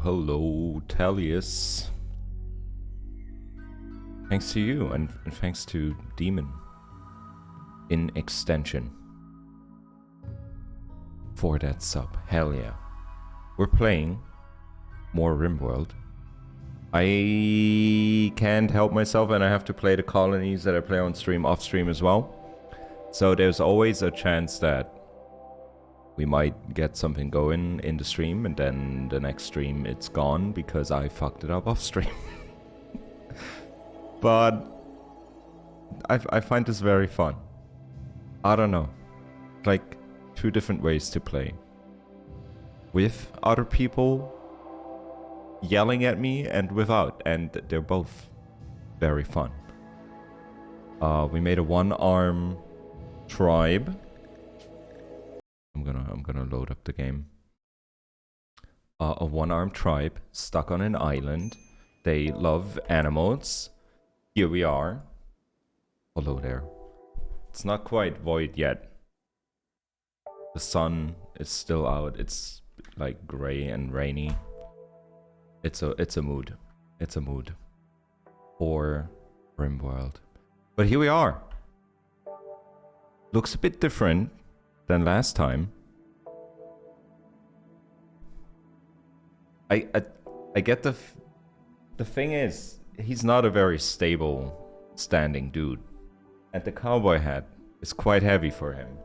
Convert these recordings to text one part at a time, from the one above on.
hello, Talius. Thanks to you, and thanks to Demon in extension for that sub. Hell yeah. We're playing more Rimworld. I can't help myself, and I have to play the colonies that I play on stream, off stream as well. So there's always a chance that we might get something going in the stream, and then the next stream it's gone because I fucked it up off stream. But I find this very fun. I don't know. Like, two different ways to play. With other people yelling at me and without, and they're both very fun. We made a one-arm tribe. I'm gonna load up the game. A one-armed tribe stuck on an island. They love animals. Here we are. Hello there. It's not quite void yet. The sun is still out. It's like gray and rainy. It's a mood. It's a mood for Rimworld. But here we are. Looks a bit different than last time. I get the thing is, he's not a very stable standing dude, and the cowboy hat is quite heavy for him.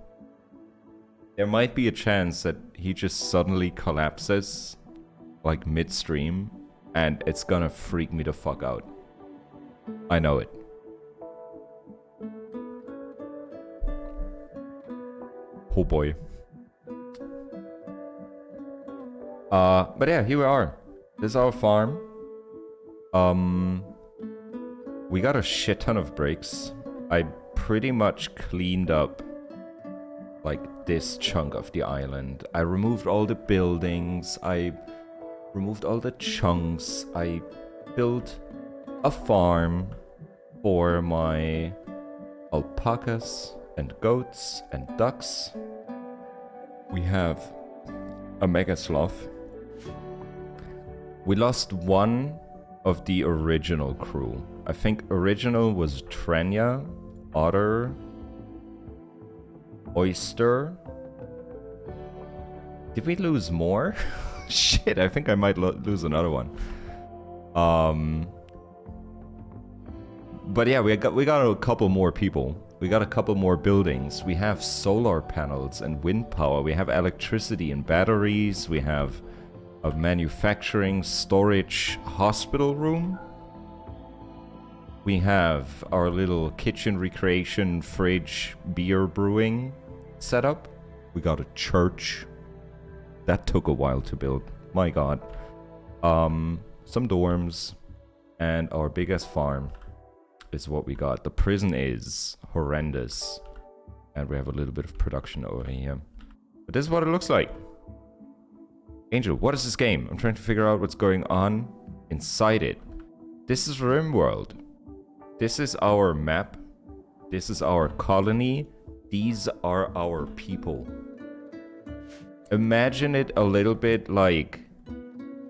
There might be a chance that he just suddenly collapses like midstream, and it's gonna freak me the fuck out. I know it. Oh boy. But yeah, here we are. This is our farm. We got a shit ton of bricks. I pretty much cleaned up like this chunk of the island. I removed all the buildings. I removed all the chunks. I built a farm for my alpacas and goats and ducks. We have a mega sloth. We lost one of the original crew. I think original was Trenya, Otter, Oyster. Did we lose more? Shit, I think I might lose another one. But yeah, we got a couple more people. We got a couple more buildings. We have solar panels and wind power. We have electricity and batteries. We have a manufacturing, storage, hospital room. We have our little kitchen recreation, fridge, beer brewing setup. We got a church. That took a while to build. My god. Some dorms. And our biggest farm is what we got. The prison is horrendous. And we have a little bit of production over here. But this is what it looks like. Angel, what is this game? I'm trying to figure out what's going on inside it. This is Rimworld. This is our map. This is our colony. These are our people. Imagine it a little bit like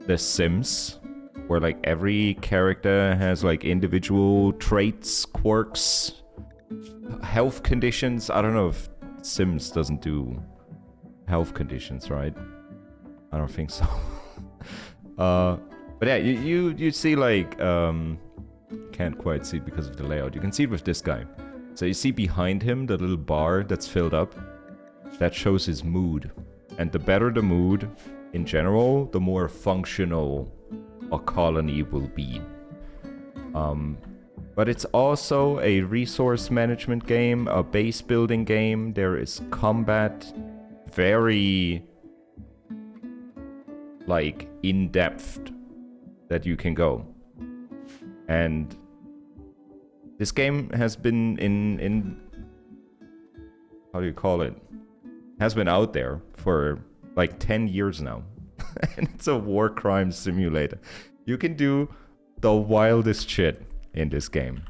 The Sims, where like every character has like individual traits, quirks, health conditions. I don't know if Sims doesn't do health conditions, right? I don't think so. But yeah, you see like can't quite see it because of the layout. You can see it with this guy. So you see behind him the little bar that's filled up. That shows his mood. And the better the mood in general, the more functional a colony will be. But it's also a resource management game, a base building game. There is combat, very like in-depth that you can go. And this game has been in how do you call it? Has been out there for like 10 years now. And it's a war crime simulator. You can do the wildest shit in this game.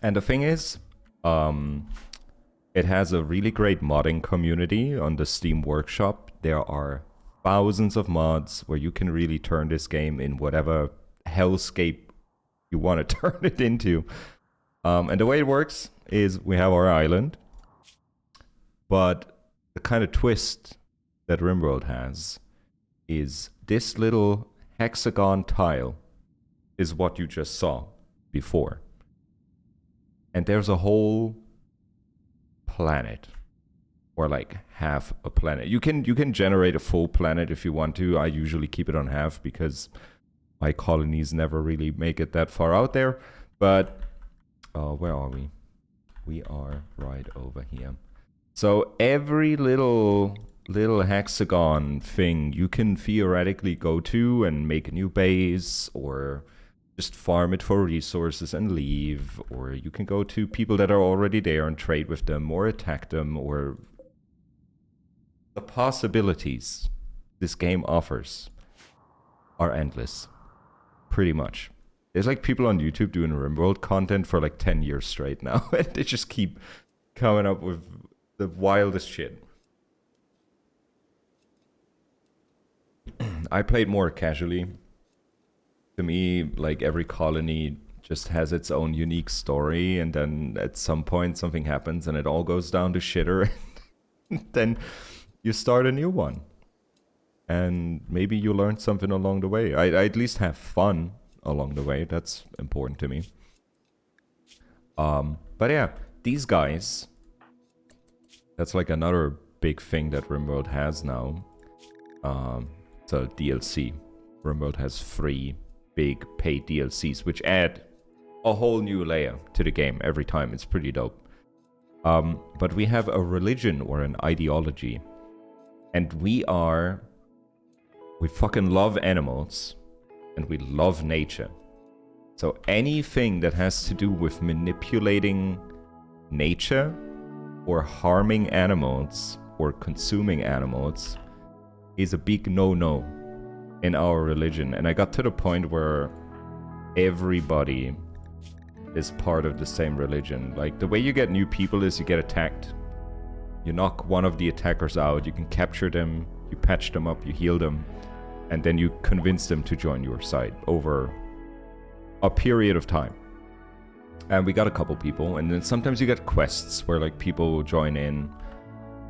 And the thing is, it has a really great modding community on the Steam Workshop. There are thousands of mods where you can really turn this game in whatever hellscape you want to turn it into. And the way it works is we have our island, but the kind of twist that Rimworld has is this little hexagon tile is what you just saw before. And there's a whole planet, or like half a planet. You can generate a full planet if you want to. I usually keep it on half because my colonies never really make it that far out there. But where are we? We are right over here. So every little hexagon thing you can theoretically go to and make a new base, or just farm it for resources and leave, or you can go to people that are already there and trade with them, or attack them, or the possibilities this game offers are endless, pretty much. There's like people on YouTube doing Rimworld content for like 10 years straight now, and they just keep coming up with the wildest shit. I played more casually. To me, like, every colony just has its own unique story, and then at some point something happens and it all goes down to shitter, and then you start a new one. And maybe you learn something along the way. I at least have fun along the way. That's important to me. But yeah, these guys, that's like another big thing that Rimworld has now. So DLC. Rimworld has 3 big paid DLCs, which add a whole new layer to the game every time. It's pretty dope. But we have a religion or an ideology. And we fucking love animals. And we love nature. So anything that has to do with manipulating nature, or harming animals, or consuming animals, is a big no-no in our religion. And I got to the point where everybody is part of the same religion. Like, the way you get new people is you get attacked. You knock one of the attackers out, you can capture them, you patch them up, you heal them, and then you convince them to join your side over a period of time. And we got a couple people, and then sometimes you get quests where like people join in,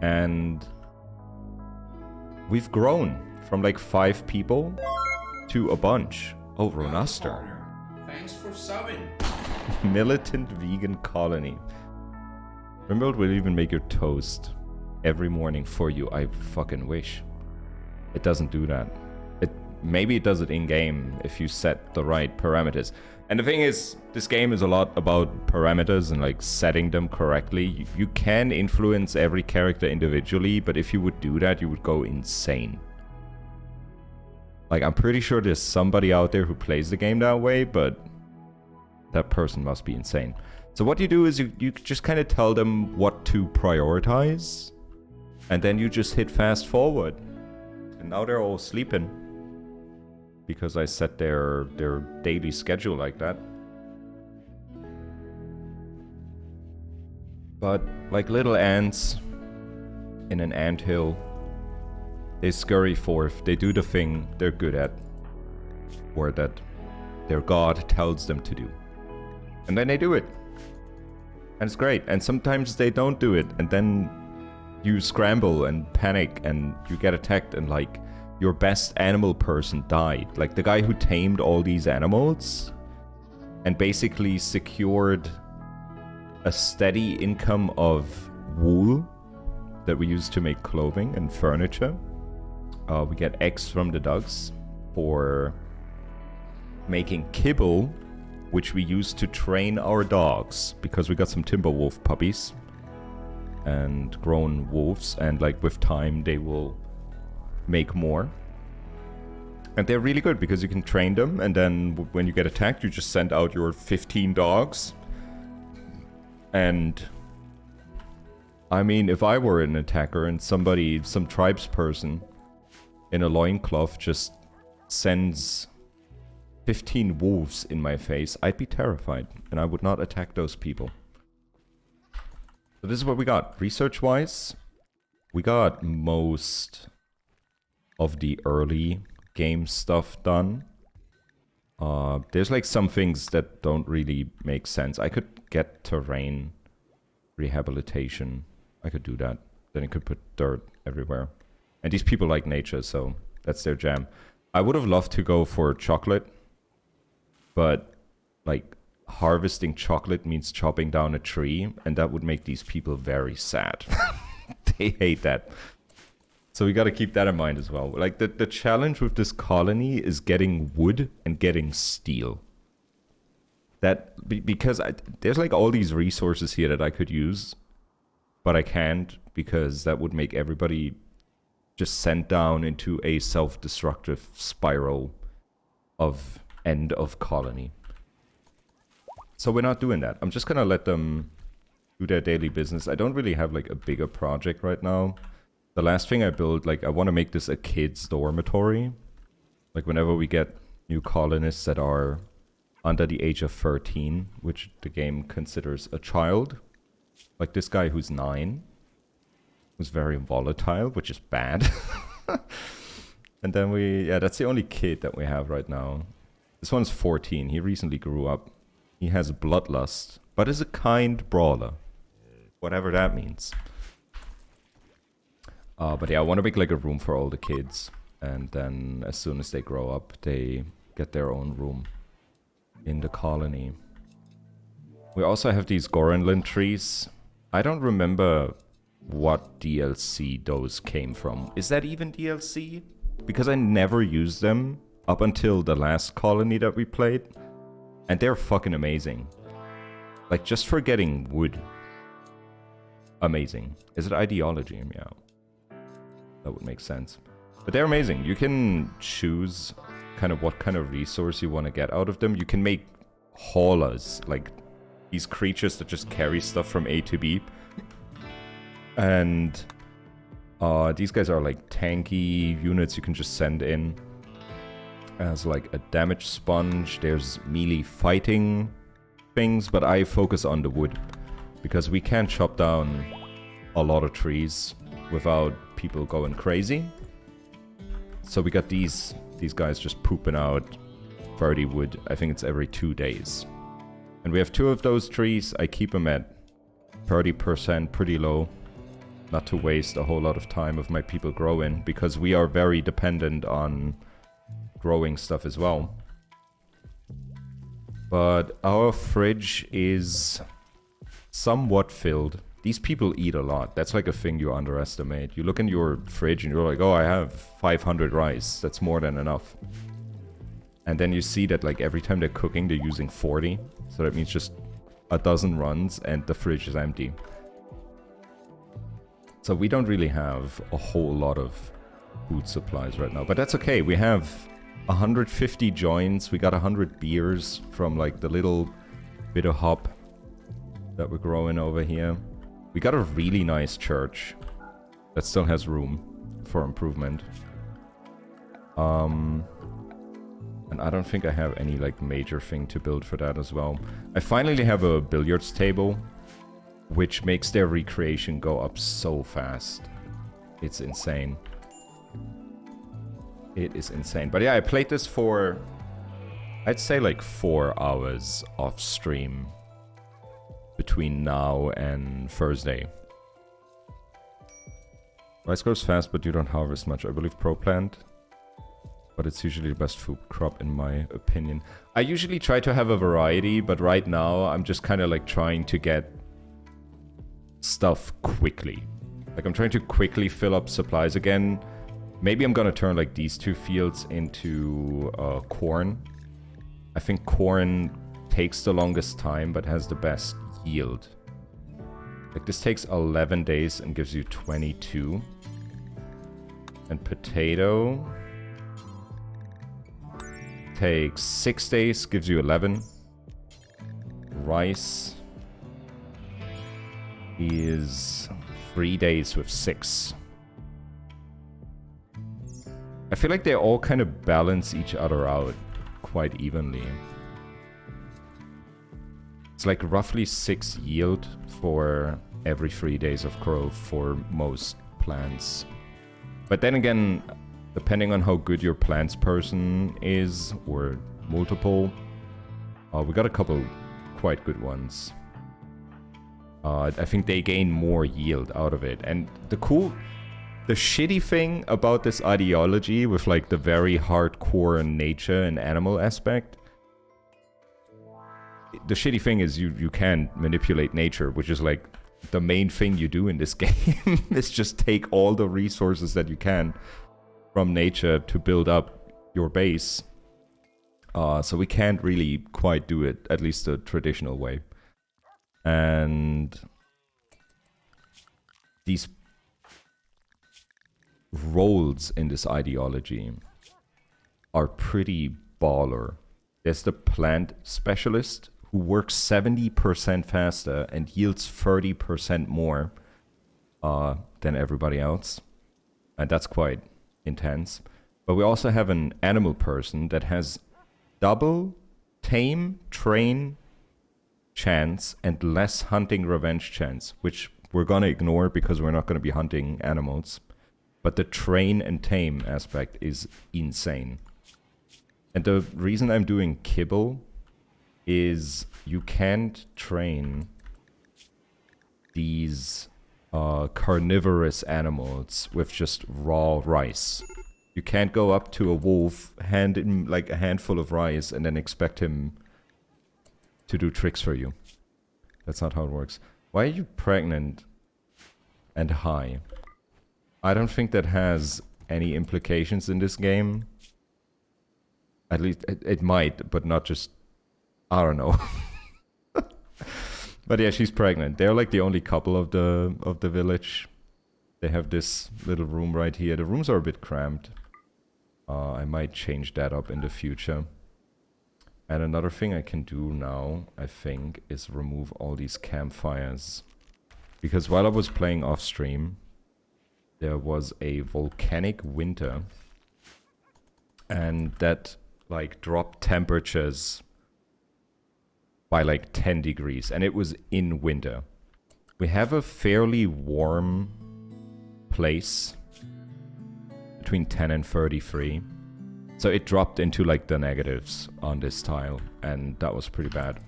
and we've grown from like 5 people to a bunch. Oh, Ronaster. Thanks for subbing. Militant vegan colony. Rimworld will even make your toast every morning for you. I fucking wish. It doesn't do that. Maybe it does it in-game if you set the right parameters. And the thing is, this game is a lot about parameters and like setting them correctly. You can influence every character individually, but if you would do that, you would go insane. Like, I'm pretty sure there's somebody out there who plays the game that way, but that person must be insane. So what you do is you just kind of tell them what to prioritize, and then you just hit fast forward. And now they're all sleeping, because I set their daily schedule like that. But like little ants in an anthill, they scurry forth, they do the thing they're good at, or that their god tells them to do. And then they do it. And it's great. And sometimes they don't do it, and then you scramble and panic and you get attacked, and like your best animal person died. Like the guy who tamed all these animals and basically secured a steady income of wool that we use to make clothing and furniture. We get eggs from the dogs for making kibble, which we use to train our dogs, because we got some timber wolf puppies and grown wolves, and like with time they will make more. And they're really good because you can train them, and then when you get attacked, you just send out your 15 dogs. And I mean, if I were an attacker and some tribesperson in a loincloth just sends 15 wolves in my face, I'd be terrified, and I would not attack those people. So this is what we got. Research-wise, we got most of the early game stuff done. There's like some things that don't really make sense. I could get terrain rehabilitation. I could do that. Then I could put dirt everywhere. And these people like nature, so that's their jam. I would have loved to go for chocolate, but like harvesting chocolate means chopping down a tree, and that would make these people very sad. They hate that. So we got to keep that in mind as well. Like the challenge with this colony is getting wood and getting steel. Because there's like all these resources here that I could use, but I can't because that would make everybody just sent down into a self-destructive spiral of end of colony. So we're not doing that. I'm just gonna let them do their daily business. I don't really have like a bigger project right now. The last thing I built, like I want to make this a kid's dormitory. Like whenever we get new colonists that are under the age of 13, which the game considers a child. Like this guy who's 9. Who's very volatile, which is bad. And then that's the only kid that we have right now. This one's 14. He recently grew up. He has bloodlust, but is a kind brawler. Whatever that means. But yeah, I want to make like a room for all the kids. And then as soon as they grow up, they get their own room in the colony. We also have these Gorenland trees. I don't remember what DLC those came from. Is that even DLC? Because I never used them up until the last colony that we played. And they're fucking amazing. Like, just for getting wood. Amazing. Is it ideology? Yeah. That would make sense. But they're amazing. You can choose kind of what kind of resource you want to get out of them. You can make haulers, like these creatures that just carry stuff from A to B. And these guys are like tanky units you can just send in as like a damage sponge. There's melee fighting things, but I focus on the wood because we can chop down a lot of trees without people going crazy. So we got these guys just pooping out 30 wood. I think it's every 2 days. And we have 2 of those trees. I keep them at 30%, pretty low. Not to waste a whole lot of time of my people growing, because we are very dependent on growing stuff as well. But our fridge is somewhat filled. These people eat a lot. That's like a thing you underestimate. You look in your fridge and you're like, oh, I have 500 rice. That's more than enough. And then you see that like every time they're cooking, they're using 40. So that means just a dozen runs and the fridge is empty. So we don't really have a whole lot of food supplies right now. But that's okay. We have 150 joints. We got 100 beers from like the little bit of hop that we're growing over here. We got a really nice church that still has room for improvement. And I don't think I have any like major thing to build for that as well. I finally have a billiards table, which makes their recreation go up so fast. It's insane. It is insane. But yeah, I played this for, I'd say like 4 hours off stream between now and Thursday. Rice grows fast, but you don't harvest much. I believe pro-plant, but it's usually the best food crop in my opinion. I usually try to have a variety, but right now I'm just kind of like trying to get stuff quickly. Like I'm trying to quickly fill up supplies again. Maybe I'm gonna turn like these 2 fields into corn. I think corn takes the longest time, but has the best yield. Like this takes 11 days and gives you 22. And potato takes 6 days, gives you 11. Rice is 3 days with 6. I feel like they all kind of balance each other out quite evenly. It's like roughly 6 yield for every 3 days of growth for most plants. But then again, Depending on how good your plants person is, or multiple. We got a couple quite good ones. I think they gain more yield out of it. And the shitty thing about this ideology with like the very hardcore nature and animal aspect, the shitty thing is you can manipulate nature, which is like the main thing you do in this game is just take all the resources that you can from nature to build up your base. So we can't really quite do it, at least the traditional way. And these roles in this ideology are pretty baller. There's the plant specialist who works 70% faster and yields 30% more than everybody else. And that's quite intense. But we also have an animal person that has double tame, train chance and less hunting revenge chance, which we're gonna ignore because we're not gonna be hunting animals. But the train and tame aspect is insane. And the reason I'm doing kibble is you can't train these carnivorous animals with just raw rice. You can't go up to a wolf, hand him like a handful of rice, and then expect him to do tricks for you. That's not how it works. Why are you pregnant and high? I don't think that has any implications in this game. At least it might, but not just... I don't know. But yeah, she's pregnant. They're like the only couple of the village. They have this little room right here. The rooms are a bit cramped. I might change that up in the future. And another thing I can do now, I think, is remove all these campfires. Because while I was playing off stream, there was a volcanic winter. And that like dropped temperatures by like 10 degrees. And it was in winter. We have a fairly warm place between 10 and 33. So it dropped into like the negatives on this tile, and that was pretty bad.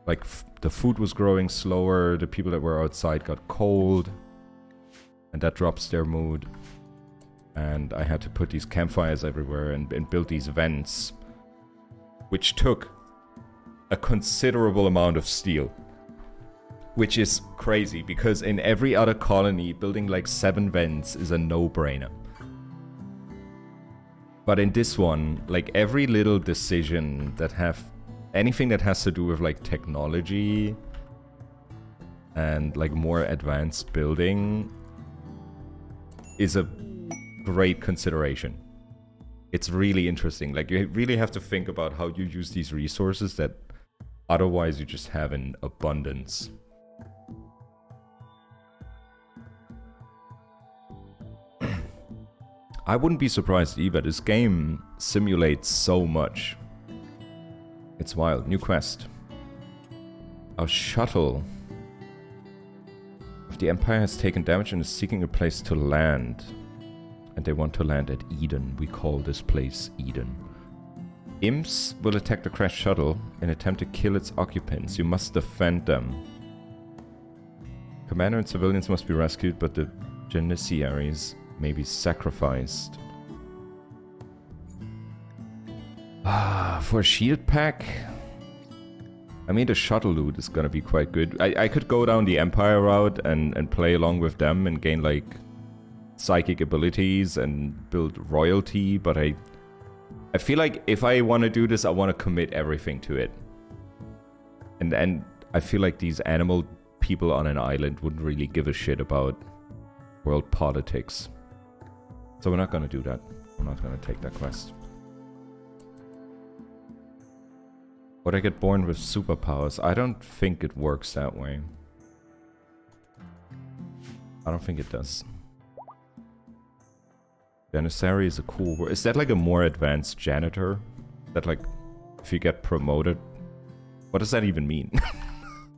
Like the food was growing slower, the people that were outside got cold, and that drops their mood. And I had to put these campfires everywhere and build these vents, which took a considerable amount of steel. Which is crazy, because in every other colony, building like 7 vents is a no-brainer. But in this one, like every little decision that anything that has to do with like technology and like more advanced building is a great consideration. It's really interesting. Like you really have to think about how you use these resources that otherwise you just have in abundance. I wouldn't be surprised either. This game simulates so much. It's wild. New quest. A shuttle of the Empire has taken damage and is seeking a place to land. And they want to land at Eden. We call this place Eden. Imps will attack the crashed shuttle and attempt to kill its occupants. You must defend them. Commander and civilians must be rescued, but the Janissaries may be sacrificed. For a shield pack? I mean, the shuttle loot is gonna be quite good. I could go down the Empire route and play along with them and gain, like, psychic abilities and build royalty, but I feel like if I want to do this, I want to commit everything to it. And I feel like these animal people on an island wouldn't really give a shit about world politics. So we're not going to do that. I'm not going to take that quest. Would I get born with superpowers? I don't think it works that way. I don't think it does. Janissary is a cool word. Is that like a more advanced janitor? That like, if you get promoted? What does that even mean?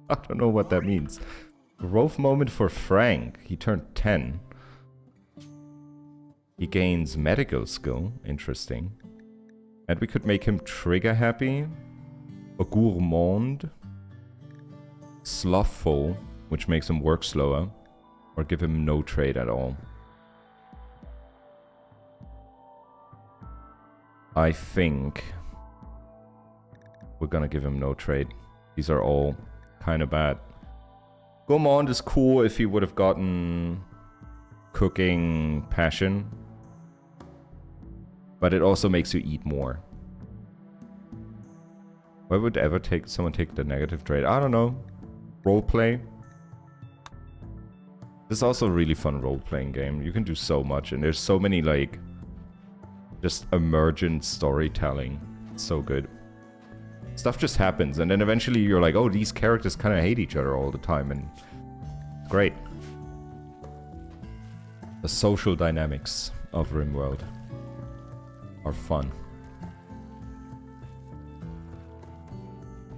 I don't know what that means. Growth moment for Frank. He turned 10. He gains medical skill. Interesting. And we could make him trigger happy. A gourmand. Slothful, which makes him work slower. Or give him no trade at all. I think we're gonna give him no trade. These are all kind of bad. Gourmand is cool if he would have gotten cooking passion. But it also makes you eat more. Why would ever someone take the negative trade? I don't know. Roleplay. This is also a really fun role-playing game. You can do so much, and there's so many, like, just emergent storytelling. It's so good. Stuff just happens, and then eventually you're like, oh, these characters kind of hate each other all the time, and it's great. The social dynamics of Rimworld are fun.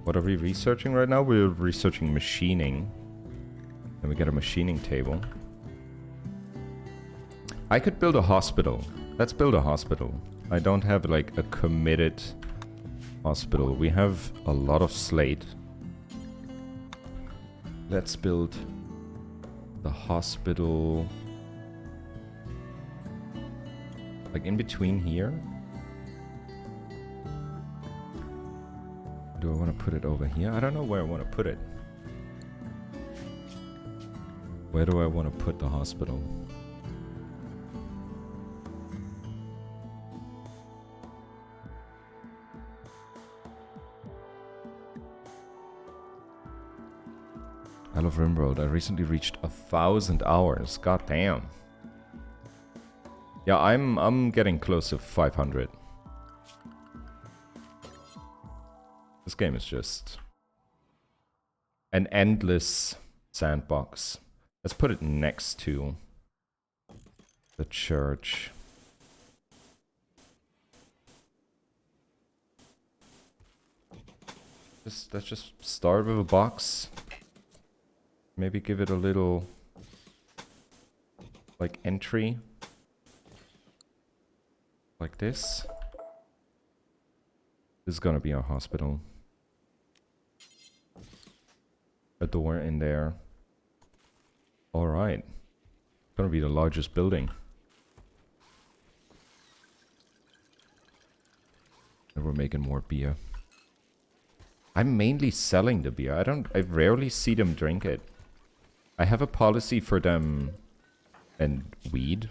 What are we researching right now? We're researching machining. And we get a machining table. I could build a hospital. Let's build a hospital. I don't have like a committed hospital. We have a lot of slate. Let's build the hospital like in between here. Do I want to put it over here? I don't know where I want to put it. Where do I want to put the hospital? I love Rimworld. I recently reached 1,000 hours. God damn. Yeah, I'm getting close to 500. This game is just an endless sandbox. Let's put it next to the church. Let's just start with a box. Maybe give it a little like entry. Like this. This is gonna be our hospital. A door in there. Alright. Gonna be the largest building. And we're making more beer. I'm mainly selling the beer. I rarely see them drink it. I have a policy for them and weed.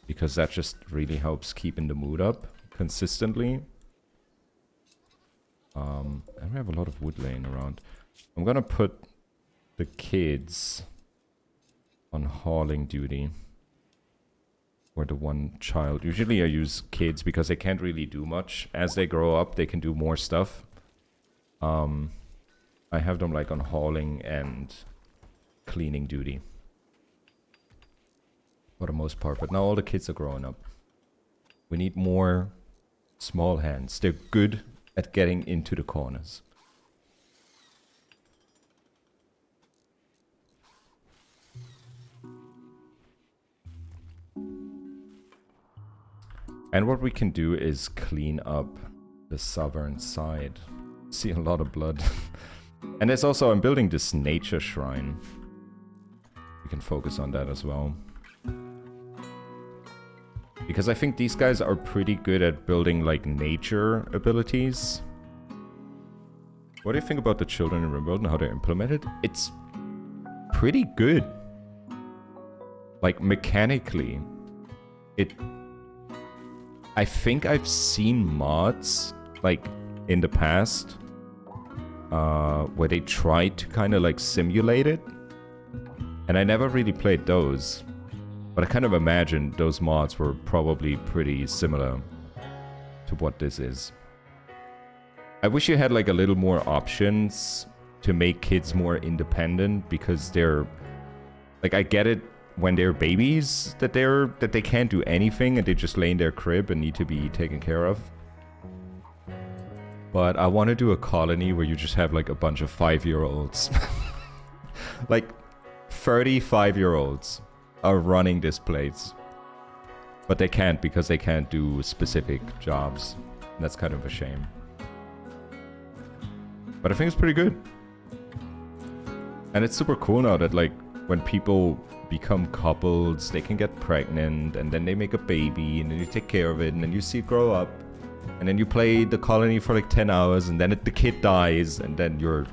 Because that just really helps keeping the mood up consistently. And we have a lot of wood laying around. I'm gonna put the kids on hauling duty. Or the one child. Usually I use kids because they can't really do much. As they grow up, they can do more stuff. I have them like on hauling and cleaning duty. For the most part. But now all the kids are growing up. We need more small hands. They're good at getting into the corners. And what we can do is clean up the southern side. See a lot of blood. And there's also, I'm building this nature shrine. We can focus on that as well. Because I think these guys are pretty good at building like nature abilities. What do you think about the children in Rimworld and how they're implemented? It's pretty good. Like mechanically. I think I've seen mods like in the past where they tried to kind of like simulate it. And I never really played those. But I kind of imagined those mods were probably pretty similar to what this is. I wish you had like a little more options to make kids more independent because they're like, I get it when they're babies that they can't do anything and they just lay in their crib and need to be taken care of. But I want to do a colony where you just have like a bunch of 5-year-olds. Like 35-year-olds are running this place. But they can't because they can't do specific jobs. And that's kind of a shame. But I think it's pretty good. And it's super cool now that, like, when people become couples, they can get pregnant, and then they make a baby, and then you take care of it, and then you see it grow up, and then you play the colony for like 10 hours, and then the kid dies, and then you're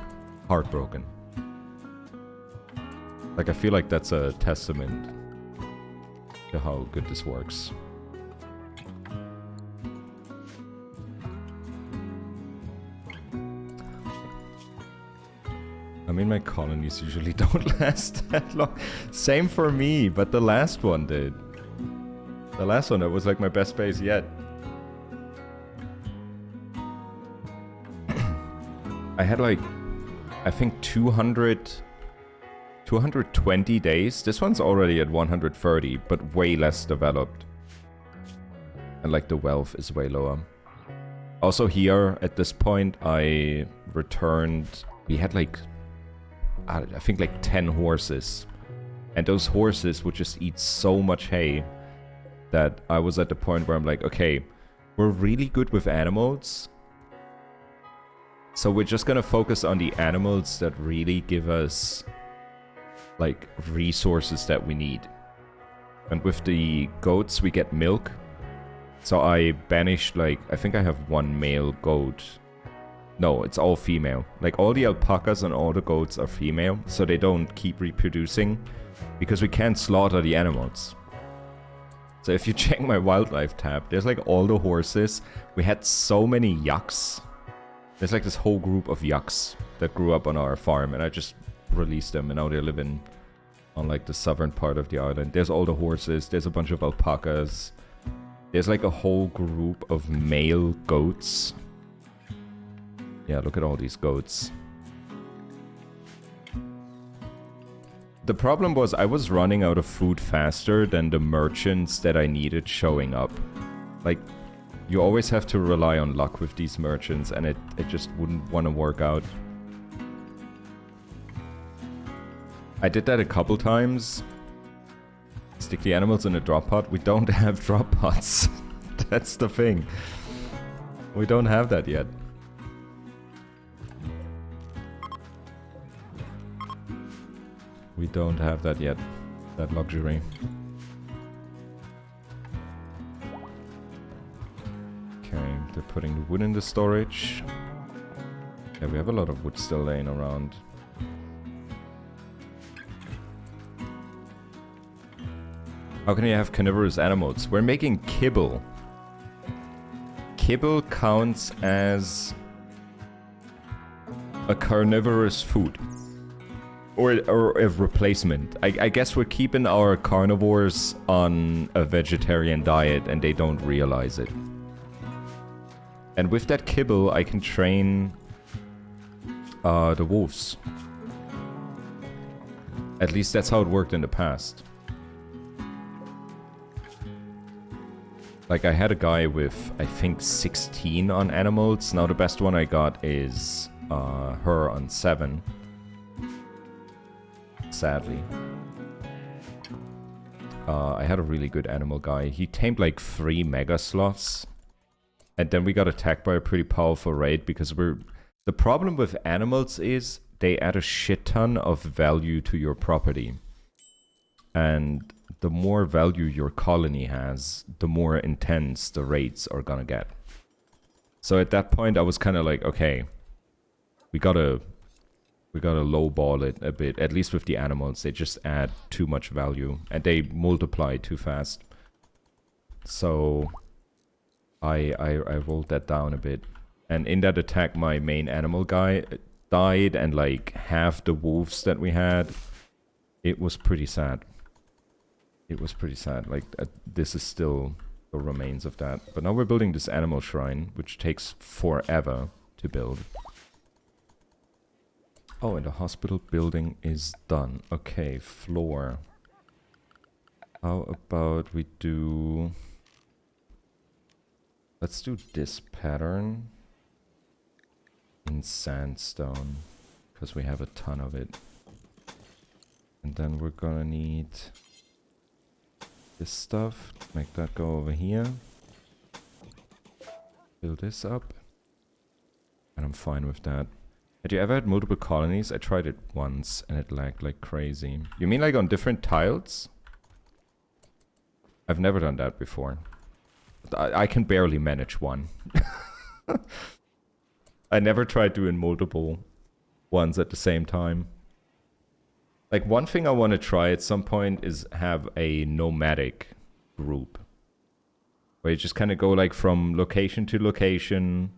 heartbroken. Like, I feel like that's a testament to how good this works. I mean, my colonies usually don't last that long. Same for me, but the last one did. The last one, that was like my best base yet. I had like, I think 220 days. This one's already at 130, but way less developed. And like the wealth is way lower. Also here, at this point, I returned, we had like, I think like 10 horses. And those horses would just eat so much hay that I was at the point where I'm like, okay, we're really good with animals. So we're just gonna focus on the animals that really give us like resources that we need. And with the goats we get milk. So I banished like, I think I have one male goat. No, it's all female. Like all the alpacas and all the goats are female, so they don't keep reproducing because we can't slaughter the animals. So if you check my wildlife tab, there's like all the horses. We had so many yucks. There's like this whole group of yucks that grew up on our farm, and I just released them, and now they're living on like the southern part of the island. There's all the horses, there's a bunch of alpacas. There's like a whole group of male goats. Yeah, look at all these goats. The problem was I was running out of food faster than the merchants that I needed showing up. Like, you always have to rely on luck with these merchants, and it just wouldn't want to work out. I did that a couple times. Stick the animals in a drop pot. We don't have drop pots. That's the thing. We don't have that yet. We don't have that yet. That luxury. Okay, they're putting the wood in the storage. Yeah, we have a lot of wood still laying around. How can you have carnivorous animals? We're making kibble. Kibble counts as a carnivorous food. Or a replacement. I guess we're keeping our carnivores on a vegetarian diet and they don't realize it. And with that kibble, I can train the wolves. At least that's how it worked in the past. Like, I had a guy with, I think, 16 on animals. Now the best one I got is her on 7. Sadly. I had a really good animal guy. He tamed like 3 mega sloths. And then we got attacked by a pretty powerful raid because the problem with animals is they add a shit ton of value to your property. And the more value your colony has, the more intense the raids are gonna get. So at that point I was kind of like, okay, we gotta lowball it a bit, at least with the animals. They just add too much value and they multiply too fast. So I rolled that down a bit. And in that attack, my main animal guy died, and like half the wolves that we had, it was pretty sad. It was pretty sad. Like, this is still the remains of that. But now we're building this animal shrine, which takes forever to build. Oh, and the hospital building is done. Okay, floor. How about we do... Let's do this pattern in sandstone, because we have a ton of it. And then we're gonna need this stuff. Make that go over here. Fill this up. And I'm fine with that. Had you ever had multiple colonies? I tried it once and it lagged like crazy. You mean like on different tiles? I've never done that before. I can barely manage one. I never tried doing multiple ones at the same time. Like one thing I want to try at some point is have a nomadic group. Where you just kind of go like from location to location.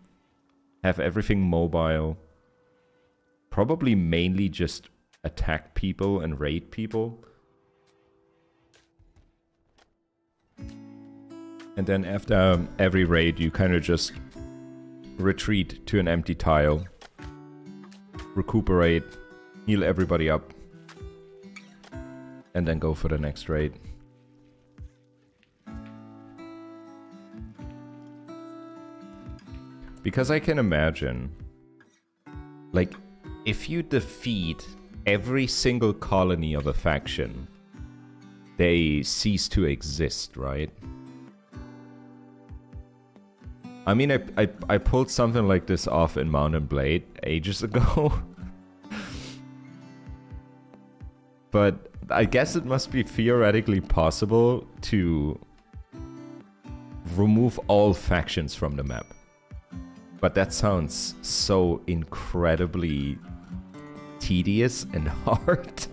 Have everything mobile. Probably mainly just attack people and raid people. And then after every raid, you kind of just retreat to an empty tile. Recuperate. Heal everybody up. And then go for the next raid. Because I can imagine, like, if you defeat every single colony of a faction, they cease to exist, right? I mean, I pulled something like this off in Mount and Blade ages ago. But I guess it must be theoretically possible to remove all factions from the map. But that sounds so incredibly tedious and hard.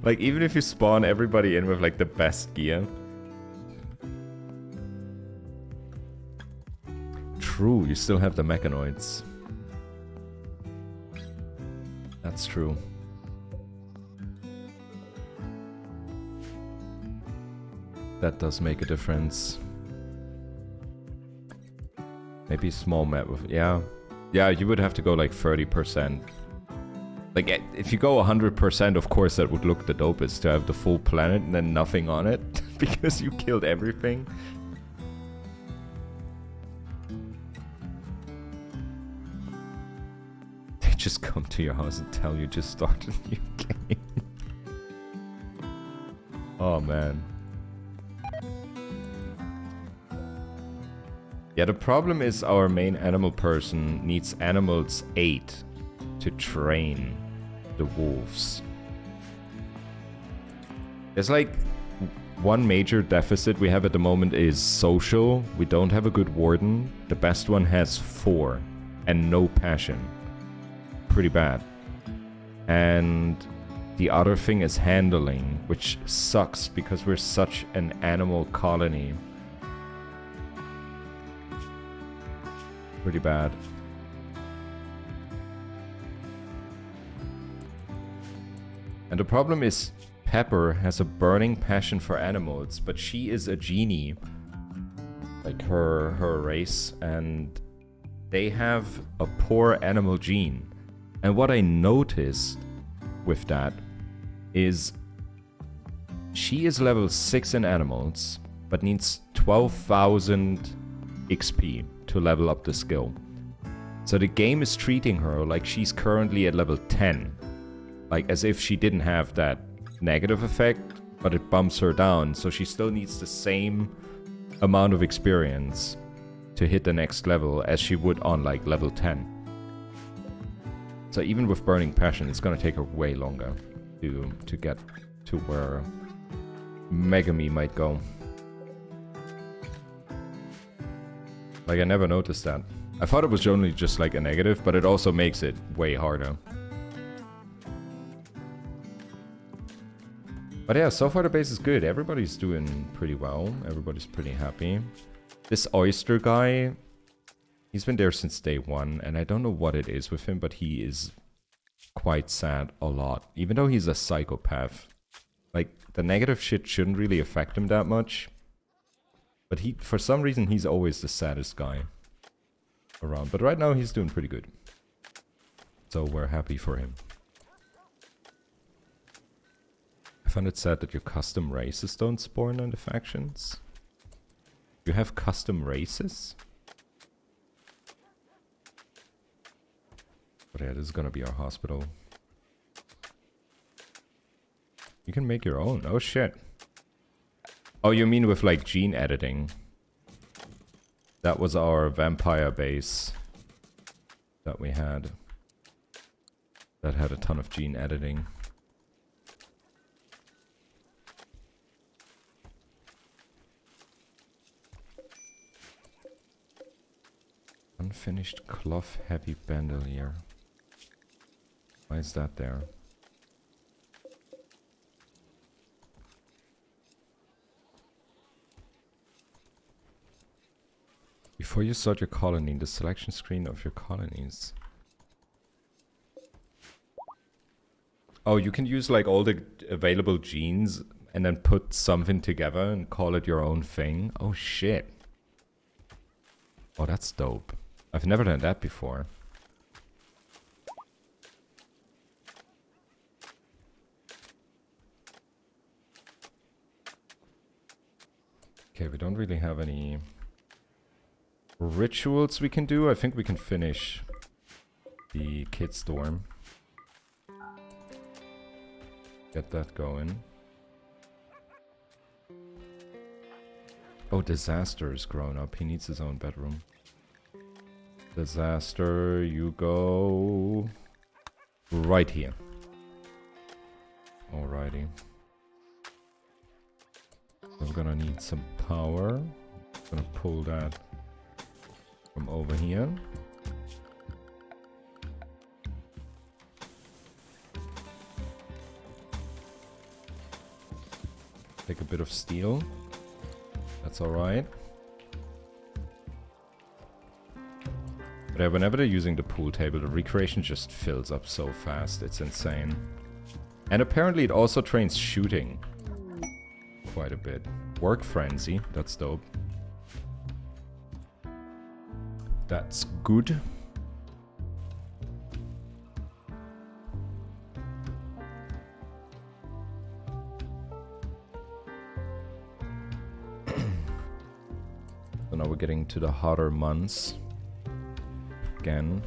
Like, even if you spawn everybody in with, like, the best gear. True, you still have the mechanoids. That's true. That does make a difference. Maybe a small map with... Yeah. Yeah, you would have to go like 30%. Like, if you go 100%, of course that would look the dopest to have the full planet and then nothing on it. Because you killed everything. They just come to your house and tell you to start a new game. Oh, man. Yeah, the problem is our main animal person needs animals 8 to train the wolves. There's like one major deficit we have at the moment is social. We don't have a good warden. The best one has 4 and no passion. Pretty bad. And the other thing is handling, which sucks because we're such an animal colony. Pretty bad. And the problem is Pepper has a burning passion for animals, but she is a genie. Like her race, and they have a poor animal gene. And what I noticed with that is she is level 6 in animals, but needs 12,000 XP to level up the skill. So the game is treating her like she's currently at level 10. Like as if she didn't have that negative effect, but it bumps her down. So she still needs the same amount of experience to hit the next level as she would on like level 10. So even with Burning Passion, it's gonna take her way longer to get to where Megami might go. Like, I never noticed that. I thought it was only just like a negative, but it also makes it way harder. But yeah, so far the base is good. Everybody's doing pretty well. Everybody's pretty happy. This oyster guy, he's been there since day 1, and I don't know what it is with him, but he is quite sad a lot. Even though he's a psychopath. Like, the negative shit shouldn't really affect him that much. But he, for some reason, he's always the saddest guy around. But right now, he's doing pretty good. So we're happy for him. I found it sad that your custom races don't spawn on the factions. You have custom races? But yeah, this is gonna be our hospital. You can make your own. Oh shit. Oh, you mean with like gene editing? That was our vampire base that we had. That had a ton of gene editing. Unfinished cloth heavy bandolier. Why is that there? Before you start your colony, the selection screen of your colonies. Oh, you can use like all the available genes and then put something together and call it your own thing. Oh shit. Oh, that's dope. I've never done that before. Okay, we don't really have any rituals we can do. I think we can finish the Kid Storm. Get that going. Oh, Disaster is grown up. He needs his own bedroom. Disaster, you go right here. Alrighty. We're gonna need some power. Gonna pull that from over here. Take a bit of steel. That's alright. But yeah, whenever they're using the pool table, the recreation just fills up so fast. It's insane. And apparently it also trains shooting quite a bit. Work frenzy. That's dope. That's good. So now we're getting to the hotter months again.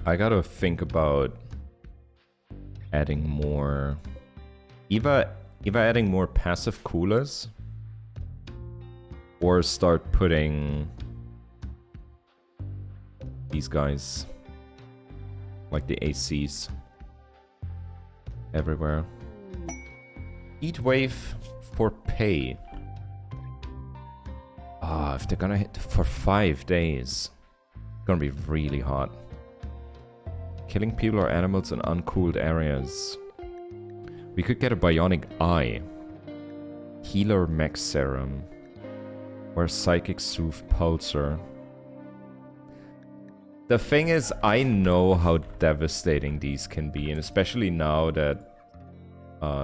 I gotta think about adding more, either adding more passive coolers or start putting these guys, like the ACs, everywhere. Heat wave for pay. Ah, if they're gonna hit for 5 days, it's gonna be really hot. Killing people or animals in uncooled areas. We could get a bionic eye. Healer mech serum. Or psychic soothe pulsar. The thing is, I know how devastating these can be, and especially now that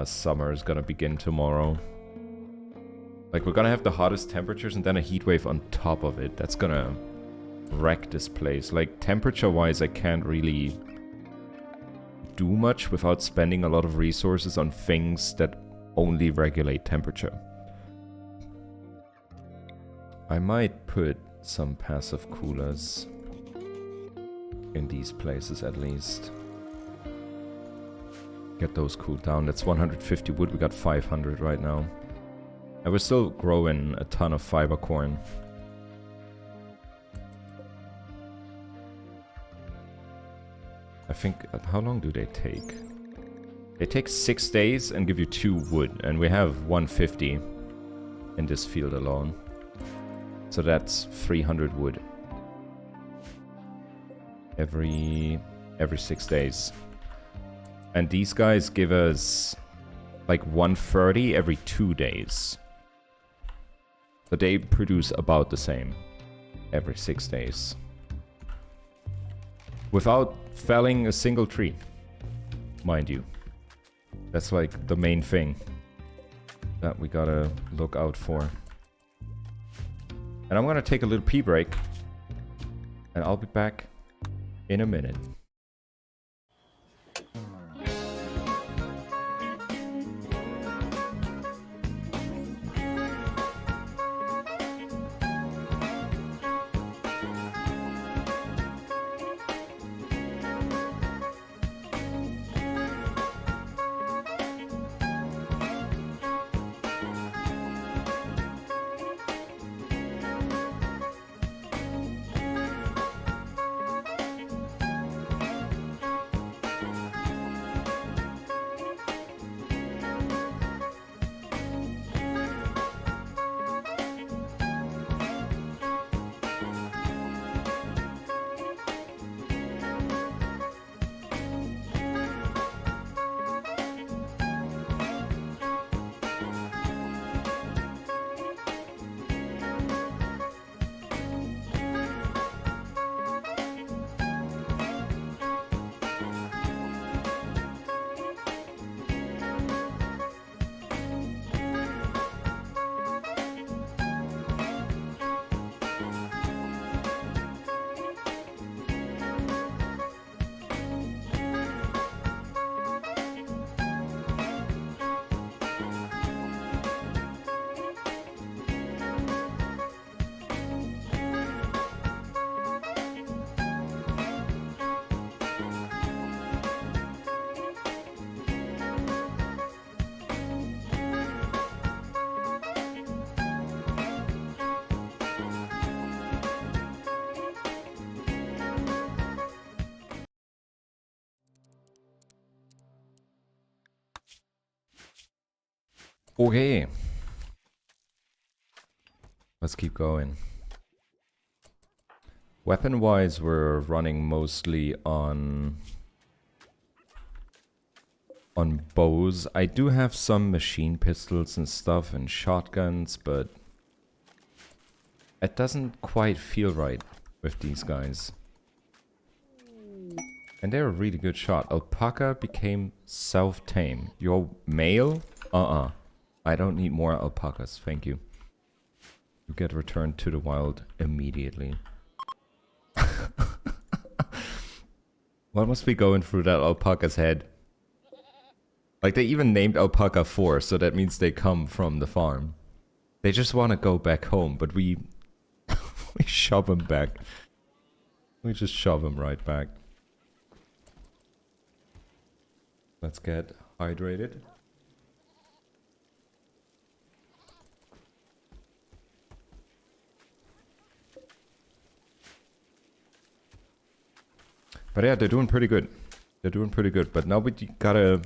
summer is gonna begin tomorrow. Like, we're gonna have the hottest temperatures and then a heat wave on top of it. That's gonna wreck this place. Like, temperature-wise, I can't really do much without spending a lot of resources on things that only regulate temperature. I might put some passive coolers in these places at least. Get those cooled down. That's 150 wood. We got 500 right now. And we're still growing a ton of fiber corn. I think, how long do they take? They take 6 days and give you 2 wood, and we have 150 in this field alone. So that's 300 wood. Every 6 days. And these guys give us like 130 every 2 days. So they produce about the same every 6 days. Without felling a single tree, mind you. That's like the main thing that we gotta look out for. And I'm gonna take a little pee break, and I'll be back in a minute. Okay. Let's keep going. Weapon-wise, we're running mostly on bows. I do have some machine pistols and stuff and shotguns, but it doesn't quite feel right with these guys. And they're a really good shot. Alpaca became self-tame. You're male? I don't need more alpacas, thank you. You get returned to the wild immediately. What must be going through that alpaca's head? Like, they even named Alpaca 4, so that means they come from the farm. They just want to go back home, but we shove them back. We just shove them right back. Let's get hydrated. But yeah, they're doing pretty good. They're doing pretty good. But now we gotta...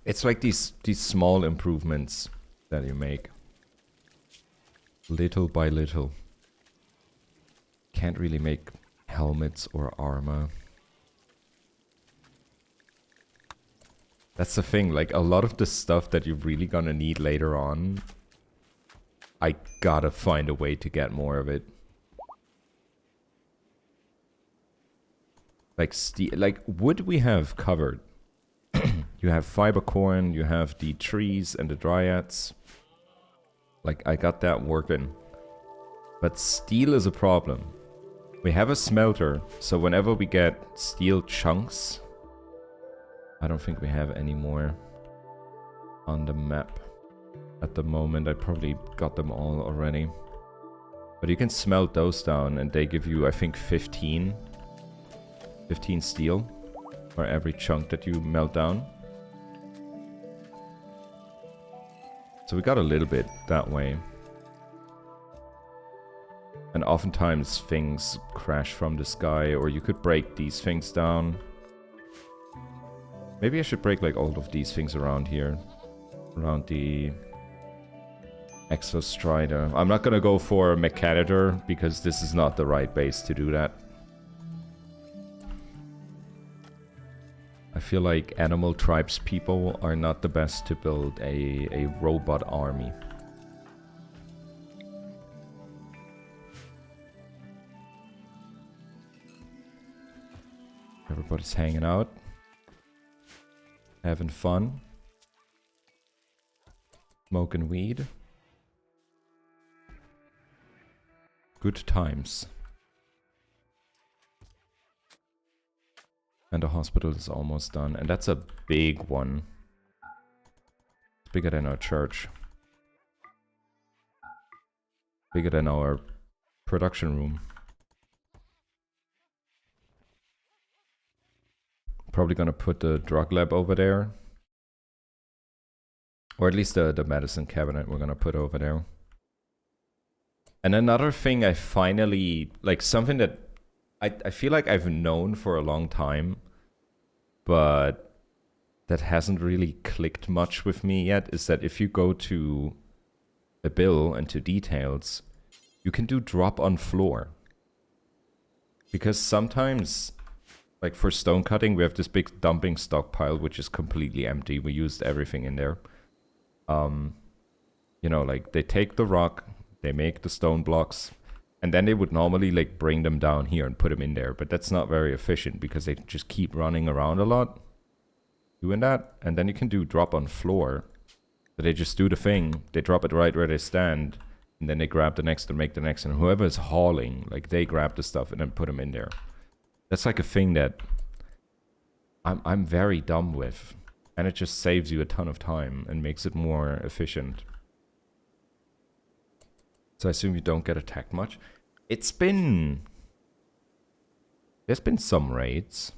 It's like these small improvements that you make. Little by little. Can't really make helmets or armor. That's the thing, like a lot of the stuff that you're really gonna need later on, I gotta find a way to get more of it. Like steel, like wood we have covered. You have fiber corn, you have the trees and the dryads. Like I got that working. But steel is a problem. We have a smelter, so whenever we get steel chunks, I don't think we have any more on the map at the moment. I probably got them all already. But you can smelt those down and they give you, I think, 15 steel for every chunk that you melt down. So we got a little bit that way. And oftentimes things crash from the sky, or you could break these things down. Maybe I should break like all of these things around here. Around the Exostrider. I'm not gonna go for Mechanitor because this is not the right base to do that. I feel like animal tribes people are not the best to build a robot army. Everybody's hanging out. Having fun. Smoking weed. Good times. And the hospital is almost done. And that's a big one. It's bigger than our church. Bigger than our production room. Probably gonna put the drug lab over there. Or at least the medicine cabinet we're gonna put over there. And another thing I finally... Like something that I feel like I've known for a long time, but that hasn't really clicked much with me yet, is that if you go to the bill and to details, you can do drop on floor. Because sometimes, like for stone cutting, we have this big dumping stockpile which is completely empty. We used everything in there. You know, like they take the rock, they make the stone blocks, and then they would normally like bring them down here and put them in there. But that's not very efficient because they just keep running around a lot doing that. And then you can do drop on floor. So they just do the thing, they drop it right where they stand, and then they grab the next and make the next. And whoever is hauling, like they grab the stuff and then put them in there. That's like a thing that I'm very dumb with. And it just saves you a ton of time and makes it more efficient. So I assume you don't get attacked much. It's been... There's been some raids.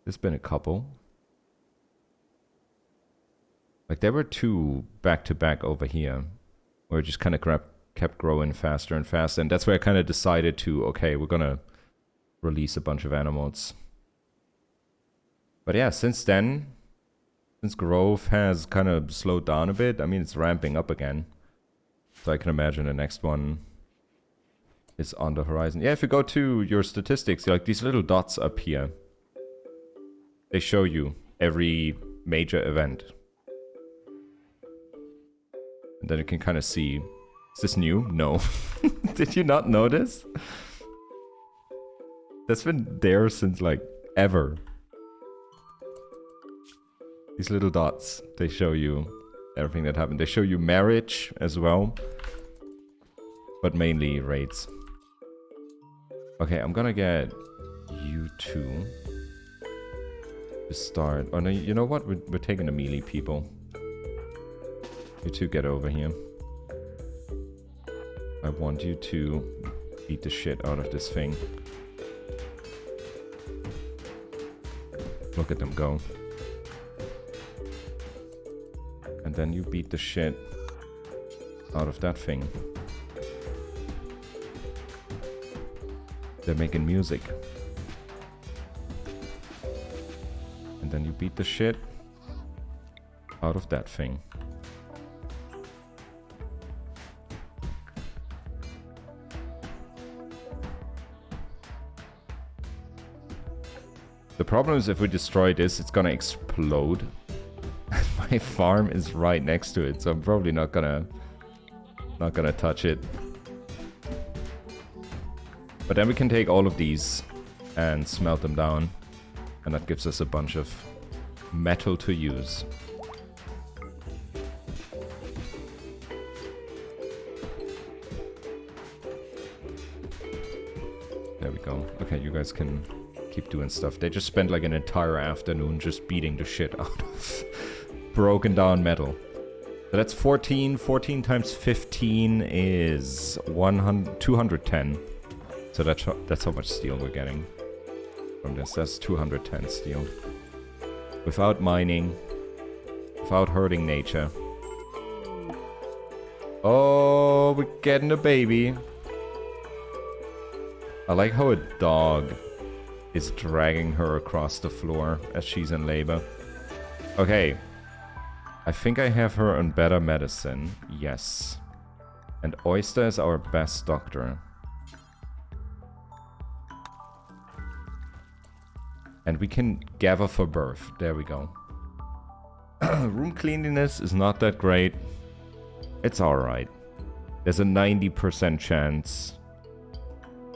There's been a couple. Like there were 2 back-to-back over here. Where it just kind of kept growing faster and faster. And that's where I kind of decided to, okay, we're gonna release a bunch of animals. But yeah, since then, Since growth has kind of slowed down a bit, I mean, it's ramping up again. So I can imagine the next one is on the horizon. Yeah, if you go to your statistics, like these little dots up here, they show you every major event. And then you can kind of see, is this new? No. Did you not notice? That's been there since like ever. These little dots, they show you everything that happened. They show you marriage as well, but mainly raids. Okay, I'm gonna get you two to start. Oh no, you know what? We're taking the melee people. You two get over here. I want you to beat the shit out of this thing. Look at them go. And then you beat the shit out of that thing. They're making music. And then you beat the shit out of that thing. The problem is if we destroy this, it's gonna explode. My farm is right next to it, so I'm probably not gonna touch it. But then we can take all of these and smelt them down, and that gives us a bunch of metal to use. There we go. Okay, you guys can keep doing stuff. They just spent like an entire afternoon just beating the shit out of broken down metal. So that's 14. 14 times 15 is 210. So that's how much steel we're getting from this. That's 210 steel. Without mining. Without hurting nature. Oh, we're getting a baby. I like how a dog is dragging her across the floor as she's in labor. Okay. I think I have her on better medicine. Yes. And Oyster is our best doctor. And we can gather for birth. There we go. Room cleanliness is not that great. It's alright. There's a 90% chance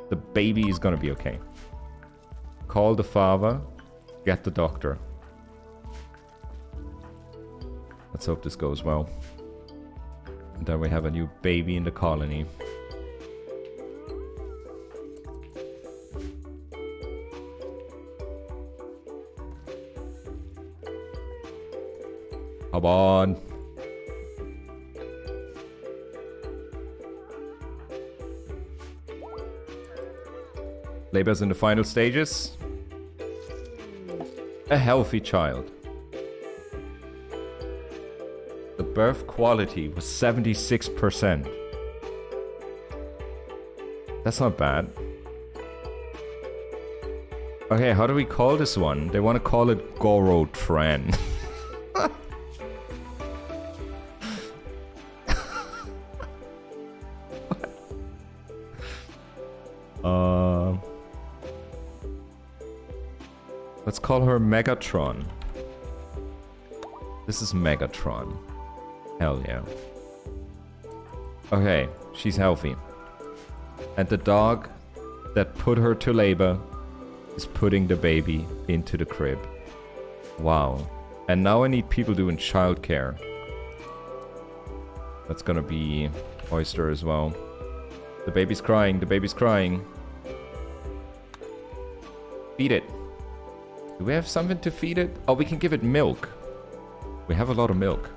the baby is gonna be okay. Call the father. Get the doctor. Let's hope this goes well. And then we have a new baby in the colony. Come on. Labor's in the final stages. A healthy child. The birth quality was 76%. That's not bad. Okay, how do we call this one? They want to call it Goro Tran. Let's call her Megatron. This is Megatron. Hell yeah. Okay, she's healthy. And the dog that put her to labor is putting the baby into the crib. Wow. And now I need people doing childcare. That's gonna be Oyster as well. The baby's crying, the baby's crying. Feed it. Do we have something to feed it? Oh, we can give it milk. We have a lot of milk.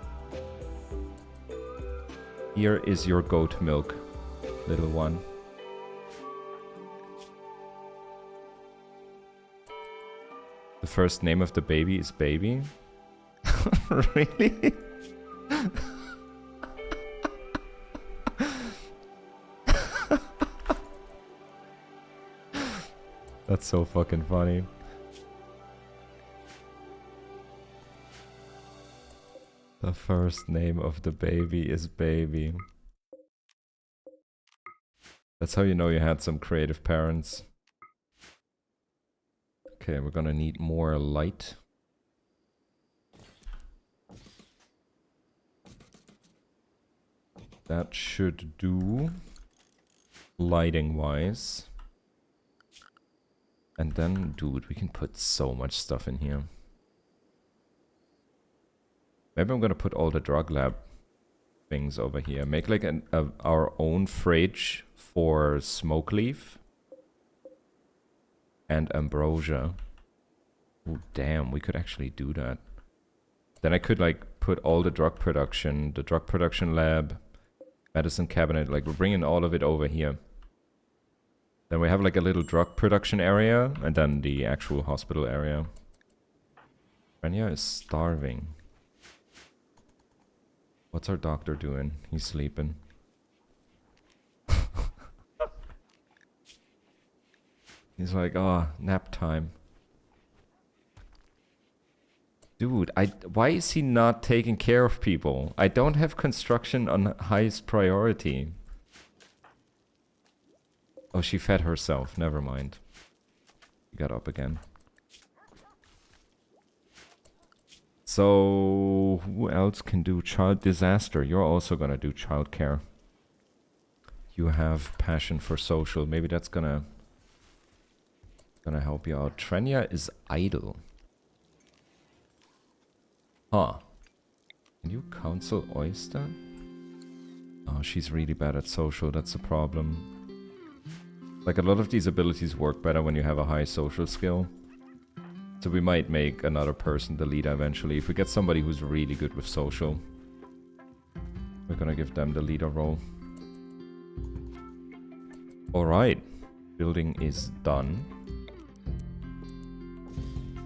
Here is your goat milk, little one. The first name of the baby is Baby? Really? That's so fucking funny. The first name of the baby is Baby. That's how you know you had some creative parents. Okay, we're gonna need more light. That should do, lighting-wise. And then, dude, we can put so much stuff in here. Maybe I'm gonna put all the drug lab things over here. Make like our own fridge for smoke leaf and ambrosia. Oh, damn, we could actually do that. Then I could like put all the drug production lab, medicine cabinet, like we're bringing all of it over here. Then we have like a little drug production area and then the actual hospital area. Renya is starving. What's our doctor doing? He's sleeping. He's like, oh, nap time. Dude, why is he not taking care of people? I don't have construction on highest priority. Oh, she fed herself. Never mind. She got up again. So, who else can do child disaster? You're also gonna do childcare. You have passion for social. Maybe that's gonna help you out. Trenya is idle. Huh. Can you counsel Oyster? Oh, she's really bad at social. That's a problem. Like, a lot of these abilities work better when you have a high social skill. So we might make another person the leader eventually. If we get somebody who's really good with social, we're gonna give them the leader role. Alright. Building is done.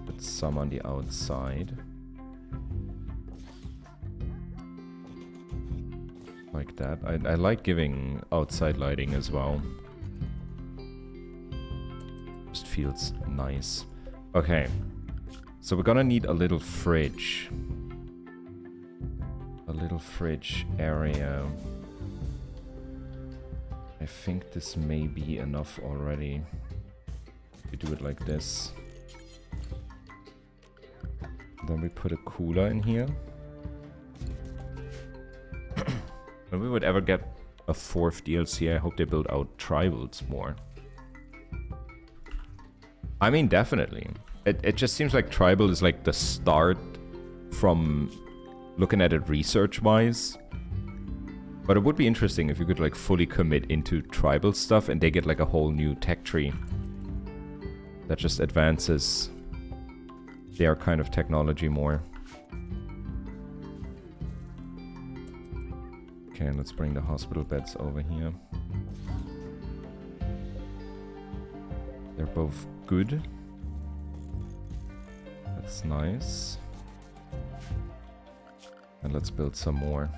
Put some on the outside. Like that. I like giving outside lighting as well. Just feels nice. Okay. So we're gonna need a little fridge. A little fridge area. I think this may be enough already. We do it like this. Then we put a cooler in here. When we would ever get a 4th DLC, I hope they build out tribals more. I mean, definitely. It just seems like tribal is like the start from looking at it research-wise. But it would be interesting if you could like fully commit into tribal stuff and they get like a whole new tech tree that just advances their kind of technology more. Okay, let's bring the hospital beds over here. They're both good. That's nice. And let's build some more.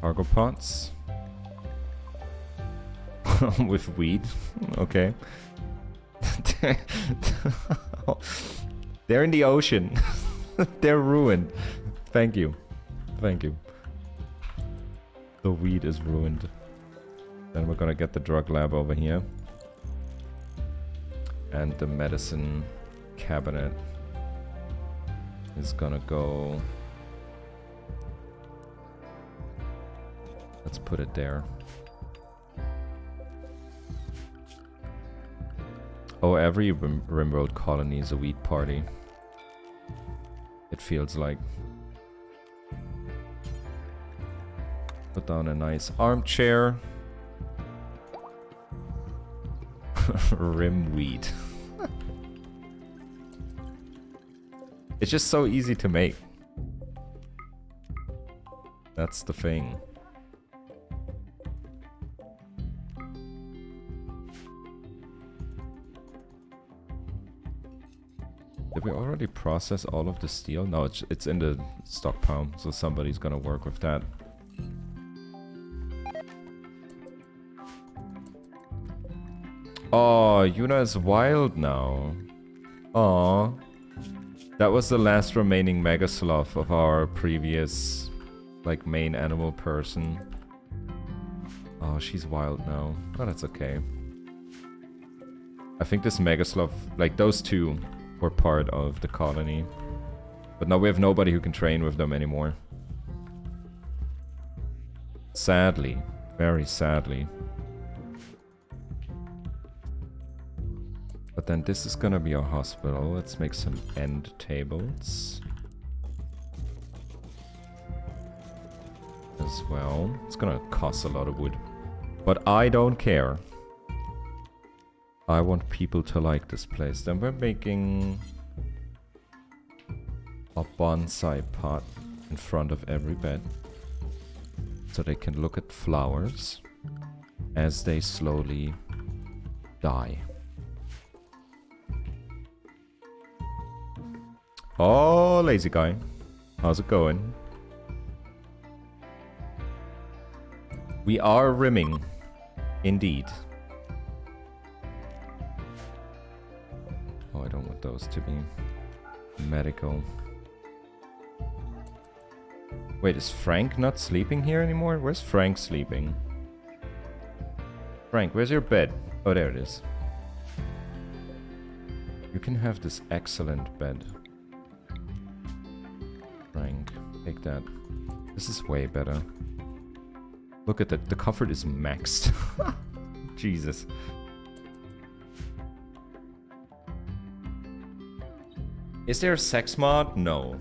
Cargo pots. With weed. Okay. They're in the ocean. They're ruined. Thank you. Thank you. The weed is ruined. Then we're gonna get the drug lab over here. And the medicine cabinet is gonna go... Let's put it there. Oh, every Rimworld colony is a weed party. It feels like. Put down a nice armchair. Rimweed. It's just so easy to make. That's the thing. Did we already process all of the steel? No, it's in the stockpile, so somebody's gonna work with that. Oh, Yuna is wild now. Aw. That was the last remaining Mega Sloth of our previous, like, main animal person. Oh, she's wild now. Oh, that's okay. I think this Mega Sloth, like, those two were part of the colony. But now we have nobody who can train with them anymore. Sadly. Very sadly. But then this is gonna be our hospital. Let's make some end tables. As well. It's gonna cost a lot of wood. But I don't care. I want people to like this place. Then we're making a bonsai pot in front of every bed. So they can look at flowers as they slowly die. Oh, lazy guy. How's it going? We are rimming. Indeed. Oh, I don't want those to be medical. Wait, is Frank not sleeping here anymore? Where's Frank sleeping? Frank, where's your bed? Oh, there it is. You can have this excellent bed. Frank, take that. This is way better. Look at that. The comfort is maxed. Jesus. Is there a sex mod? No.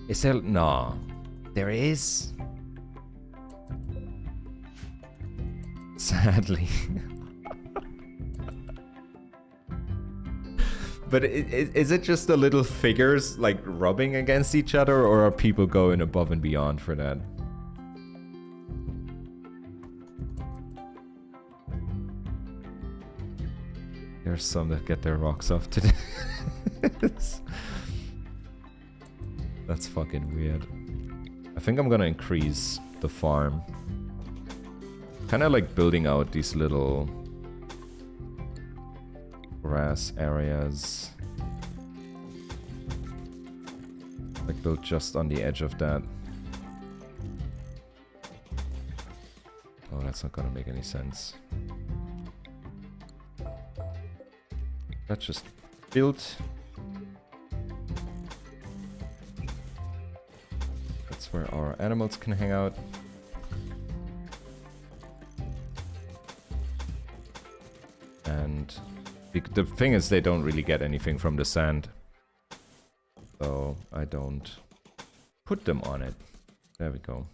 Is there? Nah. There is. Sadly. But is it just the little figures like rubbing against each other, or are people going above and beyond for that? There's some that get their rocks off today. That's fucking weird. I think I'm gonna increase the farm. Kind of like building out these little grass areas. Like built just on the edge of that. Oh, that's not gonna make any sense. That's just built. That's where our animals can hang out. And the thing is, they don't really get anything from the sand. So I don't put them on it. There we go.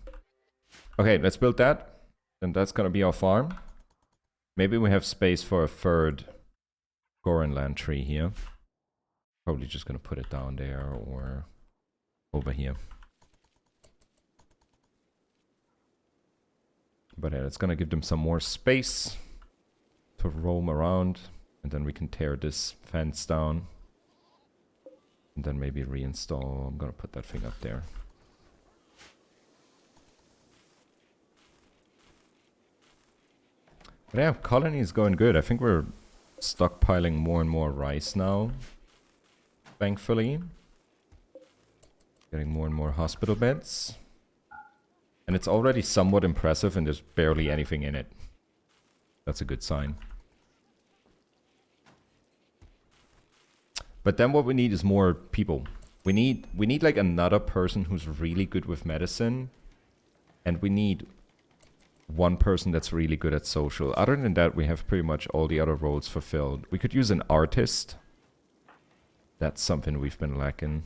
Okay, let's build that. And that's gonna be our farm. Maybe we have space for a third Gorenland tree here. Probably just gonna put it down there or over here. But yeah, it's gonna give them some more space to roam around. And then we can tear this fence down. And then maybe reinstall. I'm gonna put that thing up there. But yeah, colony is going good. I think we're stockpiling more and more rice now. Thankfully. Getting more and more hospital beds. And it's already somewhat impressive and there's barely anything in it. That's a good sign. But then what we need is more people. We need like another person who's really good with medicine. And we need one person that's really good at social. Other than that, we have pretty much all the other roles fulfilled. We could use an artist. That's something we've been lacking.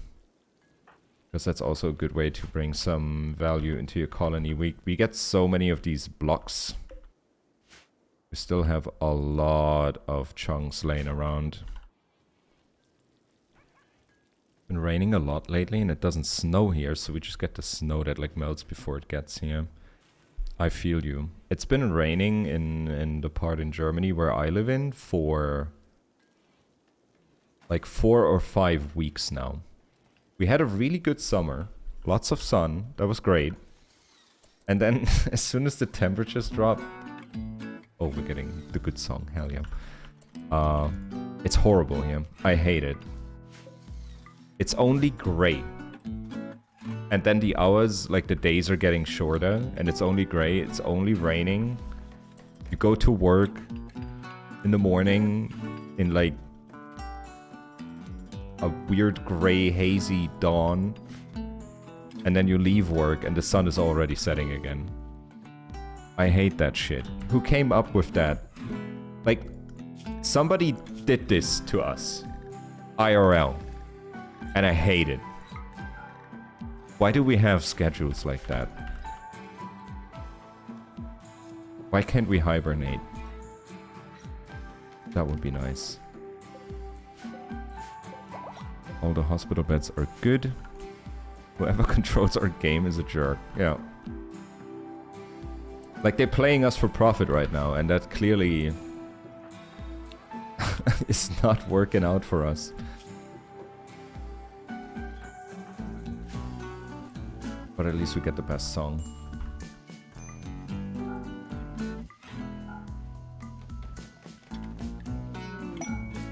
Because that's also a good way to bring some value into your colony. We get so many of these blocks. We still have a lot of chunks laying around. Been raining a lot lately and it doesn't snow here, so we just get the snow that like melts before it gets here. I feel you. It's been raining in the part in Germany where I live in for like 4 or 5 weeks now. We had a really good summer, lots of sun, that was great. And then as soon as the temperatures drop... Oh, we're getting the good song. Hell yeah. It's horrible here. I hate it. It's only gray. And then the hours, like the days are getting shorter. And it's only gray. It's only raining. You go to work in the morning in like a weird gray hazy dawn. And then you leave work and the sun is already setting again. I hate that shit. Who came up with that? Like, somebody did this to us. IRL. And I hate it. Why do we have schedules like that? Why can't we hibernate? That would be nice. All the hospital beds are good. Whoever controls our game is a jerk. Yeah. Like, they're playing us for profit right now, and that clearly is not working out for us. But at least we get the best song.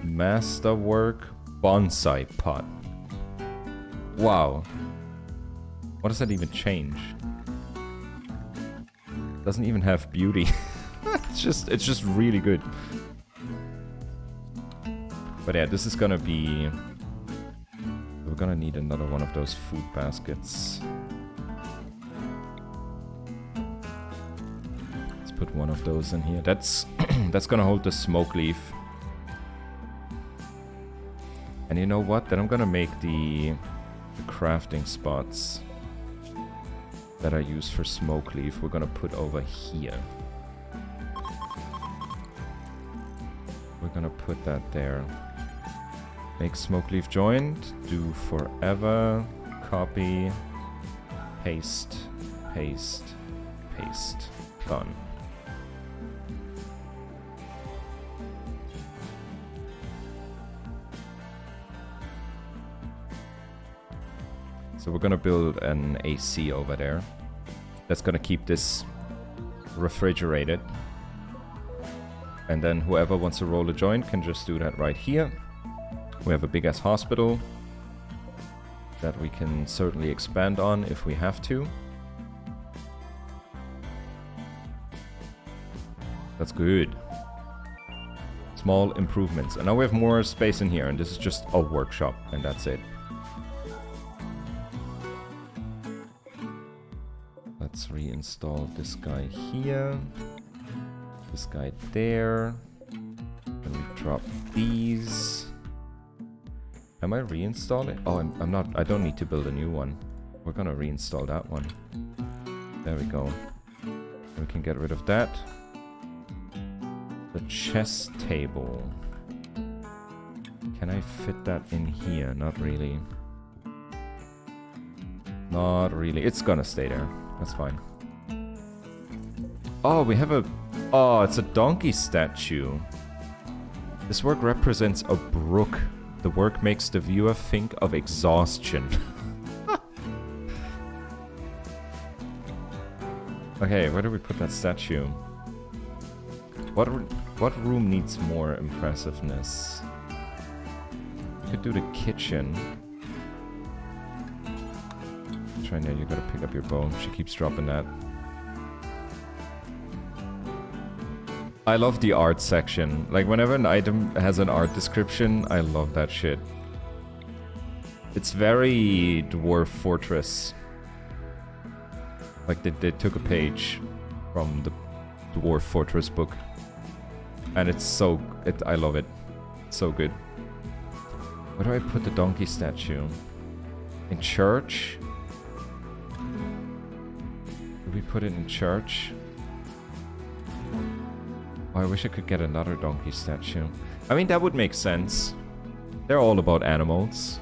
Masterwork bonsai pot. Wow. What does that even change? Doesn't even have beauty. it's just really good. But yeah, this is gonna be... We're gonna need another one of those food baskets. Let's put one of those in here. That's that's gonna hold the smoke leaf. And you know what? Then I'm gonna make the crafting spots that I use for smoke leaf. We're gonna put over here. We're gonna put that there. Make smoke leaf joint. Do forever. Copy. Paste. Paste. Paste. Done. So we're gonna build an AC over there. That's gonna keep this refrigerated. And then whoever wants to roll a joint can just do that right here. We have a big ass hospital that we can certainly expand on if we have to. That's good. Small improvements. And now we have more space in here, and this is just a workshop, and that's it. Let's reinstall this guy here. This guy there. Then we drop these. Am I reinstalling? Oh, I'm not. I don't need to build a new one. We're gonna reinstall that one. There we go. We can get rid of that. The chess table. Can I fit that in here? Not really. Not really. It's gonna stay there. That's fine. Oh, we have a... Oh, it's a donkey statue. This work represents a brook. The work makes the viewer think of exhaustion. Okay, where do we put that statue? What room needs more impressiveness? We could do the kitchen. Trina, you gotta pick up your bow. She keeps dropping that. I love the art section. Like, whenever an item has an art description, I love that shit. It's very Dwarf Fortress. Like, they took a page from the Dwarf Fortress book. And it's so... I love it. It's so good. Where do I put the donkey statue? In church? Do we put it in church? Oh, I wish I could get another donkey statue. I mean, that would make sense. They're all about animals.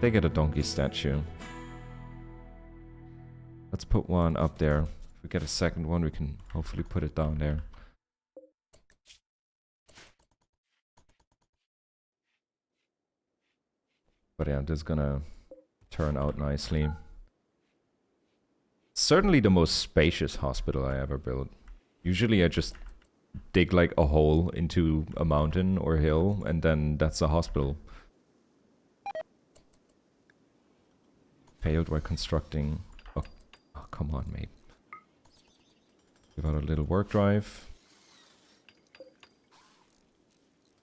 They get a donkey statue. Let's put one up there. If we get a second one, we can hopefully put it down there. But yeah, this is gonna turn out nicely. certainly the most spacious hospital I ever built. Usually I just dig like a hole into a mountain or hill, and then that's a hospital. Failed while constructing. Oh, come on, mate. Give out a little work drive.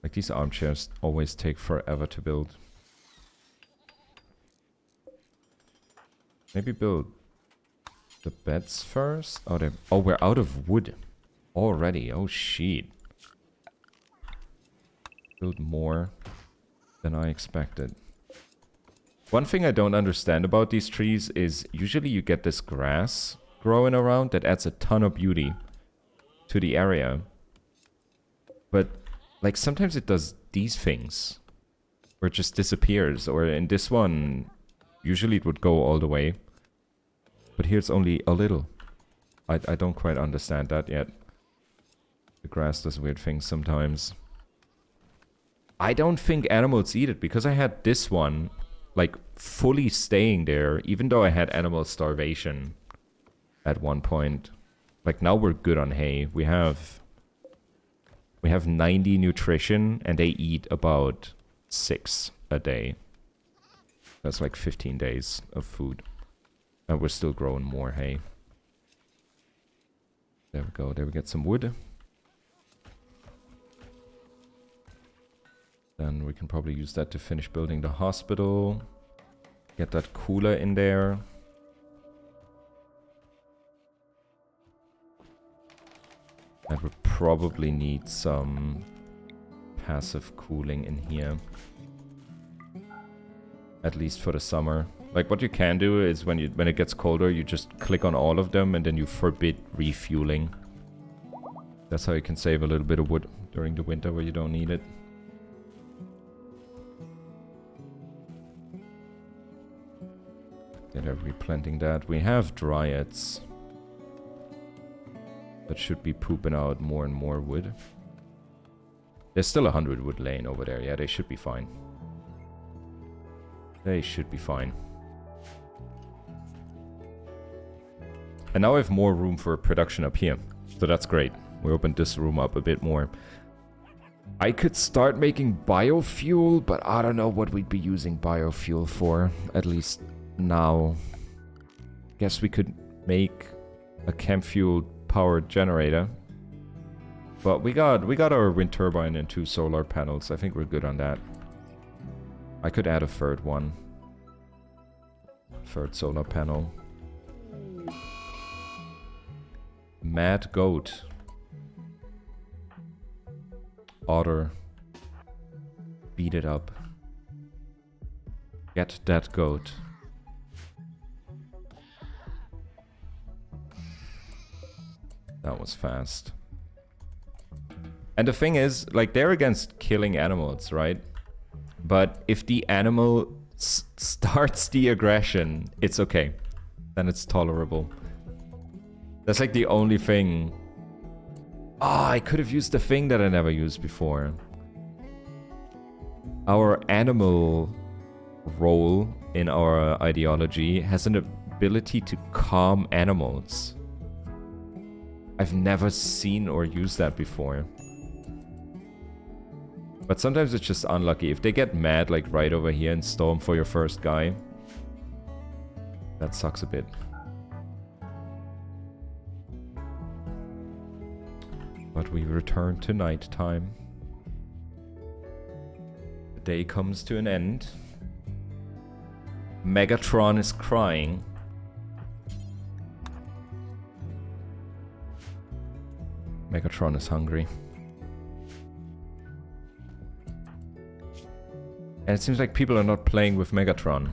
Like, these armchairs always take forever to build. Maybe build the beds first? Oh, we're out of wood already. Oh, shit. Build more than I expected. One thing I don't understand about these trees is usually you get this grass growing around that adds a ton of beauty to the area. But, like, sometimes it does these things. Or it just disappears. Or in this one, usually it would go all the way. But here it's only a little. I don't quite understand that yet. The grass does weird things sometimes. I don't think animals eat it, because I had this one, like, fully staying there, even though I had animal starvation at one point. Like, now we're good on hay. We have 90 nutrition, and they eat about 6 a day. That's like 15 days of food. And we're still growing more hay. There we go. There we get some wood. Then we can probably use that to finish building the hospital. Get that cooler in there. And we probably need some passive cooling in here. At least for the summer. Like, what you can do is when it gets colder, you just click on all of them and then you forbid refueling. That's how you can save a little bit of wood during the winter where you don't need it. They're replanting that. We have dryads that should be pooping out more and more wood. There's still 100 wood laying over there. Yeah, they should be fine. They should be fine. And now I have more room for production up here. So that's great. We opened this room up a bit more. I could start making biofuel, but I don't know what we'd be using biofuel for. At least now. Guess we could make a camp fuel powered generator. But we got our wind turbine and 2 solar panels. I think we're good on that. I could add a third one. Third solar panel. Mad goat. Otter. Beat it up. Get that goat. That was fast. And the thing is, like, they're against killing animals, right? But if the animal starts the aggression, it's okay. Then it's tolerable. That's like the only thing. Ah, I could have used the thing that I never used before. Our animal role in our ideology has an ability to calm animals. I've never seen or used that before. But sometimes it's just unlucky. If they get mad, like right over here and storm for your first guy, that sucks a bit. But we return to nighttime. The day comes to an end. Megatron is crying. Megatron is hungry. And it seems like people are not playing with Megatron.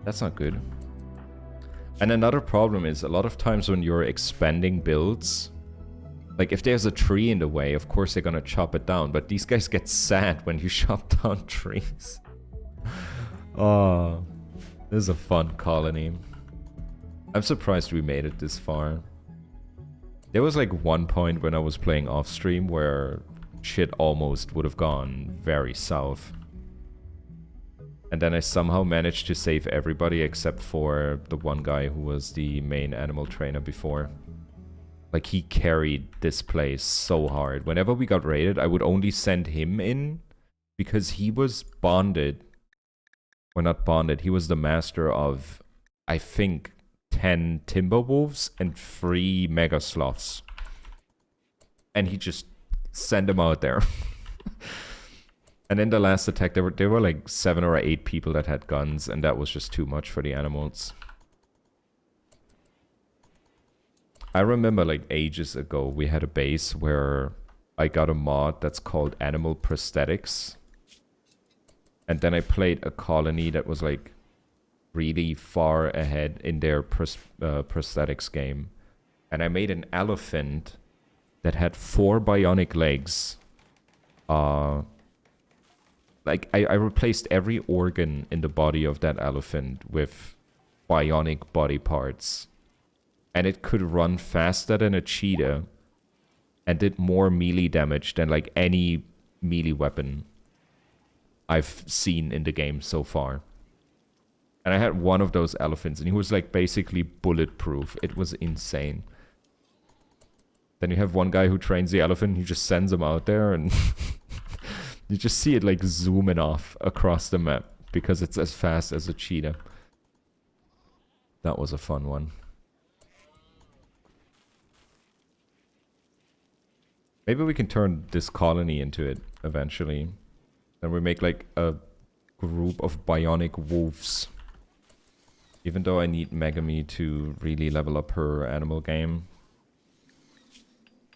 That's not good. And another problem is a lot of times when you're expanding builds, like if there's a tree in the way, of course they're gonna chop it down. But these guys get sad when you chop down trees. Oh, this is a fun colony. I'm surprised we made it this far. There was like one point when I was playing off stream where shit almost would have gone very south. And then I somehow managed to save everybody except for the one guy who was the main animal trainer before. Like, he carried this place so hard. Whenever we got raided, I would only send him in because he was bonded. Or not bonded, he was the master of, I think, 10 timber wolves and 3 mega sloths. And he just sent them out there. And in the last attack, there were like 7 or 8 people that had guns, and that was just too much for the animals. I remember like ages ago, we had a base where I got a mod that's called Animal Prosthetics. And then I played a colony that was like really far ahead in their prosthetics game. And I made an elephant that had 4 bionic legs. Like, I replaced every organ in the body of that elephant with bionic body parts. And it could run faster than a cheetah. And did more melee damage than, like, any melee weapon I've seen in the game so far. And I had one of those elephants, and he was, like, basically bulletproof. It was insane. Then you have one guy who trains the elephant, he just sends him out there, and... you just see it like zooming off across the map because it's as fast as a cheetah. That was a fun one. Maybe we can turn this colony into it eventually. Then we make like a group of bionic wolves. Even though I need Megami to really level up her animal game.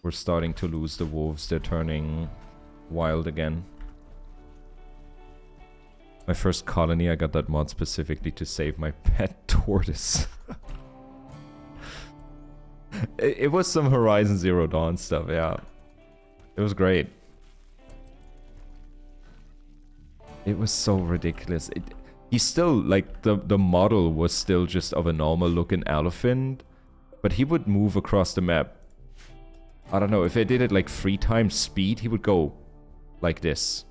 We're starting to lose the wolves. They're turning wild again. My first colony, I got that mod specifically to save my pet tortoise. It was some Horizon Zero Dawn stuff, yeah. It was great. It was so ridiculous. He's still, like, the model was still just of a normal looking elephant. But he would move across the map. I don't know, if I did it like 3 times speed, he would go like this.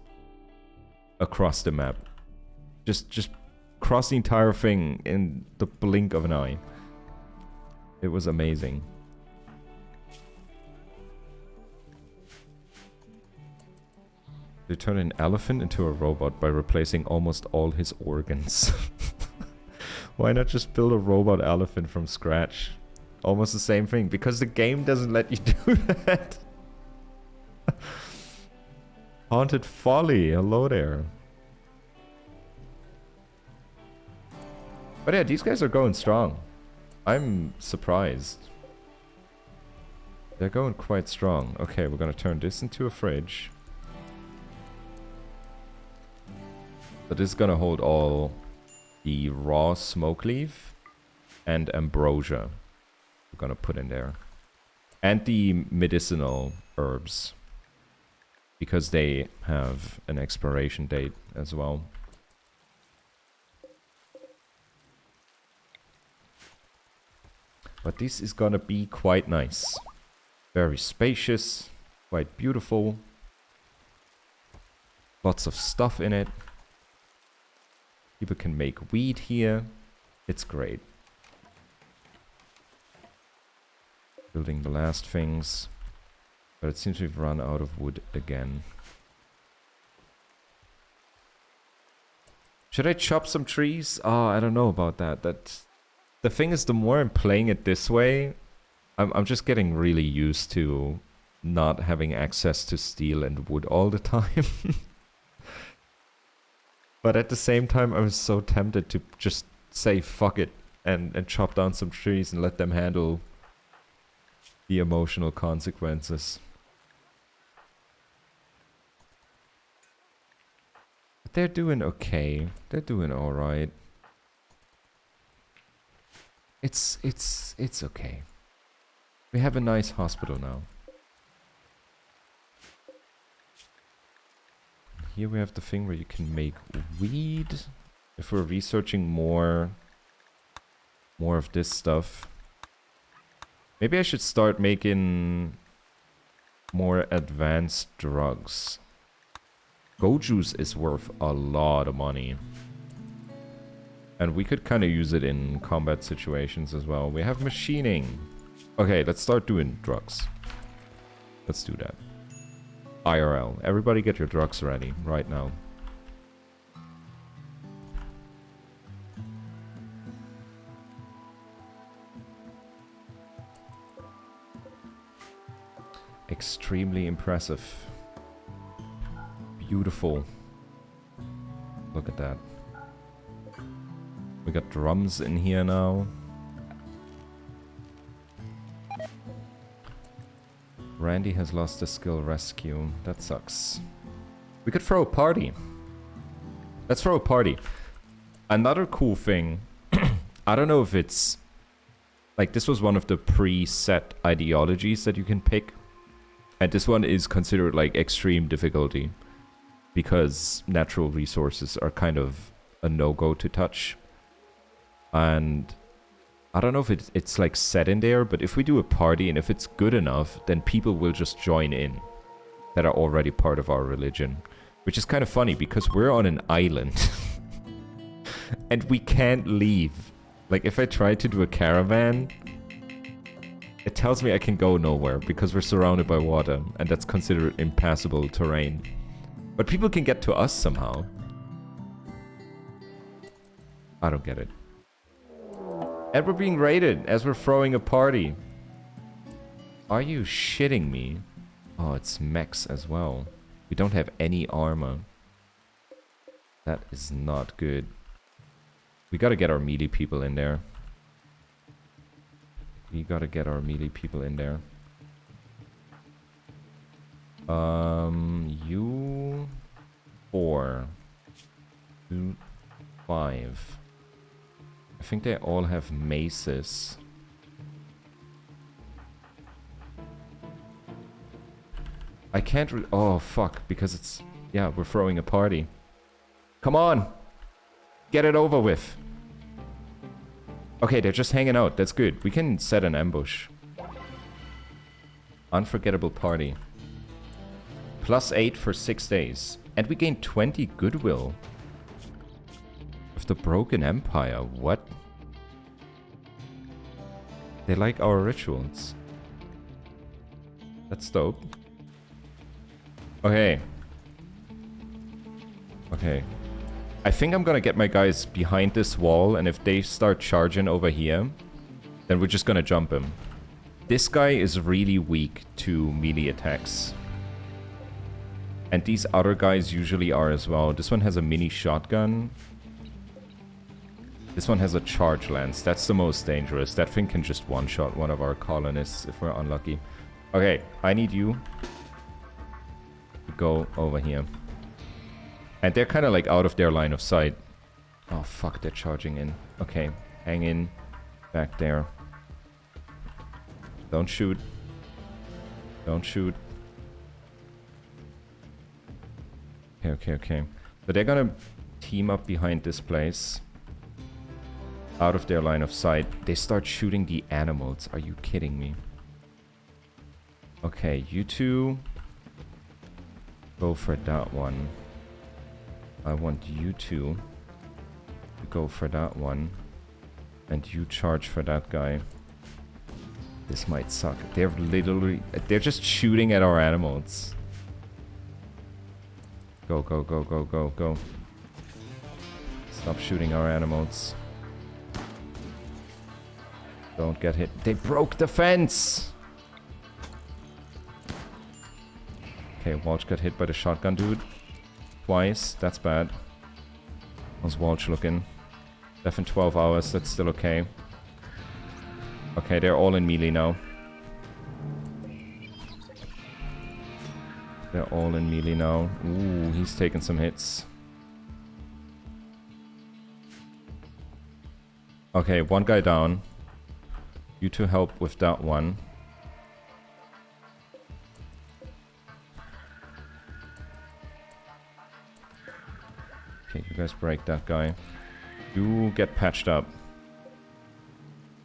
Across the map. Just cross the entire thing in the blink of an eye. It was amazing. They turn an elephant into a robot by replacing almost all his organs. Why not just build a robot elephant from scratch? Almost the same thing, because the game doesn't let you do that. Haunted Folly, hello there. But yeah, these guys are going strong. I'm surprised. They're going quite strong. Okay, we're gonna turn this into a fridge. So this is gonna hold all the raw smoke leaf and ambrosia. We're gonna put in there. And the medicinal herbs. Because they have an expiration date as well. But this is gonna be quite nice. Very spacious, quite beautiful. Lots of stuff in it. People can make weed here. It's great. Building the last things. But it seems we've run out of wood again. Should I chop some trees? Oh, I don't know about that. The thing is, the more I'm playing it this way, I'm just getting really used to not having access to steel and wood all the time. But at the same time, I was so tempted to just say fuck it and chop down some trees and let them handle the emotional consequences. But they're doing okay. They're doing alright. It's okay. We have a nice hospital now. Here we have the thing where you can make weed. If we're researching more of this stuff. Maybe I should start making more advanced drugs. Go juice is worth a lot of money. And we could kind of use it in combat situations as well. We have machining. Okay, let's start doing drugs. Let's do that. IRL. Everybody get your drugs ready right now. Extremely impressive. Beautiful. Look at that. We got drums in here now. Randy has lost the skill rescue. That sucks. We could throw a party. Let's throw a party. Another cool thing. I don't know if it's... Like, this was one of the preset ideologies that you can pick. And this one is considered, like, extreme difficulty. Because natural resources are kind of a no-go to touch. And... I don't know if it's like set in there, but if we do a party and if it's good enough, then people will just join in that are already part of our religion. Which is kind of funny because we're on an island. And we can't leave. Like if I try to do a caravan, it tells me I can go nowhere because we're surrounded by water and that's considered impassable terrain. But people can get to us somehow. I don't get it. And we're being raided as we're throwing a party. Are you shitting me? Oh, it's mechs as well. We don't have any armor. That is not good. We gotta get our melee people in there. We gotta get our melee people in there. You... 4. 2, 5. I think they all have maces. I can't oh, fuck. Because it's... Yeah, we're throwing a party. Come on! Get it over with. Okay, they're just hanging out. That's good. We can set an ambush. Unforgettable party. +8 for 6 days. And we gain 20 goodwill. Of the Broken Empire. What? They like our rituals. That's dope. Okay. Okay. I think I'm gonna get my guys behind this wall, and if they start charging over here, then we're just gonna jump him. This guy is really weak to melee attacks. And these other guys usually are as well. This one has a mini shotgun. This one has a charge lance. That's the most dangerous. That thing can just one-shot one of our colonists if we're unlucky. Okay, I need you to go over here. And they're kind of like out of their line of sight. Oh, fuck, they're charging in. Okay, hang in back there. Don't shoot. Don't shoot. Okay, okay, okay. So they're gonna team up behind this place. Out of their line of sight. They start shooting the animals. Are you kidding me? Okay, you two go for that one. I want you two to go for that one. And you charge for that guy. This might suck. They're literally... They're just shooting at our animals. Go, go, go, go, go, go. Stop shooting our animals. Don't get hit. They broke the fence! Okay, Walsh got hit by the shotgun dude. Twice. That's bad. How's Walsh looking? Left in 12 hours. That's still okay. Okay, they're all in melee now. They're all in melee now. Ooh, he's taking some hits. Okay, one guy down. You two help with that one. Okay, you guys break that guy. You get patched up.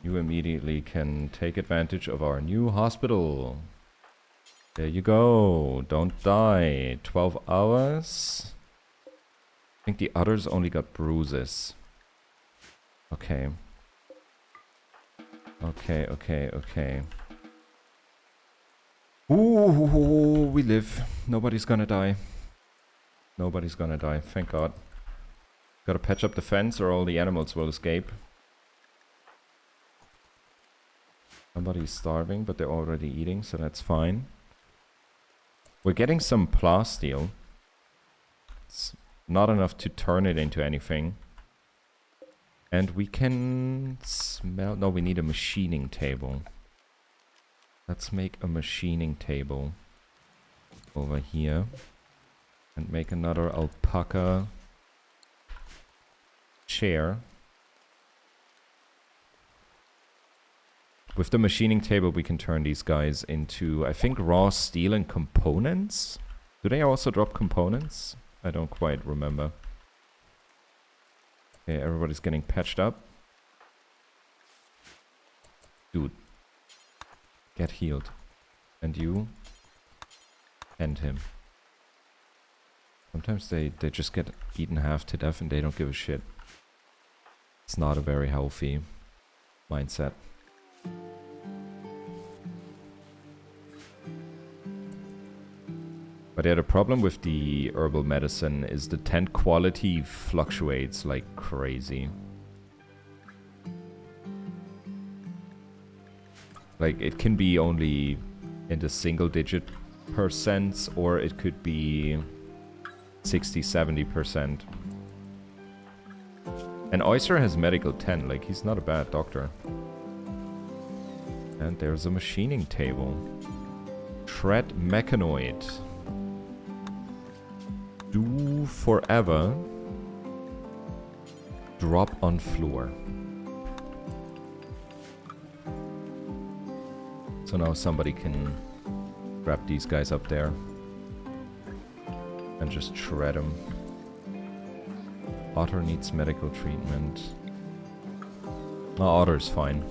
You immediately can take advantage of our new hospital. There you go. Don't die. 12 hours. I think the others only got bruises. Okay. Okay, okay, okay. Ooh, we live. Nobody's gonna die. Nobody's gonna die, thank God. Gotta patch up the fence or all the animals will escape. Somebody's starving, but they're already eating, so that's fine. We're getting some plasteel. It's not enough to turn it into anything. And we can smell... No, we need a machining table. Let's make a machining table over here. And make another alpaca chair. With the machining table, we can turn these guys into, I think, raw steel and components? Do they also drop components? I don't quite remember. Okay, everybody's getting patched up. Dude. Get healed. And you. End him. Sometimes they just get eaten half to death and they don't give a shit. It's not a very healthy mindset. But yeah, the problem with the herbal medicine is the tent quality fluctuates like crazy. Like, it can be only in the single-digit percents, or it could be 60-70%. And Oyster has medical 10, like, he's not a bad doctor. And there's a machining table. Shred mechanoid. Do forever. Drop on floor. So now somebody can grab these guys up there and just shred them. Otter needs medical treatment. Oh, Otter's fine.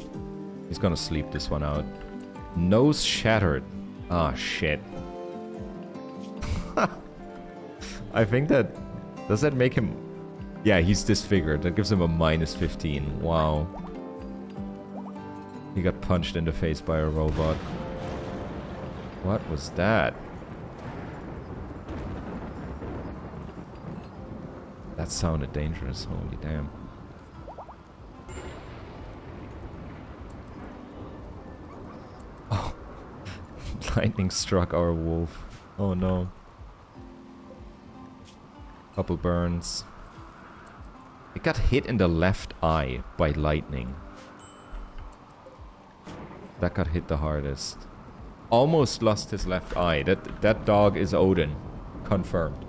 He's gonna sleep this one out. Nose shattered. Ah, shit. I think that... Does that make him... Yeah, he's disfigured. That gives him a -15. Wow. He got punched in the face by a robot. What was that? That sounded dangerous. Holy damn. Oh. Lightning struck our wolf. Oh no. Couple burns. It got hit in the left eye by lightning. That got hit the hardest. Almost lost his left eye. That dog is Odin. Confirmed.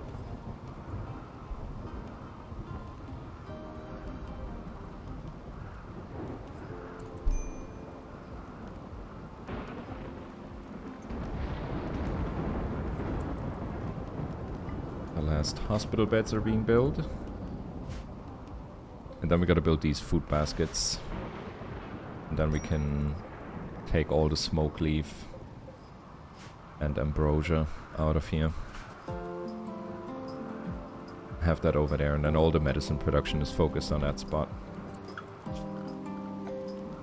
The last hospital beds are being built. And then we gotta build these food baskets. And then we can take all the smoke leaf and ambrosia out of here. Have that over there, and then all the medicine production is focused on that spot.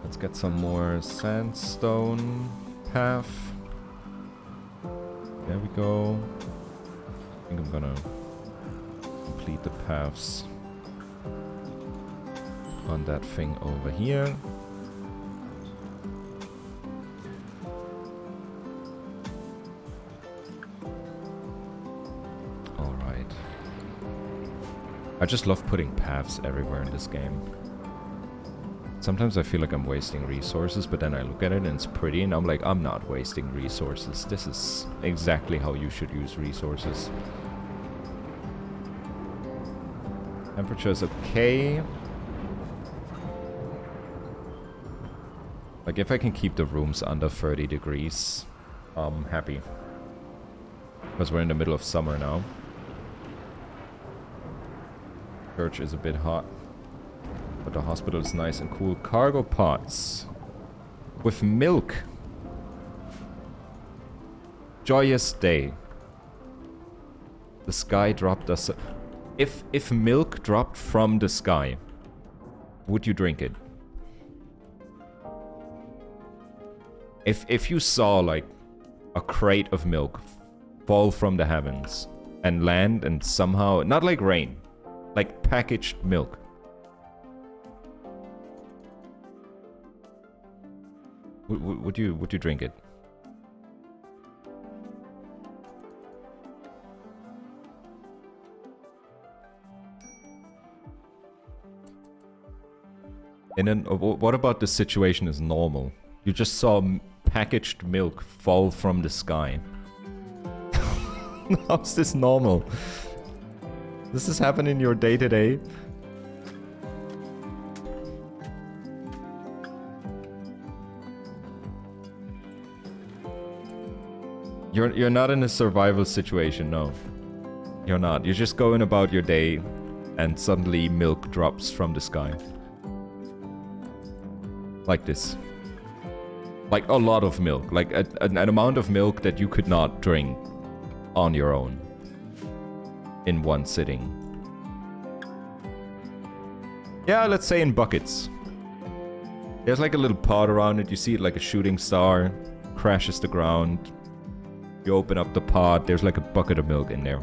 Let's get some more sandstone path. There we go. I think I'm gonna complete the paths on that thing over here. I just love putting paths everywhere in this game. Sometimes I feel like I'm wasting resources, but then I look at it and it's pretty and I'm like, I'm not wasting resources. This is exactly how you should use resources. Temperature's okay. Like, if I can keep the rooms under 30 degrees, I'm happy. Because we're in the middle of summer now. Church is a bit hot, but the hospital is nice and cool. Cargo pots with milk. Joyous day. The sky dropped us. If milk dropped from the sky, would you drink it? If you saw like a crate of milk fall from the heavens and land and somehow, not like rain, like packaged milk. Would you drink it? And then what about the situation is normal? You just saw packaged milk fall from the sky. How's this normal? Does this happen in your day-to-day? You're not in a survival situation, no. You're not. You're just going about your day and suddenly milk drops from the sky. Like this. Like a lot of milk. Like an amount of milk that you could not drink on your own. In one sitting. Yeah, let's say in buckets. There's like a little pot around it. You see it like a shooting star. Crashes the ground. You open up the pot. There's like a bucket of milk in there.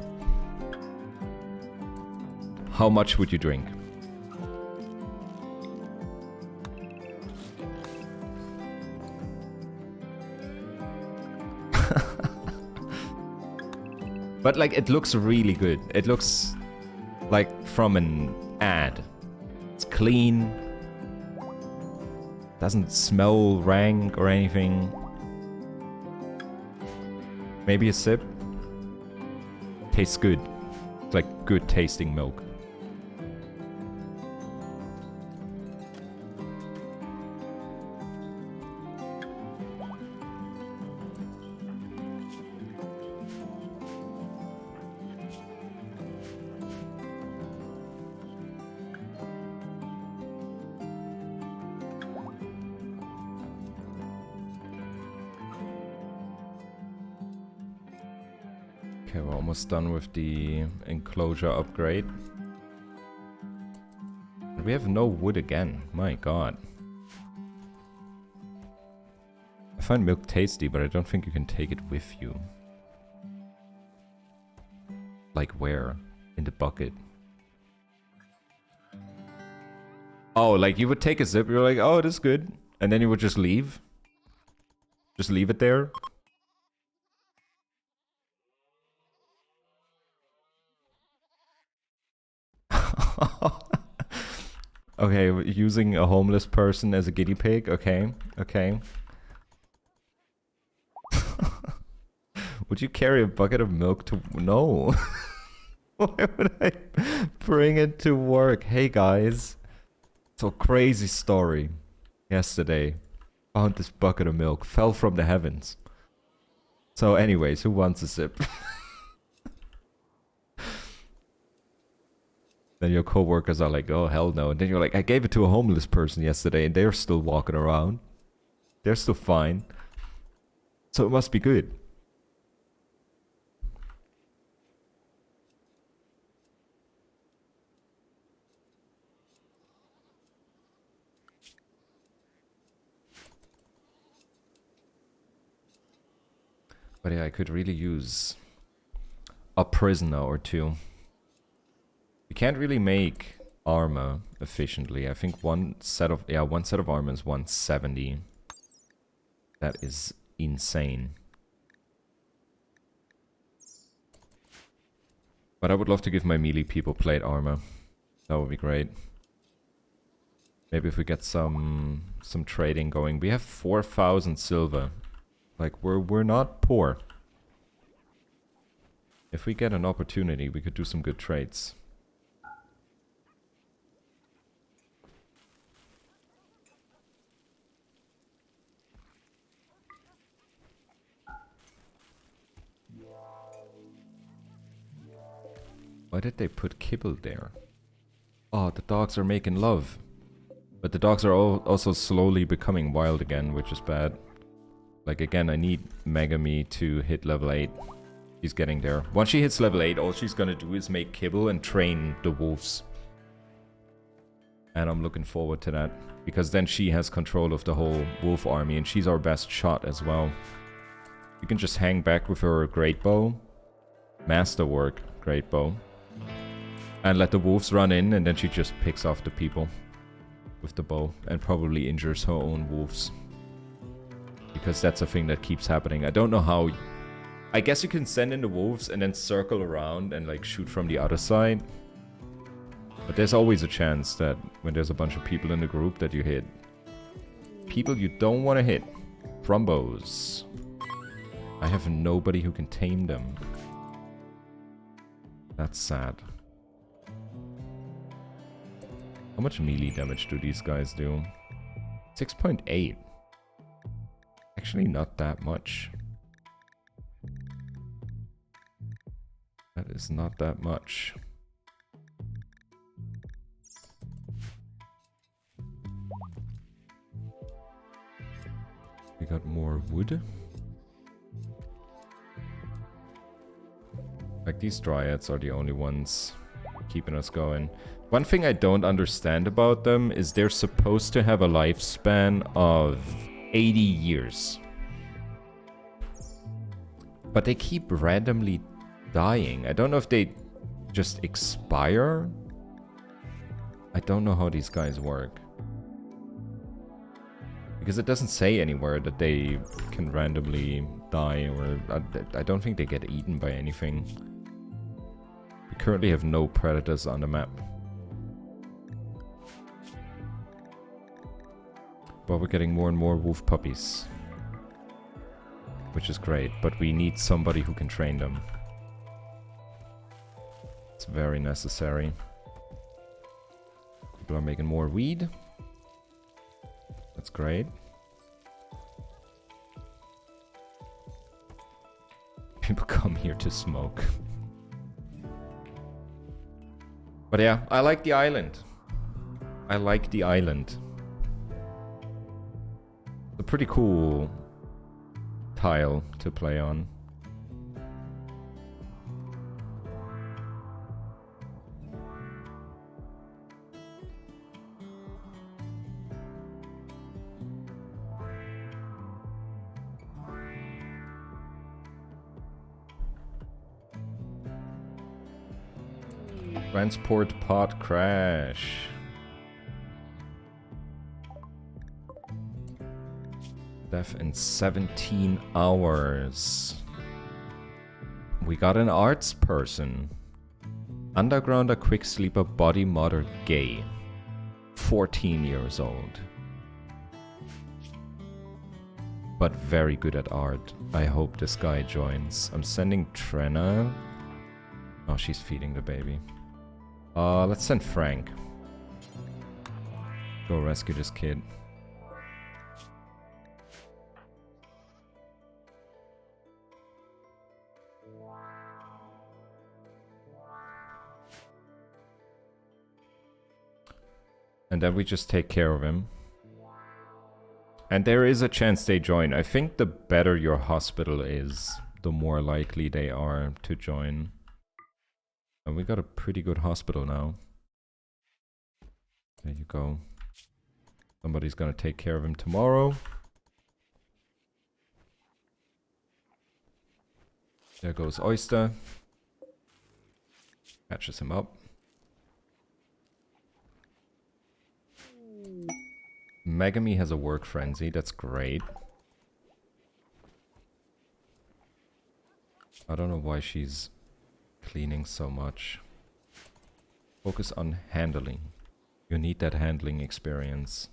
How much would you drink? But like it looks really good. It looks like from an ad. It's clean. Doesn't smell rank or anything. Maybe a sip. Tastes good. It's like good tasting milk. Okay, we're almost done with the enclosure upgrade. We have no wood again. My god. I find milk tasty, but I don't think you can take it with you. Like where? In the bucket. Oh, like you would take a sip, you're like, oh, this is good. And then you would just leave? Just leave it there? Okay, using a homeless person as a guinea pig. Okay, okay. Would you carry a bucket of milk to... No. Why would I bring it to work? Hey guys. So crazy story. Yesterday. Found this bucket of milk. Fell from the heavens. So anyways, who wants a sip? Then your coworkers are like, oh, hell no. And then you're like, I gave it to a homeless person yesterday and they're still walking around. They're still fine. So it must be good. But yeah, I could really use a prisoner or two. You can't really make armor efficiently. I think one set of armor is 170. That is insane. But I would love to give my melee people plate armor. That would be great. Maybe if we get some trading going. We have 4,000 silver. Like we're not poor. If we get an opportunity, we could do some good trades. Why did they put kibble there? Oh, the dogs are making love. But the dogs are also slowly becoming wild again, which is bad. Like again, I need Megami to hit level 8. She's getting there. Once she hits level 8, all she's gonna do is make kibble and train the wolves. And I'm looking forward to that. Because then she has control of the whole wolf army, and she's our best shot as well. You can just hang back with her great bow. Masterwork great bow. And let the wolves run in, and then she just picks off the people with the bow. And probably injures her own wolves. Because that's a thing that keeps happening. I don't know how... I guess you can send in the wolves and then circle around and like shoot from the other side. But there's always a chance that when there's a bunch of people in the group that you hit people you don't want to hit from bows. I have nobody who can tame them. That's sad. How much melee damage do these guys do? 6.8. Actually not that much. That is not that much. We got more wood. Like, these dryads are the only ones keeping us going. One thing I don't understand about them is they're supposed to have a lifespan of 80 years. But they keep randomly dying. I don't know if they just expire. I don't know how these guys work. Because it doesn't say anywhere that they can randomly die, or I don't think they get eaten by anything. We currently have no predators on the map. But we're getting more and more wolf puppies. Which is great, but we need somebody who can train them. It's very necessary. People are making more weed. That's great. People come here to smoke. But yeah, I like the island. I like the island. It's a pretty cool tile to play on. Transport pod crash. Death in 17 hours. We got an arts person. Undergrounder, quick sleeper, body modder, gay. 14 years old. But very good at art. I hope this guy joins. I'm sending Trenna. Oh, she's feeding the baby. Let's send Frank. Go rescue this kid. And then we just take care of him. And there is a chance they join. I think the better your hospital is, the more likely they are to join. And we got a pretty good hospital now. There you go. Somebody's gonna take care of him tomorrow. There goes Oyster. Catches him up. Megami has a work frenzy, that's great. I don't know why she's cleaning so much. Focus on handling. You need that handling experience.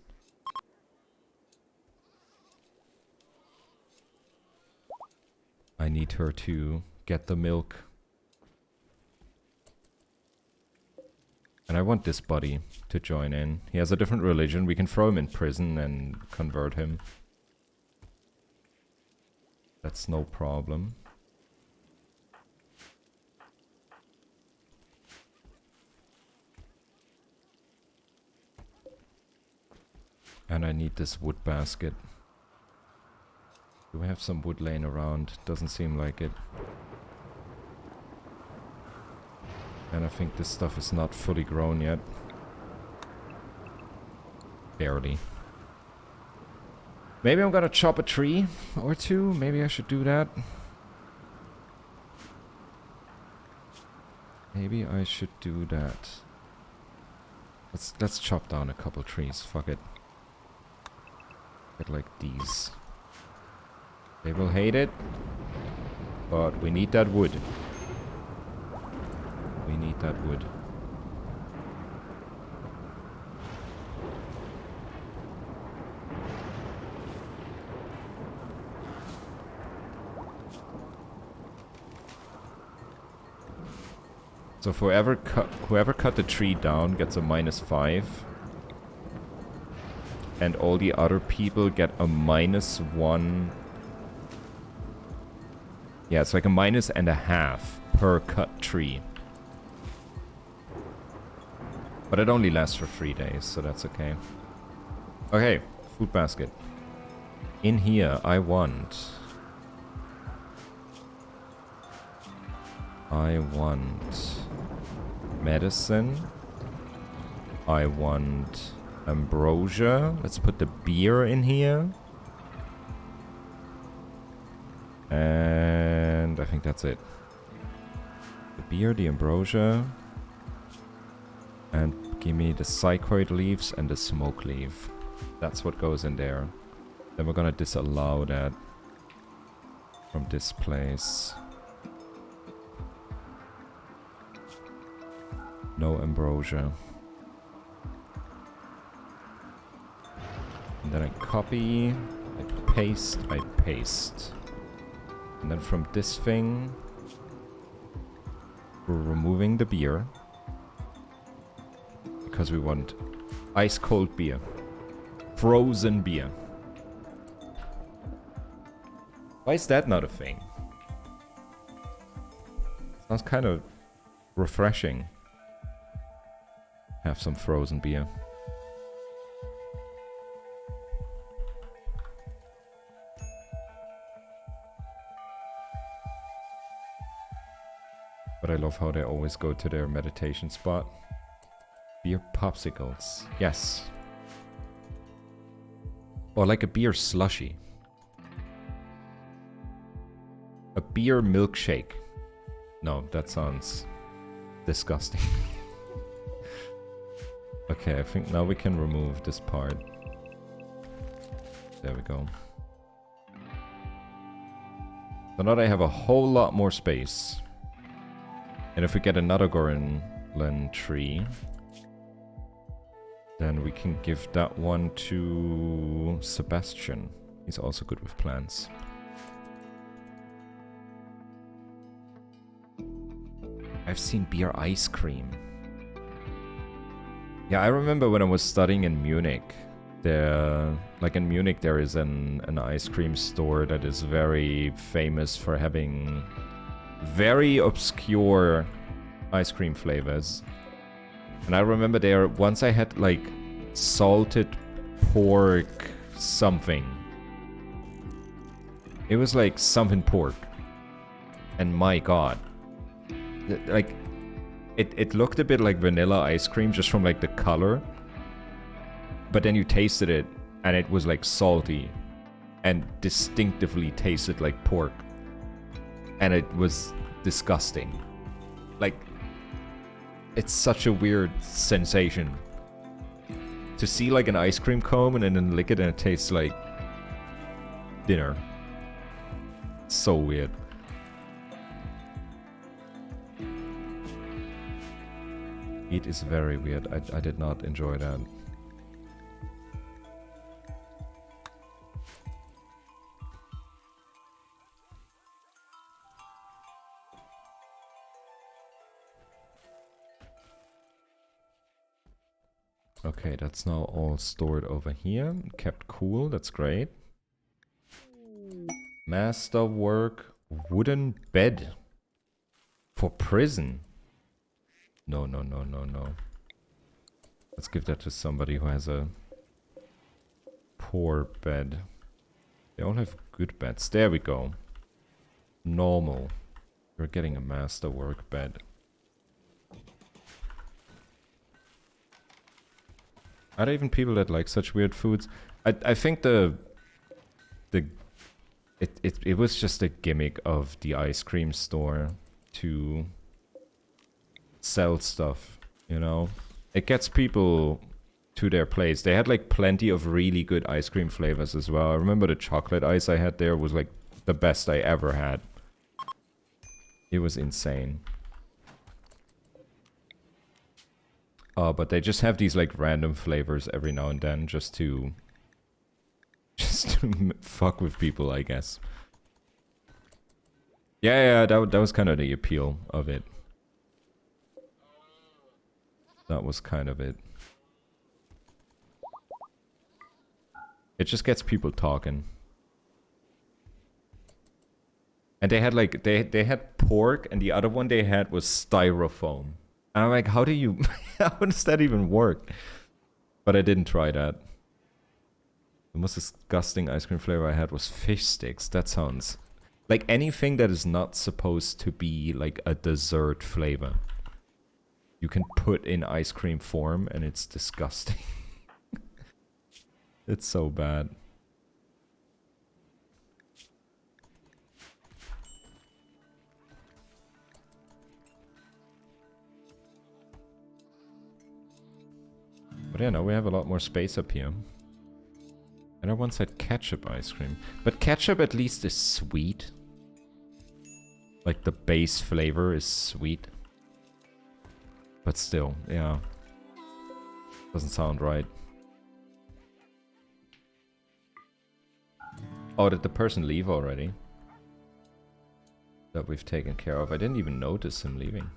I need her to get the milk. And I want this buddy to join in. He has a different religion. We can throw him in prison and convert him. That's no problem. And I need this wood basket. Do we have some wood laying around? Doesn't seem like it. And I think this stuff is not fully grown yet. Barely. Maybe I'm gonna chop a tree or two. Maybe I should do that. Maybe I should do that. Let's chop down a couple trees. Fuck it. Get like these. They will hate it, but we need that wood. We need that wood. So whoever cut the tree down gets a -5. And all the other people get a -1. Yeah, it's like a -1.5 per cut tree. But it only lasts for 3 days, so that's okay. Okay, food basket. In here, I want medicine. I want ambrosia. Let's put the beer in here. And I think that's it. The beer, the ambrosia. And give me the psychoid leaves and the smoke leaf. That's what goes in there. Then we're gonna disallow that from this place. No ambrosia. And then I copy, I paste, I paste. And then from this thing, we're removing the beer. Because we want ice cold beer. Frozen beer. Why is that not a thing? Sounds kind of refreshing. Have some frozen beer. But I love how they always go to their meditation spot. Beer popsicles. Yes. Or like a beer slushy. A beer milkshake. No, that sounds disgusting. Okay, I think now we can remove this part. There we go. So now I have a whole lot more space. And if we get another Gorinland tree, then we can give that one to Sebastian. He's also good with plants. I've seen beer ice cream. Yeah, I remember when I was studying in Munich. Like in Munich, there is an ice cream store that is very famous for having very obscure ice cream flavors. And I remember there, once I had like salted pork something. It was like something pork. And my god. Like, it looked a bit like vanilla ice cream just from like the color. But then you tasted it and it was like salty. And distinctively tasted like pork. And it was disgusting. Like, it's such a weird sensation. To see like an ice cream cone and then lick it and it tastes like dinner. So weird. It is very weird. I did not enjoy that. Okay, that's now all stored over here. Kept cool, that's great. Masterwork wooden bed. For prison. No, no, no, no, no. Let's give that to somebody who has a poor bed. They all have good beds. There we go. Normal. You're getting a masterwork bed. Are there even people that like such weird foods? I think it was just a gimmick of the ice cream store to sell stuff, you know? It gets people to their place. They had like plenty of really good ice cream flavors as well. I remember the chocolate ice I had there was like the best I ever had. It was insane. But they just have these like random flavors every now and then just to fuck with people, I guess. Yeah, that was kind of the appeal of it. That was kind of it. It just gets people talking. And they had like they had pork, and the other one they had was styrofoam. And I'm like, how do you how does that even work? But I didn't try that. The most disgusting ice cream flavor I had was fish sticks. That sounds like anything that is not supposed to be like a dessert flavor. You can put in ice cream form and it's disgusting. It's so bad. But yeah, now we have a lot more space up here. And I once had ketchup ice cream. But ketchup at least is sweet. Like the base flavor is sweet. But still, yeah. Doesn't sound right. Oh, did the person leave already? That we've taken care of. I didn't even notice him leaving.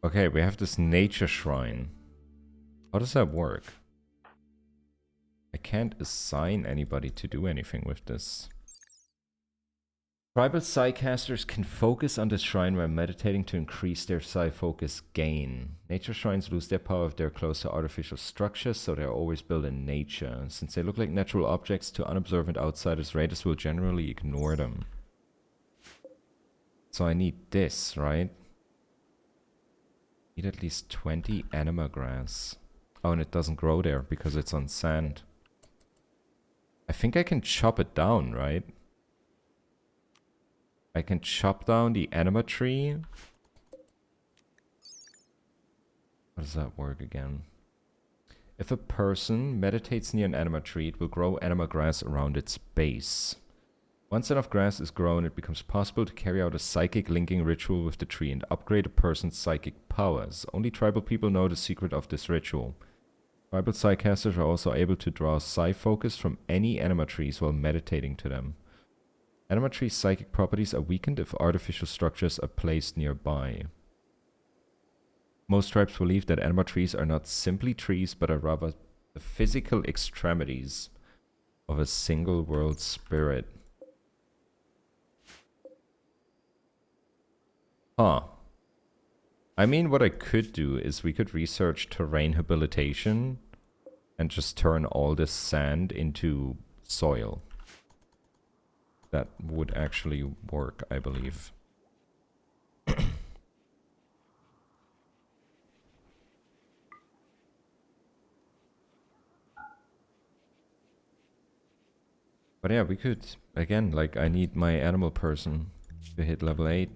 Okay, we have this nature shrine. How does that work? I can't assign anybody to do anything with this. Tribal Psycasters can focus on this shrine while meditating to increase their Psi focus gain. Nature shrines lose their power if they're close to artificial structures, so they're always built in nature. Since they look like natural objects to unobservant outsiders, raiders will generally ignore them. So I need this, right? Need at least 20 anima grass. Oh, and it doesn't grow there because it's on sand. I think I can chop it down, right? I can chop down the anima tree. How does that work again? If a person meditates near an anima tree, it will grow anima grass around its base. Once enough grass is grown, it becomes possible to carry out a psychic linking ritual with the tree and upgrade a person's psychic powers. Only tribal people know the secret of this ritual. Tribal Psycasters are also able to draw Psi focus from any anima trees while meditating to them. Anima trees' psychic properties are weakened if artificial structures are placed nearby. Most tribes believe that anima trees are not simply trees, but are rather the physical extremities of a single world spirit. Huh. I mean, what I could do is we could research terrain habilitation and just turn all this sand into soil. That would actually work, I believe. But yeah, we could, again, like, I need my animal person to hit level 8.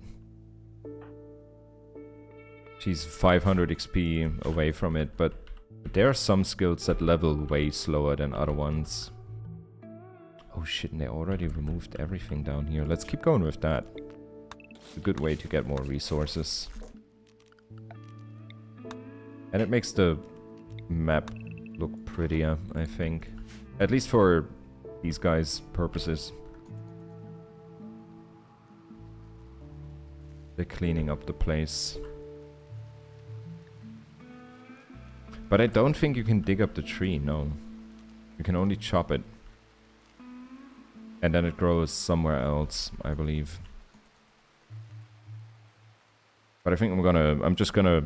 She's 500 XP away from it, but there are some skills that level way slower than other ones. Oh shit, and they already removed everything down here. Let's keep going with that. It's a good way to get more resources. And it makes the map look prettier, I think. At least for these guys' purposes. They're cleaning up the place. But I don't think you can dig up the tree, no. You can only chop it. And then it grows somewhere else, I believe. But I think I'm just gonna,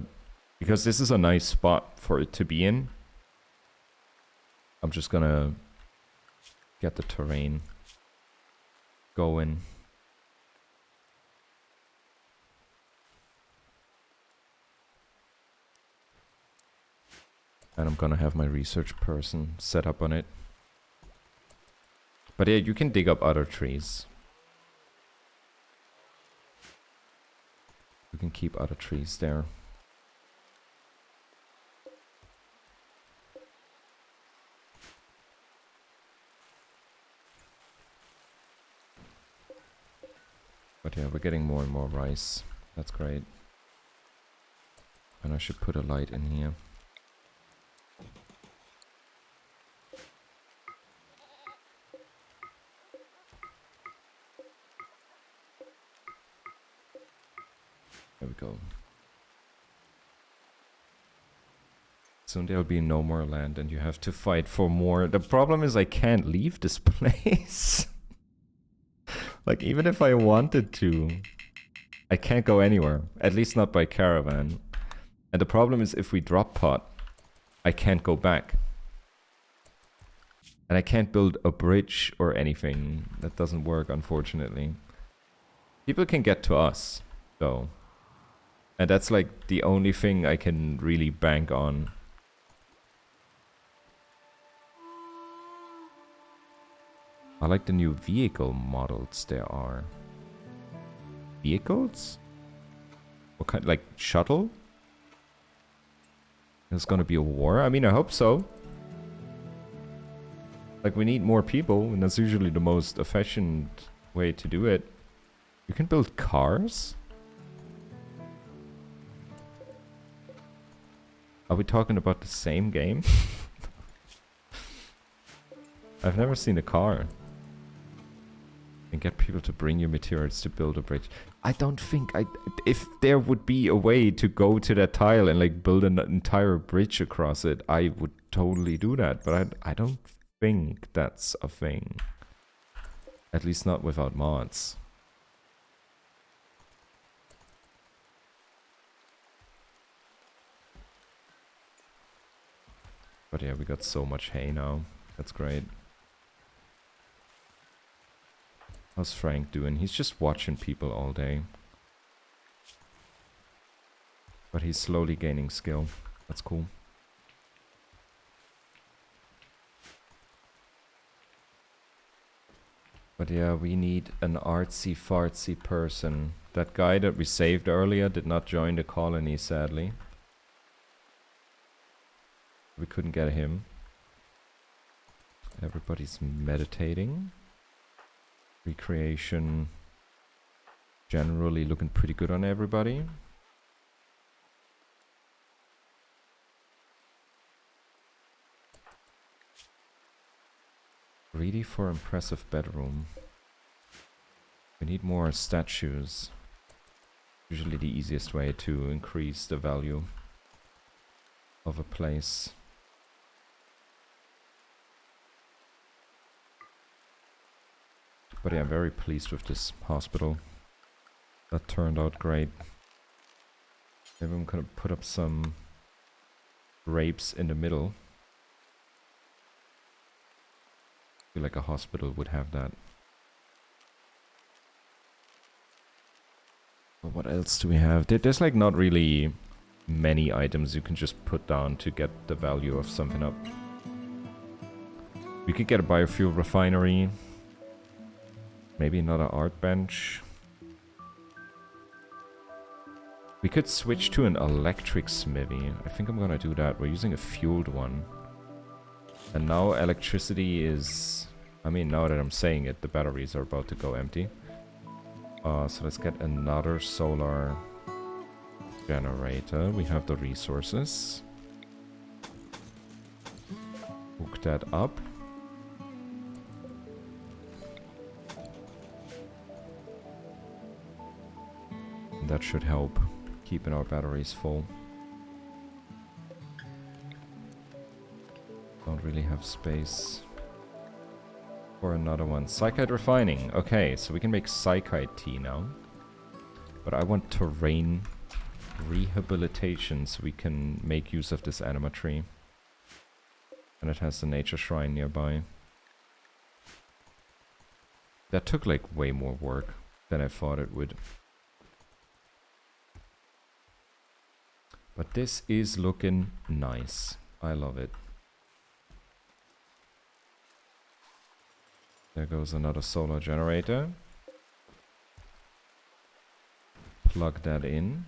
because this is a nice spot for it to be in. I'm just gonna get the terrain going. And I'm gonna have my research person set up on it. But yeah, you can dig up other trees. You can keep other trees there. But yeah, we're getting more and more rice. That's great. And I should put a light in here. There we go. Soon there'll be no more land and you have to fight for more. The problem is I can't leave this place. Like, even if I wanted to, I can't go anywhere. At least not by caravan. And the problem is if we drop pot, I can't go back. And I can't build a bridge or anything. That doesn't work, unfortunately. People can get to us, though. And that's like the only thing I can really bank on. I like the new vehicle models there are. Vehicles? What kind? Like shuttle? There's gonna be a war? I mean, I hope so. Like, we need more people, and that's usually the most efficient way to do it. You can build cars? Are we talking about the same game? I've never seen a car. And get people to bring you materials to build a bridge. I don't think if there would be a way to go to that tile and like build an entire bridge across it, I would totally do that. But I don't think that's a thing. At least not without mods. But yeah, we got so much hay now. That's great. How's Frank doing? He's just watching people all day. But he's slowly gaining skill. That's cool. But yeah, we need an artsy-fartsy person. That guy that we saved earlier did not join the colony, sadly. We couldn't get him. Everybody's meditating. Recreation generally looking pretty good on everybody. Greedy for impressive bedroom. We need more statues. Usually the easiest way to increase the value of a place. But yeah, I'm very pleased with this hospital. That turned out great. Maybe I'm gonna put up some grapes in the middle. I feel like a hospital would have that. But what else do we have? There's like not really many items you can just put down to get the value of something up. We could get a biofuel refinery. Maybe another art bench. We could switch to an electric smithy. I think I'm gonna do that. We're using a fueled one. And now electricity is... I mean, now that I'm saying it, the batteries are about to go empty. So let's get another solar generator. We have the resources. Hook that up. That should help keeping our batteries full. Don't really have space for another one. Psychite refining. Okay, so we can make psychite tea now. But I want terrain rehabilitation so we can make use of this anima tree. And it has the nature shrine nearby. That took like way more work than I thought it would. But this is looking nice. I love it. There goes another solar generator. Plug that in.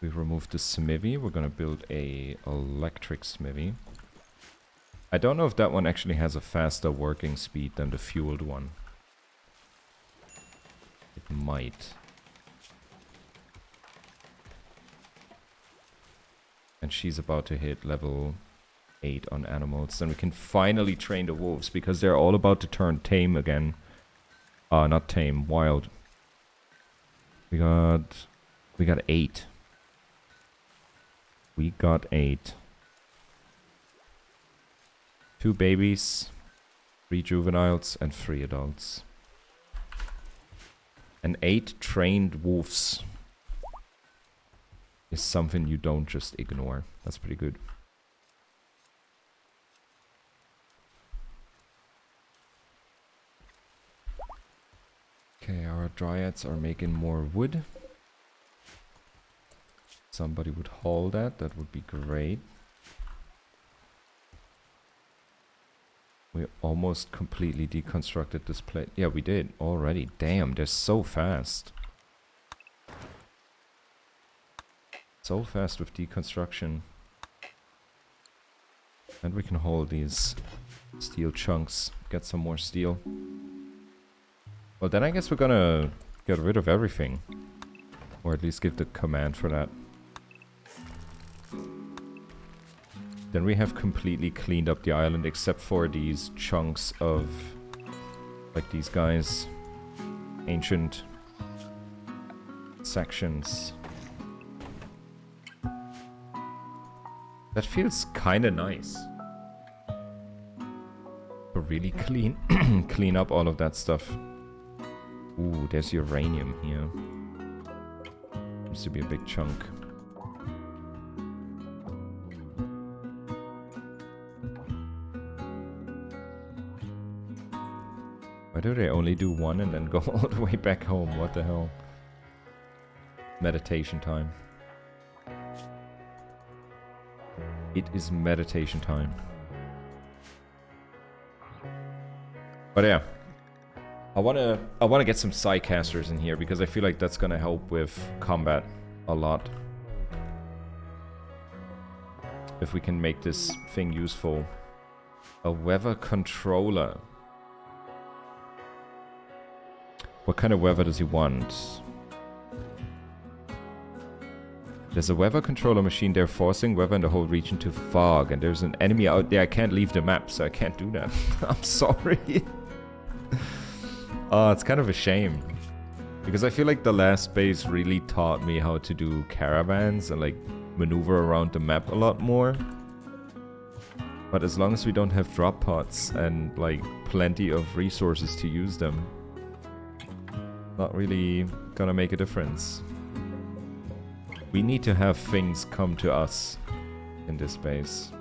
We removed the smithy. We're gonna build a electric smithy. I don't know if that one actually has a faster working speed than the fueled one. It might. And she's about to hit level 8 on animals. Then we can finally train the wolves because they're all about to turn tame again. Not tame, wild. We got 8. We got 8. 2 babies, 3 juveniles, and 3 adults. And 8 trained wolves is something you don't just ignore. That's pretty good. Okay, our dryads are making more wood. Somebody would haul that. That would be great. We almost completely deconstructed this plate. Yeah, we did already. Damn, they're so fast. So fast with deconstruction. And we can hold these steel chunks. Get some more steel. Well, then I guess we're gonna get rid of everything. Or at least give the command for that. Then we have completely cleaned up the island except for these chunks of, like these guys, ancient sections. That feels kind of nice. To really clean up all of that stuff. Ooh, there's uranium here. Seems to be a big chunk. Why do they only do one and then go all the way back home? What the hell? Meditation time. It is meditation time. But yeah. I wanna get some psycasters in here because I feel like that's gonna help with combat a lot. If we can make this thing useful. A weather controller. What kind of weather does he want? There's a weather controller machine there forcing weather in the whole region to fog. And there's an enemy out there. I can't leave the map, so I can't do that. I'm sorry. Oh, it's kind of a shame. Because I feel like the last base really taught me how to do caravans and like maneuver around the map a lot more. But as long as we don't have drop pods and like plenty of resources to use them, not really gonna make a difference. We need to have things come to us in this base.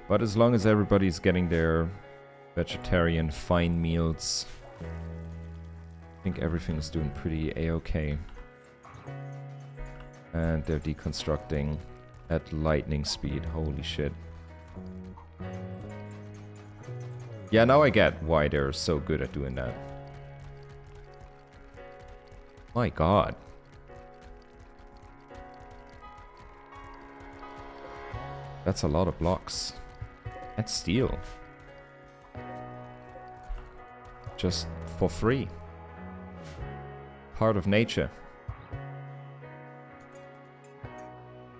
But as long as everybody's getting their vegetarian fine meals, I think everything's doing pretty a-okay. And they're deconstructing at lightning speed. Holy shit. Yeah, now I get why they're so good at doing that. My god. That's a lot of blocks. And steel. Just for free. Part of nature.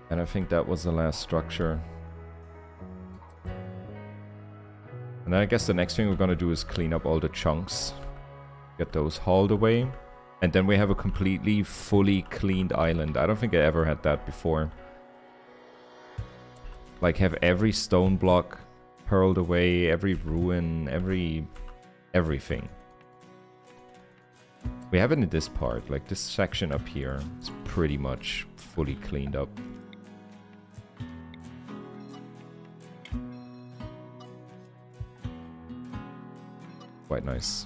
And I think that was the last structure. And then I guess the next thing we're gonna do is clean up all the chunks. Get those hauled away. And then we have a completely, fully cleaned island. I don't think I ever had that before. Like have every stone block hurled away, every ruin, everything. We have it in this part, like this section up here. It's pretty much fully cleaned up. Quite nice.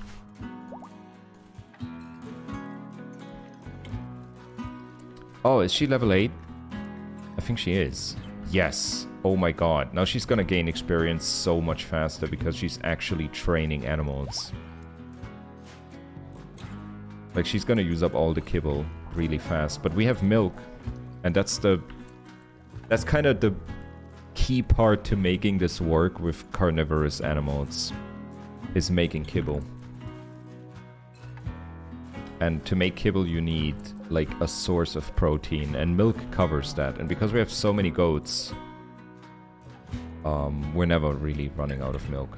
Oh, is she level 8? I think she is. Yes. Oh my god. Now she's gonna gain experience so much faster because she's actually training animals. Like, she's gonna use up all the kibble really fast. But we have milk. And that's kind of the key part to making this work with carnivorous animals. Is making kibble. And to make kibble you need like a source of protein, and milk covers that. And because we have so many goats, we're never really running out of milk.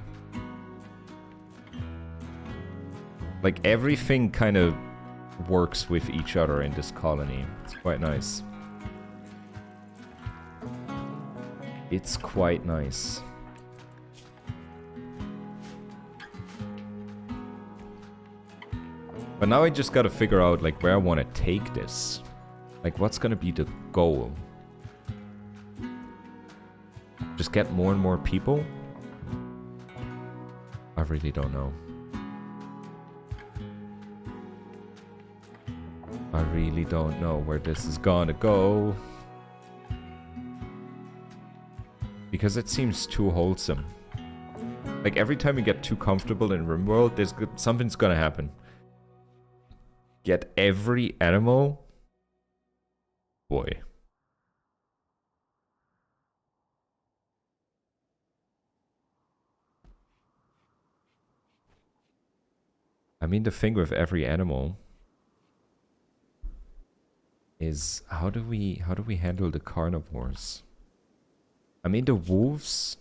Like, everything kind of works with each other in this colony. It's quite nice. It's quite nice. But now I just gotta figure out, like, where I want to take this. Like, what's gonna be the goal? Just get more and more people? I really don't know. I really don't know where this is gonna go. Because it seems too wholesome. Like, every time you get too comfortable in Rimworld, something's gonna happen. Get every animal? Boy. I mean, the thing with every animal is how do we handle the carnivores? I mean, the wolves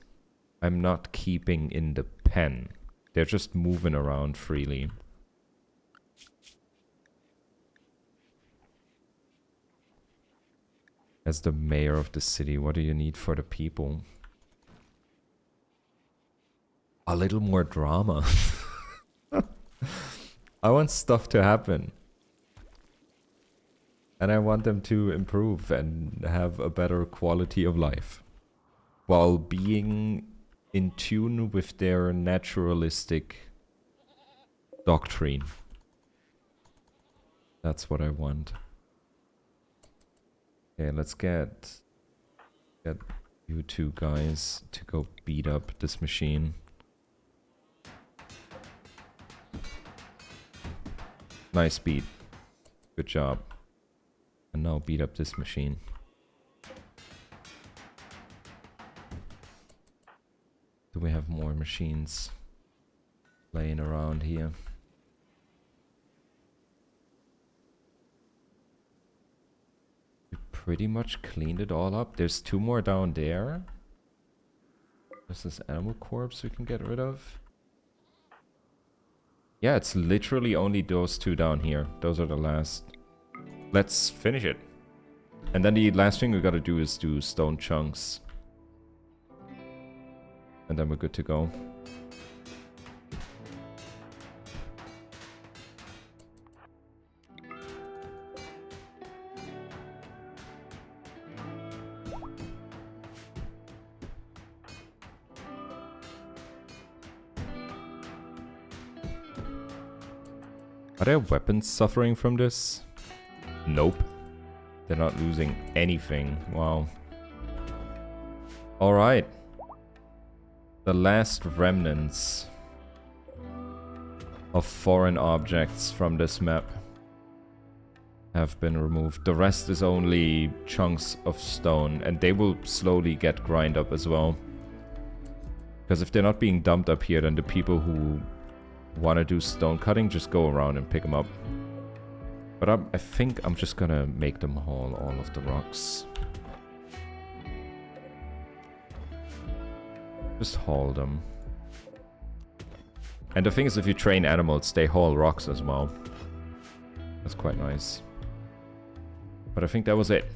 I'm not keeping in the pen. They're just moving around freely. As the mayor of the city, what do you need for the people? A little more drama. I want stuff to happen. And I want them to improve and have a better quality of life. While being in tune with their naturalistic doctrine. That's what I want. Okay, let's get you two guys to go beat up this machine. Nice beat. Good job. And now beat up this machine. Do we have more machines laying around here? Pretty much cleaned it all up. There's 2 more down there. There's this animal corpse we can get rid of. Yeah, it's literally only those 2 down here. Those are the last. Let's finish it. And then the last thing we gotta do is do stone chunks. And then we're good to go. Are their weapons suffering from this? Nope. They're not losing anything. Wow. Alright. The last remnants of foreign objects from this map have been removed. The rest is only chunks of stone, and they will slowly get grind up as well. Because if they're not being dumped up here, then the people who want to do stone cutting just go around and pick them up. But I think I'm just gonna make them haul all of the rocks. Just haul them. And the thing is, if you train animals, they haul rocks as well. That's quite nice. But I think that was it.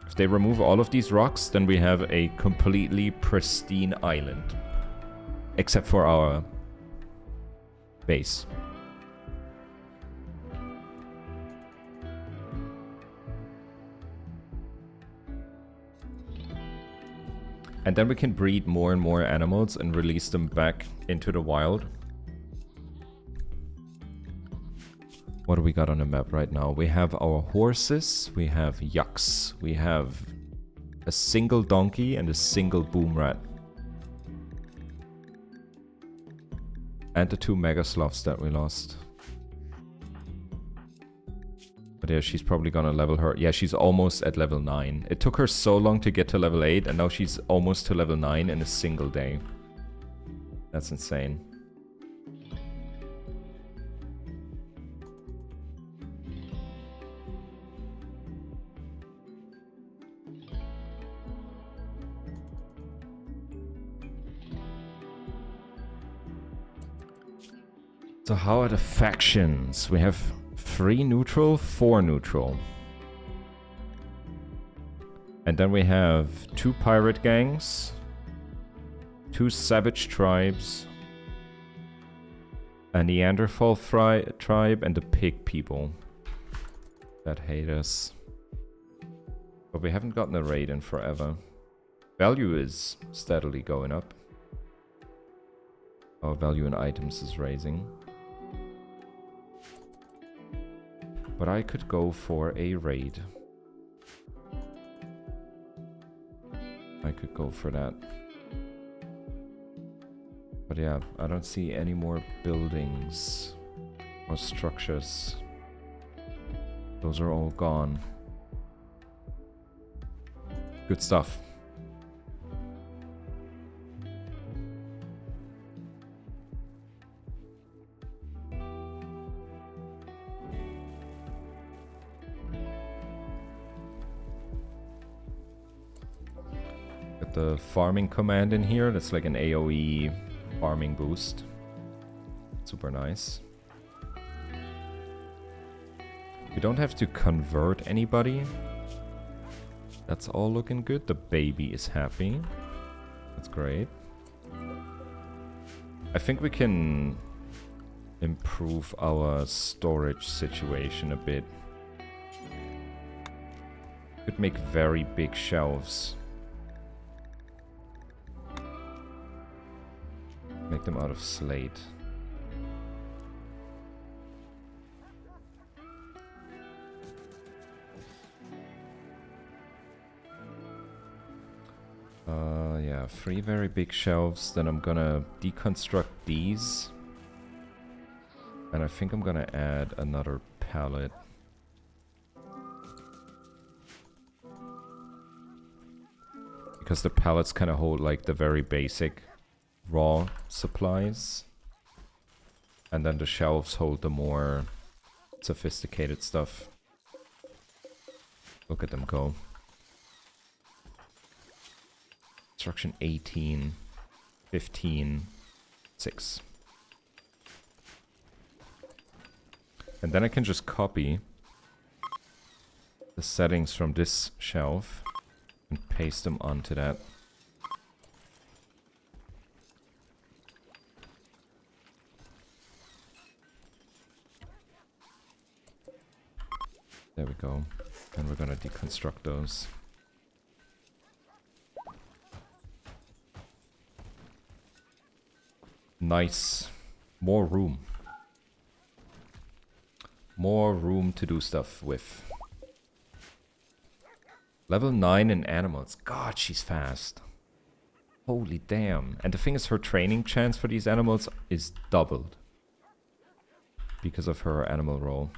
If they remove all of these rocks, then we have a completely pristine island. Except for our base. And then we can breed more and more animals and release them back into the wild. What do we got on the map right now? We have our horses, we have yucks, we have a single donkey and a single boom rat. And the 2 mega sloths that we lost. But yeah, she's probably gonna level her. Yeah, she's almost at level 9. It took her so long to get to level 8, and now she's almost to level 9 in a single day. That's insane. So how are the factions? We have 3 neutral, 4 neutral. And then we have 2 pirate gangs, 2 savage tribes, a Neanderthal tribe, and the pig people that hate us. But we haven't gotten a raid in forever. Value is steadily going up. Our value in items is raising. But I could go for a raid. I could go for that. But yeah, I don't see any more buildings or structures. Those are all gone. Good stuff. The farming command in here, that's like an AoE farming boost. Super nice. We don't have to convert anybody. That's all looking good. The baby is happy. That's great. I think we can improve our storage situation a bit. Could make very big shelves. Make them out of slate. Yeah, 3 very big shelves. Then I'm gonna deconstruct these. And I think I'm gonna add another pallet. Because the pallets kind of hold like the very basic raw supplies, and then the shelves hold the more sophisticated stuff. Look at them go. Instruction 18, 15, 6. And then I can just copy the settings from this shelf and paste them onto that. There we go. And we're gonna deconstruct those. Nice. More room. More room to do stuff with. Level 9 in animals. God, she's fast. Holy damn. And the thing is, her training chance for these animals is doubled. Because of her animal role.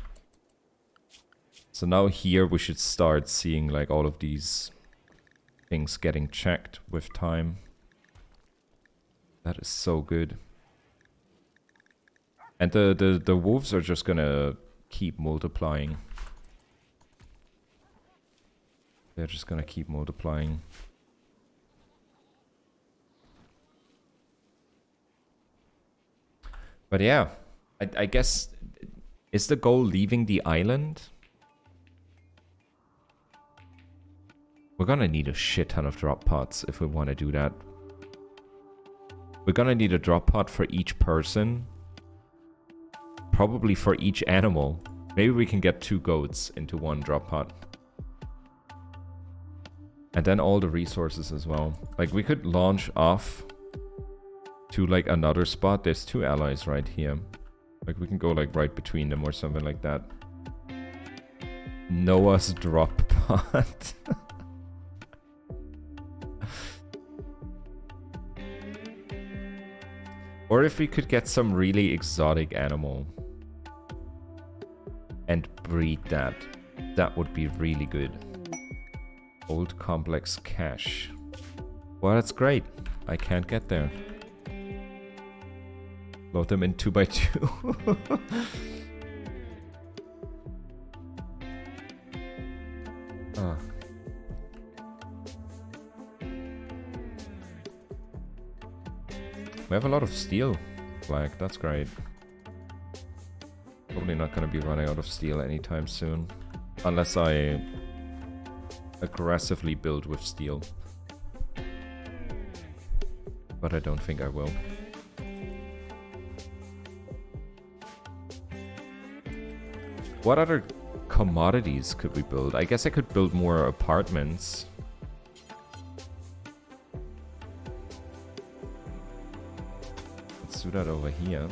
So now here we should start seeing like all of these things getting checked with time. That is so good. And the wolves are just gonna keep multiplying. They're just gonna keep multiplying. But yeah, I guess, is the goal leaving the island? We're gonna need a shit ton of drop pods if we want to do that. We're gonna need a drop pod for each person. Probably for each animal. Maybe we can get 2 goats into 1 drop pod. And then all the resources as well. Like, we could launch off to like another spot. There's 2 allies right here. Like we can go like right between them or something like that. Noah's drop pod. Or if we could get some really exotic animal and breed that, that would be really good. Old complex cache. Well, that's great. I can't get there. Load them in 2x2. Ah. We have a lot of steel flag, that's great. Probably not going to be running out of steel anytime soon. Unless I aggressively build with steel. But I don't think I will. What other commodities could we build? I guess I could build more apartments. Let's do that over here.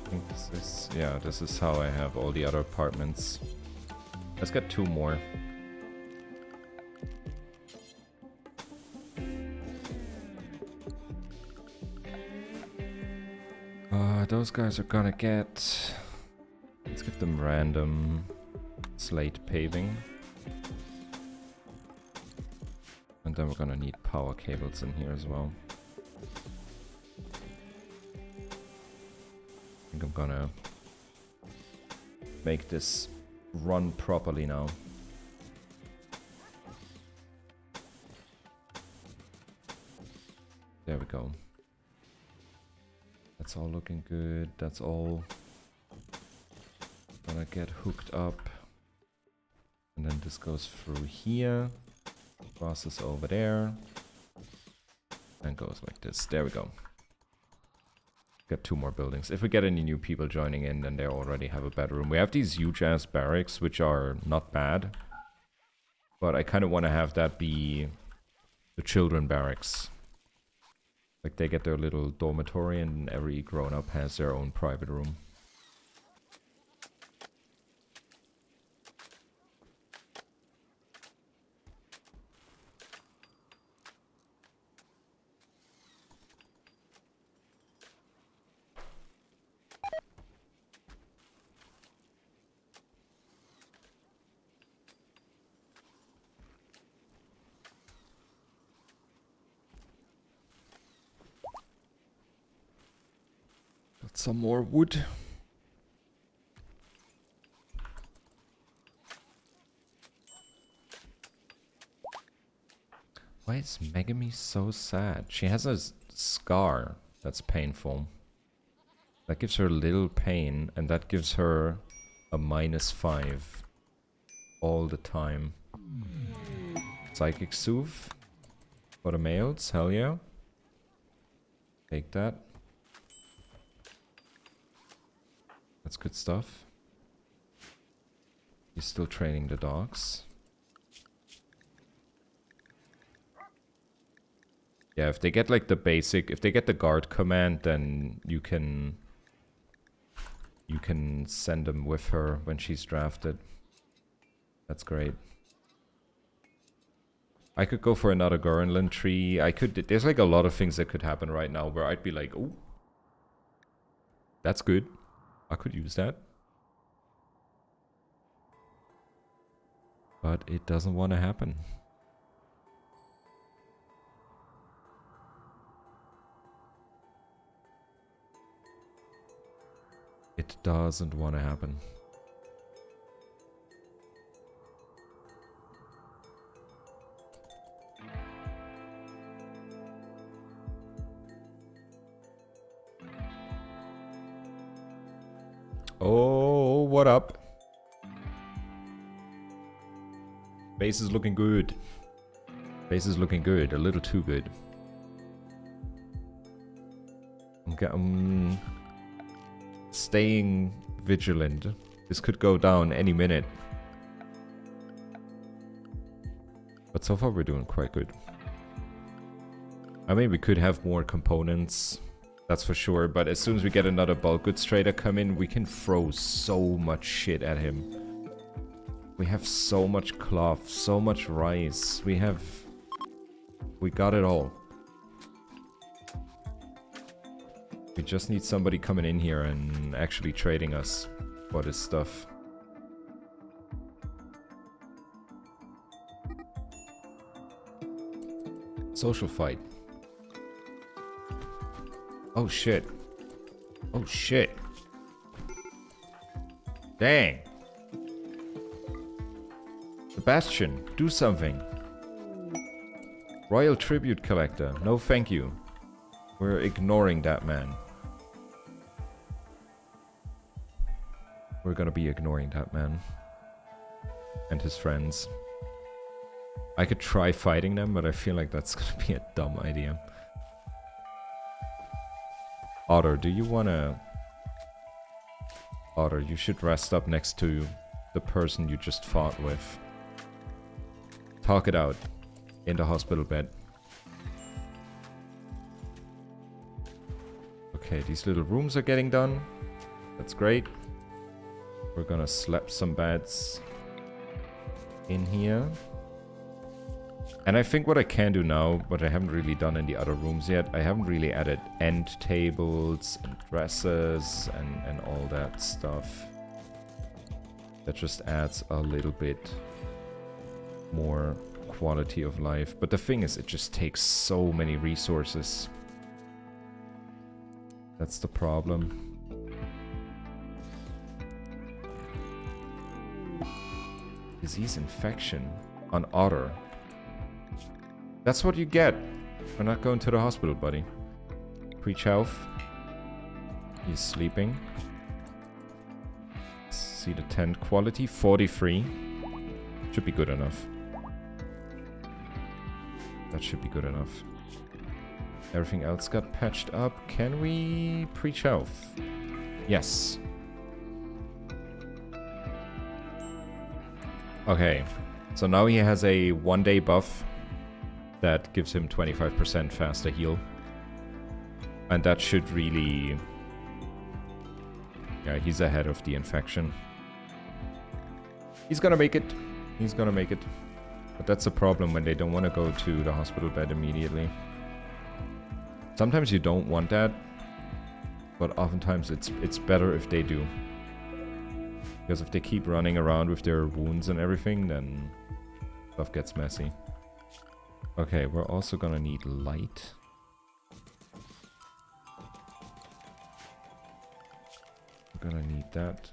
I think this is, yeah, this is how I have all the other apartments. Let's get 2 more. Those guys are gonna get... Let's give them random slate paving. And then we're gonna need power cables in here as well. I think I'm gonna make this run properly now. There we go. That's all looking good. That's all gonna get hooked up. And then this goes through here. Crosses over there. And goes like this. There we go. Get 2 more buildings. If we get any new people joining in, then they already have a bedroom. We have these huge ass barracks, which are not bad. But I kind of want to have that be the children barracks. Like they get their little dormitory and every grown-up has their own private room. Some more wood. Why is Megami so sad? She has a scar that's painful. That gives her a little pain, and that gives her a -5 all the time. Psychic Soothe for the males, hell yeah. Take that. That's good stuff. He's still training the dogs. Yeah, if they get like the basic, if they get the guard command, then you can send them with her when she's drafted. That's great. I could go for another Gurrenland tree. I could, there's like a lot of things that could happen right now where I'd be like, oh, that's good. I could use that. But it doesn't want to happen. It doesn't want to happen. Oh, what up? Base is looking good. Base is looking good. A little too good. Okay, staying vigilant This could go down any minute. But so far we're doing quite good. I mean, we could have more components, that's for sure. But as soon as we get another bulk goods trader come in, we can throw so much shit at him. We have so much cloth, so much rice. We got it all. We just need somebody coming in here and actually trading us for this stuff. Social fight. Oh shit. Oh shit. Dang. Sebastian, do something. Royal Tribute Collector. No thank you. We're ignoring that man. We're gonna be ignoring that man. And his friends. I could try fighting them, but I feel like that's gonna be a dumb idea. Otter, do you wanna... Otter, you should rest up next to the person you just fought with. Talk it out in the hospital bed. Okay, these little rooms are getting done. That's great. We're gonna slap some beds in here. And I think what I can do now, but I haven't really done in the other rooms yet, I haven't really added end tables and dressers and all that stuff. That just adds a little bit more quality of life. But the thing is, it just takes so many resources. That's the problem. Disease infection on Otter. That's what you get. We're not going to the hospital, buddy. Preach health. He's sleeping. Let's see the tent quality. 43. Should be good enough. That should be good enough. Everything else got patched up. Can we preach health? Yes. Okay. So now he has a 1-day buff that gives him 25% faster heal. And that should really... Yeah, he's ahead of the infection. He's gonna make it. He's gonna make it. But that's a problem when they don't want to go to the hospital bed immediately. Sometimes you don't want that, but oftentimes it's better if they do. Because if they keep running around with their wounds and everything, then stuff gets messy. Okay, we're also gonna need light. We're gonna need that.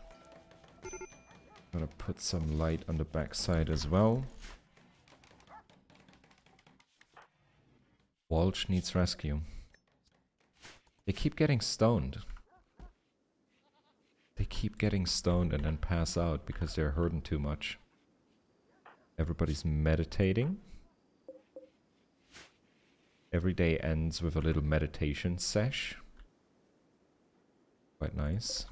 Gonna put some light on the backside as well. Walsh needs rescue. They keep getting stoned. They keep getting stoned and then pass out because they're hurting too much. Everybody's meditating. Every day ends with a little meditation sesh. Quite nice.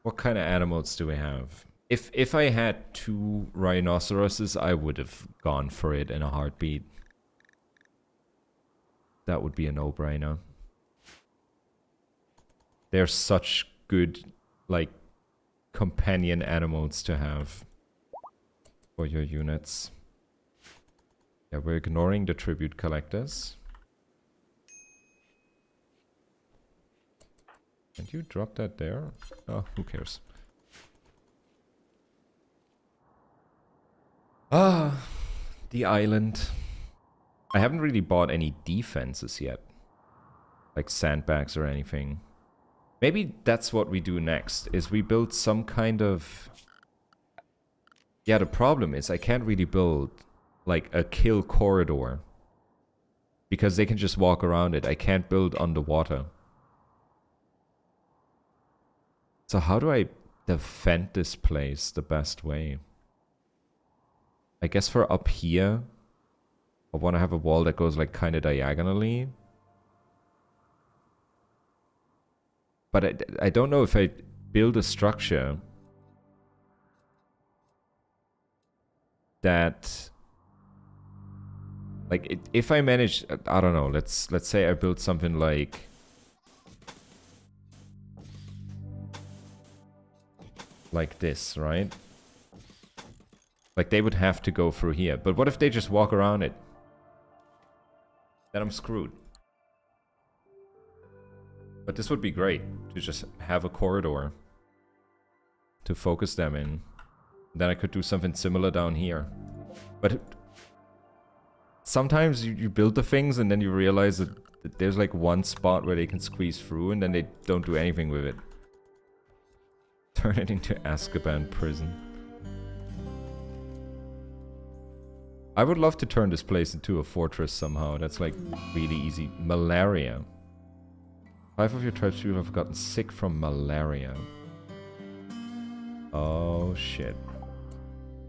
What kind of animals do we have? If I had 2 rhinoceroses, I would have gone for it in a heartbeat. That would be a no-brainer. They're such good, like, companion animals to have for your units. Yeah, we're ignoring the tribute collectors. Can you drop that there? Oh, who cares? Ah, the island. I haven't really bought any defenses yet. Like sandbags or anything. Maybe that's what we do next, is we build some kind of... Yeah, the problem is I can't really build like a kill corridor. Because they can just walk around it. I can't build underwater. So how do I defend this place the best way? I guess for up here, I want to have a wall that goes like kind of diagonally. But I don't know if I build a structure that, like, if I manage, I don't know, let's say I build something like this, right? Like, they would have to go through here. But what if they just walk around it? Then I'm screwed. But this would be great, to just have a corridor to focus them in. Then I could do something similar down here. But sometimes you build the things and then you realize that there's like one spot where they can squeeze through and then they don't do anything with it. Turn it into Azkaban prison. I would love to turn this place into a fortress somehow. That's like really easy. Malaria. 5 of your tribespeople have gotten sick from malaria. Oh shit.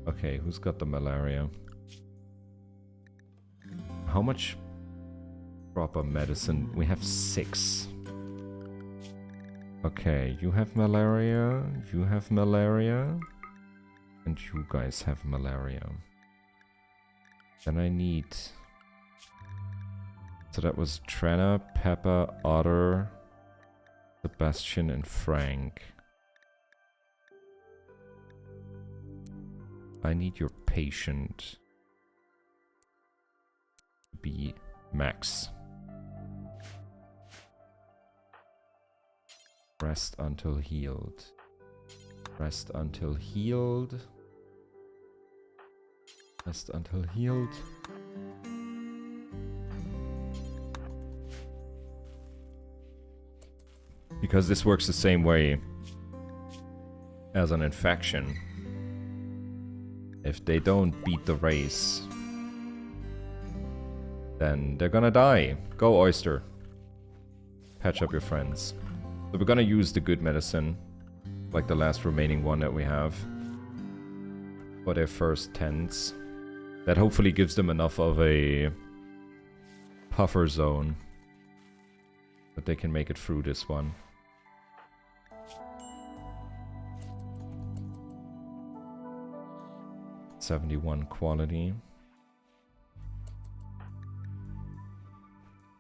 Okay, who's got the malaria? How much proper medicine? We have 6. Okay, you have malaria, you have malaria, and you guys have malaria. Then I need... So that was Trenna, Peppa, Otter, Sebastian, and Frank. I need your patient to be Max. Rest until healed. Rest until healed. Rest until healed. Because this works the same way as an infection. If they don't beat the race, then they're gonna die. Go, Oyster. Patch up your friends. So we're gonna use the good medicine, like the last remaining one that we have, for their first tents. That hopefully gives them enough of a puffer zone that they can make it through this one. '71 quality.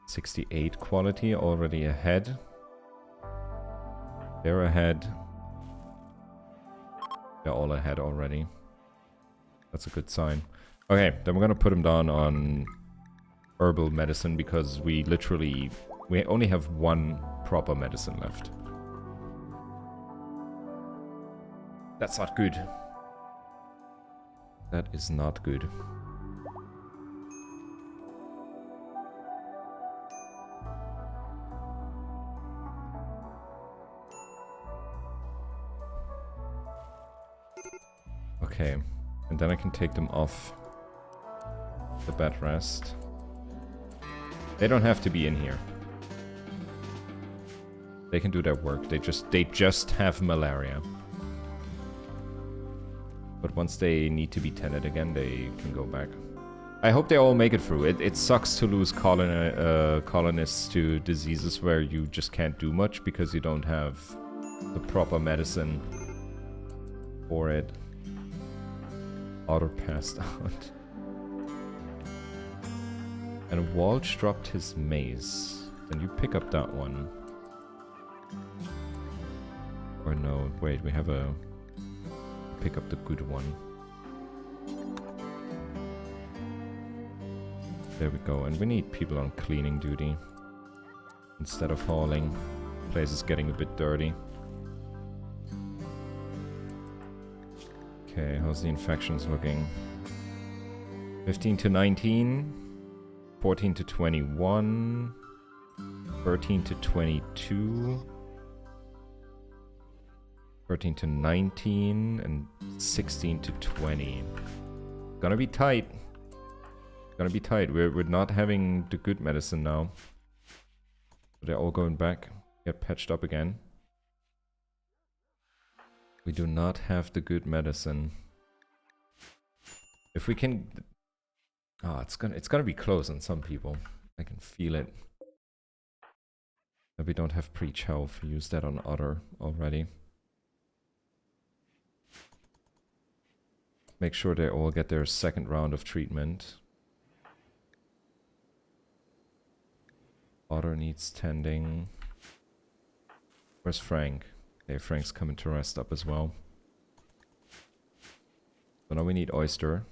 68 quality, already ahead. They're ahead. They're all ahead already. That's a good sign. Okay, then we're gonna put them down on herbal medicine because we only have 1 proper medicine left. That's not good. That is not good. Okay, and then I can take them off the bed rest. They don't have to be in here. They can do their work. They just have malaria. But once they need to be tended again, they can go back. I hope they all make it through. It sucks to lose colonists to diseases where you just can't do much because you don't have the proper medicine for it. Otter passed out. And Walsh dropped his mace. Then you pick up that one. Or no, wait, we have a... Pick up the good one. There we go, and we need people on cleaning duty. Instead of hauling. The place is getting a bit dirty. Okay, how's the infections looking? 15 to 19. 14 to 21. 13 to 22. 13 to 19 and 16 to 20. Gonna be tight. Gonna be tight. We're not having the good medicine now. They're all going back. Get patched up again. We do not have the good medicine. If we can... Oh, it's gonna be close on some people. I can feel it. We don't have preach health. We used that on Otter already. Make sure they all get their second round of treatment. Otter needs tending. Where's Frank? Okay, Frank's coming to rest up as well. So now we need Oyster.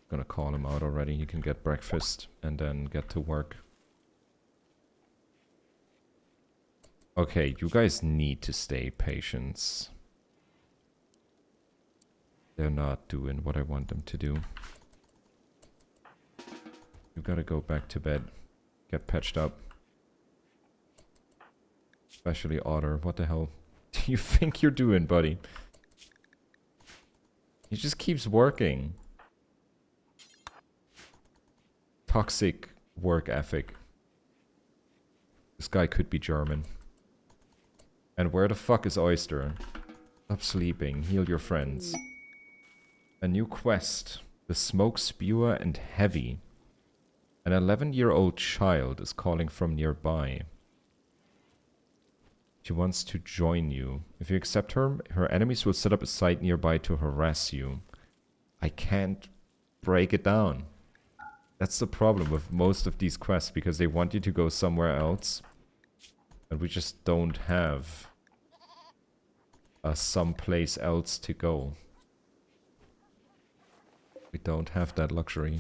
Gonna call him out already. He can get breakfast and then get to work. Okay, you guys need to stay patient. They're not doing what I want them to do. You gotta go back to bed. Get patched up. Especially Otter. What the hell do you think you're doing, buddy? He just keeps working. Toxic work ethic. This guy could be German. And where the fuck is Oyster? Stop sleeping. Heal your friends. A new quest. The Smoke Spewer and Heavy. An 11-year-old child is calling from nearby. She wants to join you. If you accept her, her enemies will set up a site nearby to harass you. I can't break it down. That's the problem with most of these quests, because they want you to go somewhere else. And we just don't have someplace else to go. We don't have that luxury.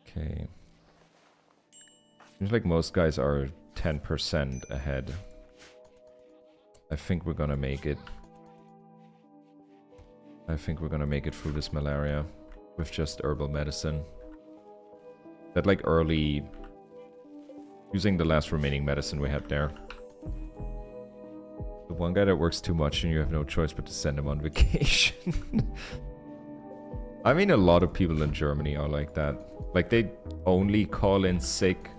Okay. Seems like most guys are 10% ahead. I think we're gonna make it. I think we're gonna make it through this malaria with just herbal medicine. That like early... Using the last remaining medicine we had there. The one guy that works too much and you have no choice but to send him on vacation. I mean, a lot of people in Germany are like that. Like, they only call in sick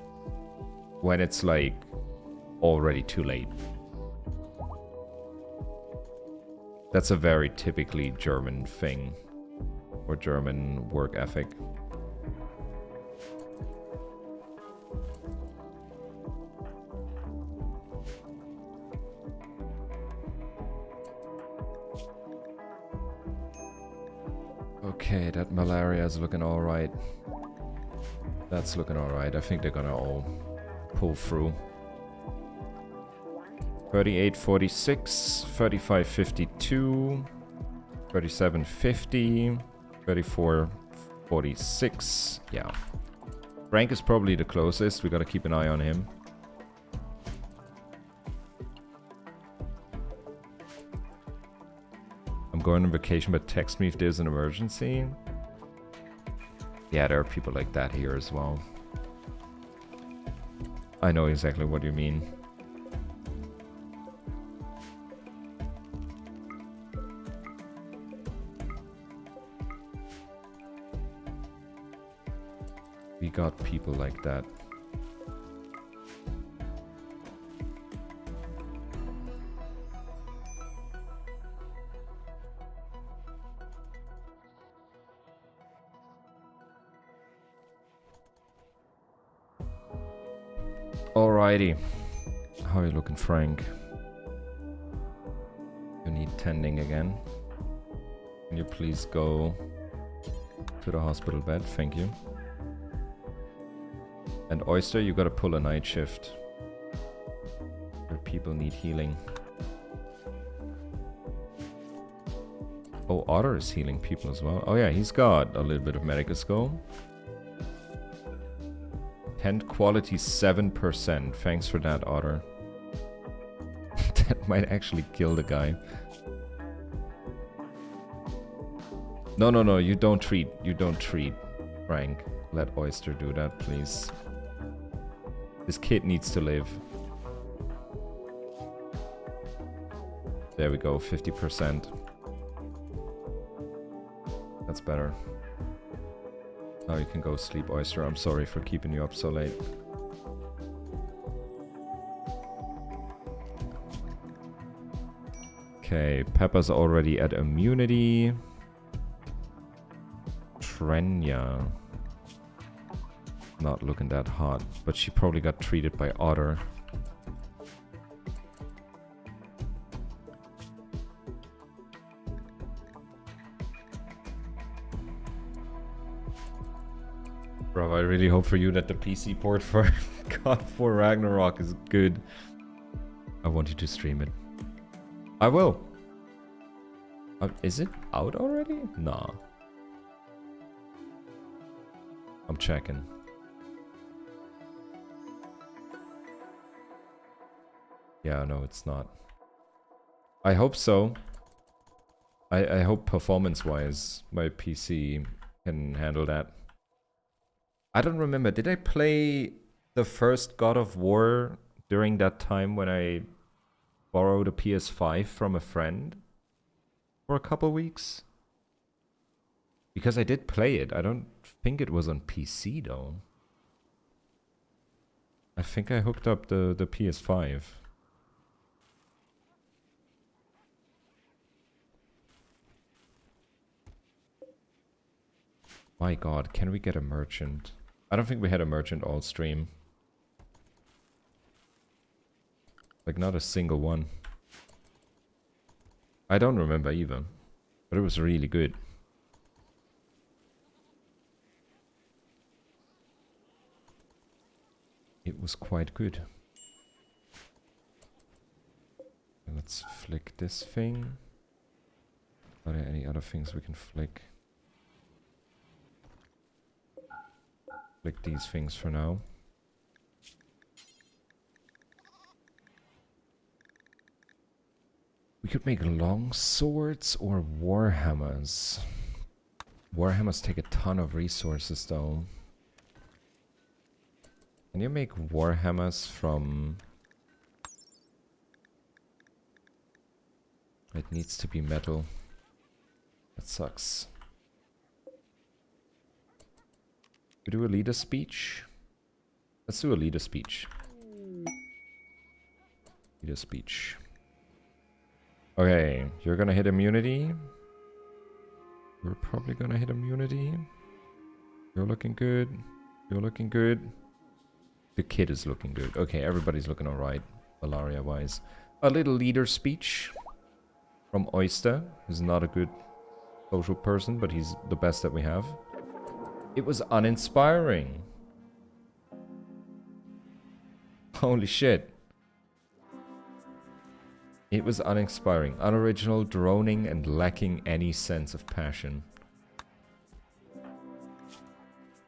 when it's, like, already too late. That's a very typically German thing. Or German work ethic. Okay, that malaria is looking alright. That's looking alright. I think they're gonna all pull through. 3846, 3552, 3750, 3446. Yeah. Frank is probably the closest. We gotta keep an eye on him. I'm going on vacation, but text me if there's an emergency. Yeah, there are people like that here as well. I know exactly what you mean. We got people like that. Alrighty. How are you looking, Frank? You need tending again. Can you please go to the hospital bed? Thank you. And Oyster, you gotta pull a night shift. Where people need healing. Oh, Otter is healing people as well. Oh yeah, he's got a little bit of medical skill. Tent quality 7%. Thanks for that, Otter. That might actually kill the guy. No, no, no, you don't treat. You don't treat, Frank. Let Oyster do that, please. This kid needs to live. There we go, 50%. That's better. Now you can go sleep, Oyster. I'm sorry for keeping you up so late. Okay, Peppa's already at immunity. Trenya. Not looking that hot, but she probably got treated by Otter. Bro, I really hope for you that the PC port for God 4 Ragnarok is good. I want you to stream it. I will. Is it out already? Nah. I'm checking. Yeah, no, it's not. I hope so. I hope performance-wise my PC can handle that. I don't remember. Did I play the first God of War during that time when I borrowed a PS5 from a friend for a couple weeks? Because I did play it. I don't think it was on PC though. I think I hooked up the PS5. My god, can we get a merchant? I don't think we had a merchant all stream. Like, not a single one. I don't remember either. But it was really good. It was quite good. And let's flick this thing. Are there any other things we can flick? Flick these things for now. We could make long swords or warhammers. Warhammers take a ton of resources though. Can you make warhammers from... It needs to be metal. That sucks. We do a leader speech? Let's do a leader speech. Leader speech. Okay, you're gonna hit immunity. You're probably gonna hit immunity. You're looking good. You're looking good. The kid is looking good. Okay, everybody's looking alright, malaria-wise. A little leader speech from Oyster, who's not a good social person, but he's the best that we have. It was uninspiring. Holy shit. It was uninspiring, unoriginal, droning, and lacking any sense of passion.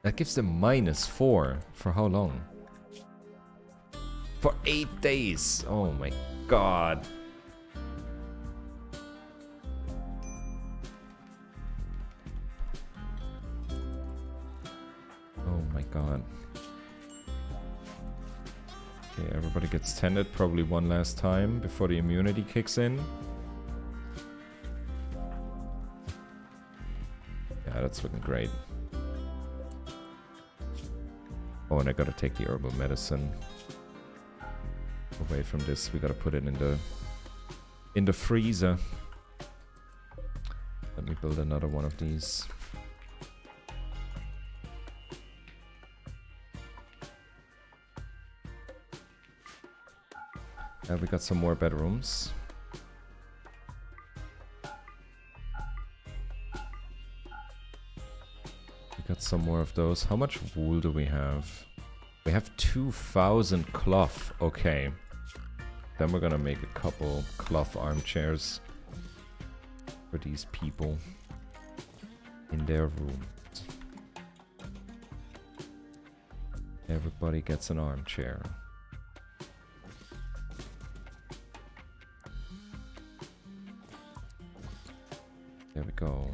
That gives them -4. For how long? For 8 days. Oh my god. Oh my god. Okay, everybody gets tended probably one last time before the immunity kicks in. Yeah, that's looking great. Oh, and I gotta take the herbal medicine away from this. We gotta put it in the freezer. Let me build another one of these. We got some more bedrooms. We got some more of those. How much wool do we have? We have 2,000 cloth. Okay. Then we're gonna make a couple cloth armchairs for these people in their rooms. Everybody gets an armchair. There we go.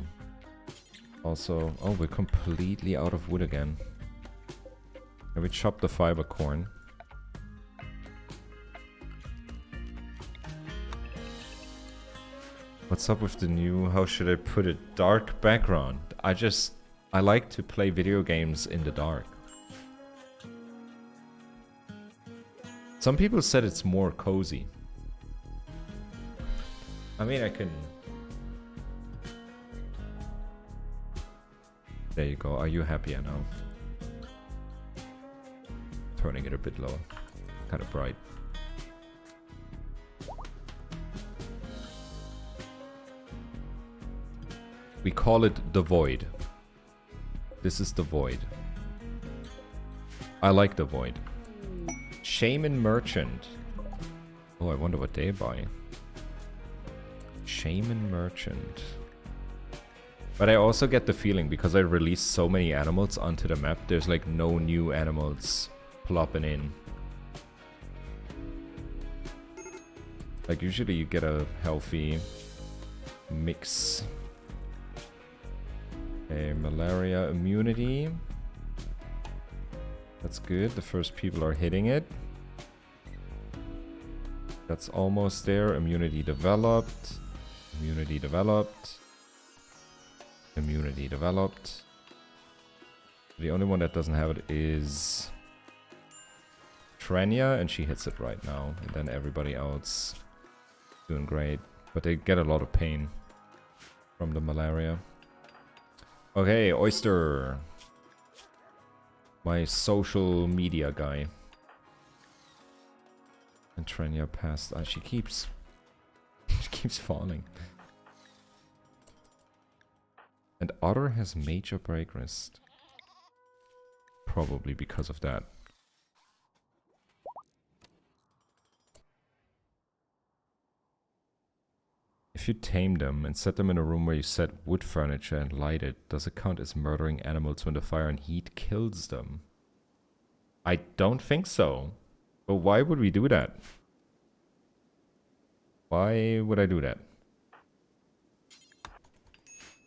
Also, oh, we're completely out of wood again. Can we chop the fiber corn? What's up with the new, how should I put it, dark background? I like to play video games in the dark. Some people said it's more cozy. I mean, I can There you go. Are you happier now? Turning it a bit lower. Kind of bright. We call it the Void. This is the Void. I like the Void. Shaman Merchant. Oh, I wonder what they buy. Shaman Merchant. But I also get the feeling, because I released so many animals onto the map, there's like no new animals plopping in. Like usually you get a healthy mix. A malaria immunity. That's good. The first people are hitting it. That's almost there. Immunity developed. Immunity developed. Immunity developed. The only one that doesn't have it is Trenya, and she hits it right now. And then everybody else doing great. But they get a lot of pain from the malaria. Okay, Oyster. My social media guy. And Trenya passed. She keeps... she keeps falling. And Otter has major break wrist. Probably because of that. If you tame them and set them in a room where you set wood furniture and light it, does it count as murdering animals when the fire and heat kills them? I don't think so. But why would we do that? Why would I do that?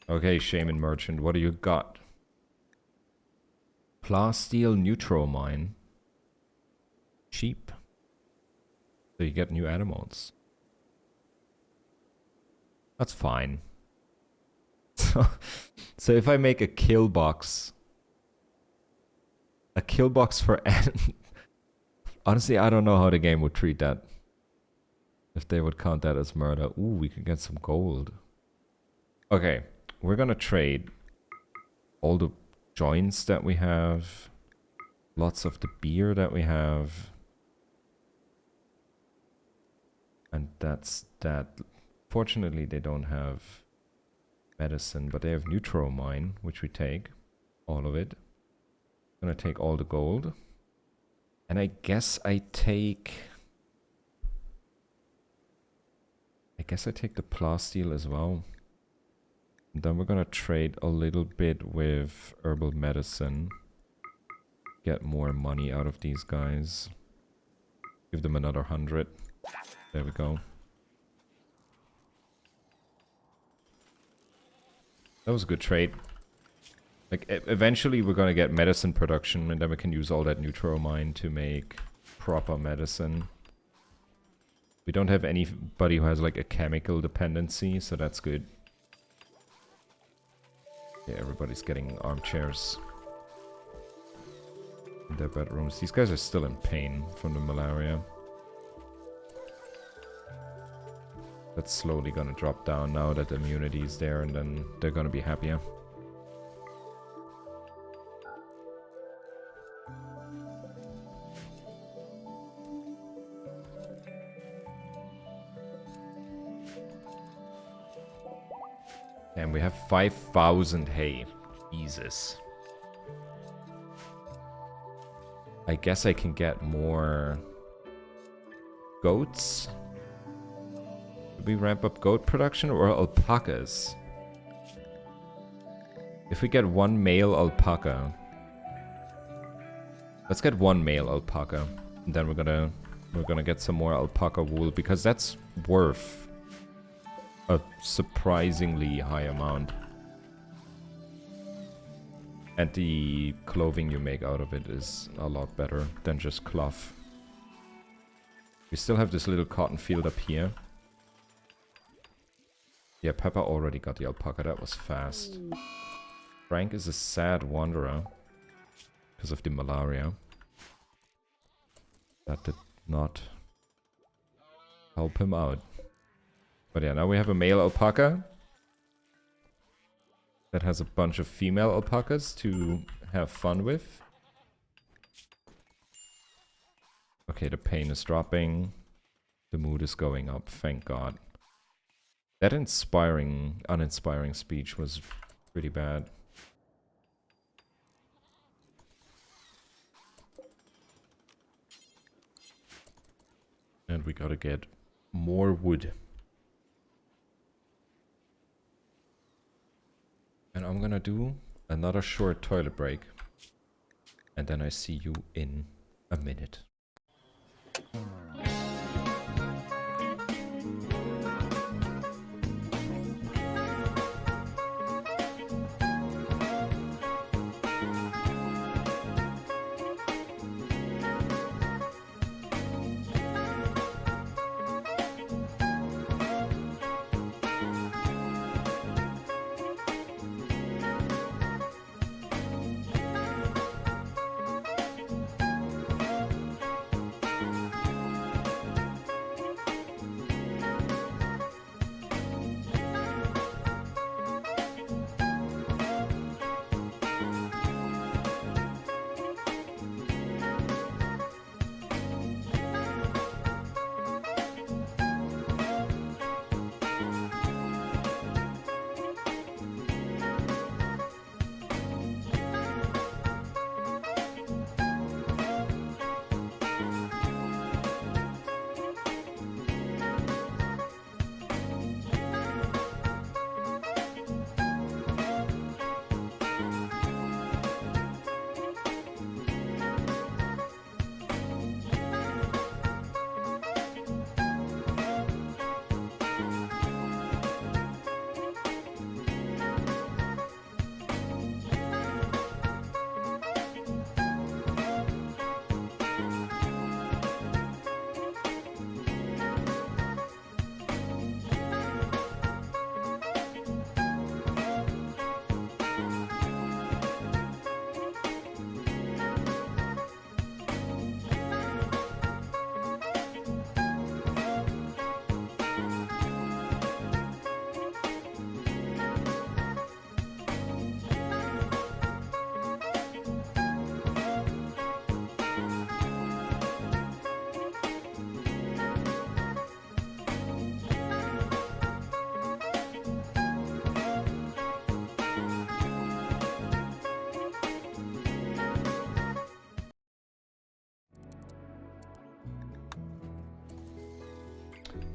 Okay, Shaman Merchant, what do you got? Plasteel Neutral Mine. Cheap. So you get new animals. That's fine. So if I make a kill box for honestly, I don't know how the game would treat that. If they would count that as murder. Ooh, we could get some gold. Okay, we're gonna trade all the joints that we have, lots of the beer that we have, and that's that. Fortunately, they don't have medicine, but they have neutral mine, which we take. All of it. I'm gonna take all the gold. And I guess I take... the plasteel as well. And then we're gonna trade a little bit with herbal medicine. Get more money out of these guys. Give them another 100. There we go. That was a good trade. Like, eventually we're gonna get medicine production, and then we can use all that neutral mine to make proper medicine. We don't have anybody who has, like, a chemical dependency, so that's good. Yeah, everybody's getting armchairs in their bedrooms. These guys are still in pain from the malaria. That's slowly gonna drop down now that the immunity is there, and then they're gonna be happier. And we have 5,000 hay. Jesus. I guess I can get more goats. Did we ramp up goat production or alpacas? If we get one male alpaca. Let's get one male alpaca. And then we're gonna get some more alpaca wool, because that's worth a surprisingly high amount. And the clothing you make out of it is a lot better than just cloth. We still have this little cotton field up here. Yeah, Peppa already got the alpaca. That was fast. Frank is a sad wanderer because of the malaria. That did not help him out. But yeah, now we have a male alpaca. that has a bunch of female alpacas to have fun with. Okay, the pain is dropping. The mood is going up, thank God. That uninspiring speech was pretty bad. And we gotta get more wood. And I'm gonna do another short toilet break. And then I see you in a minute.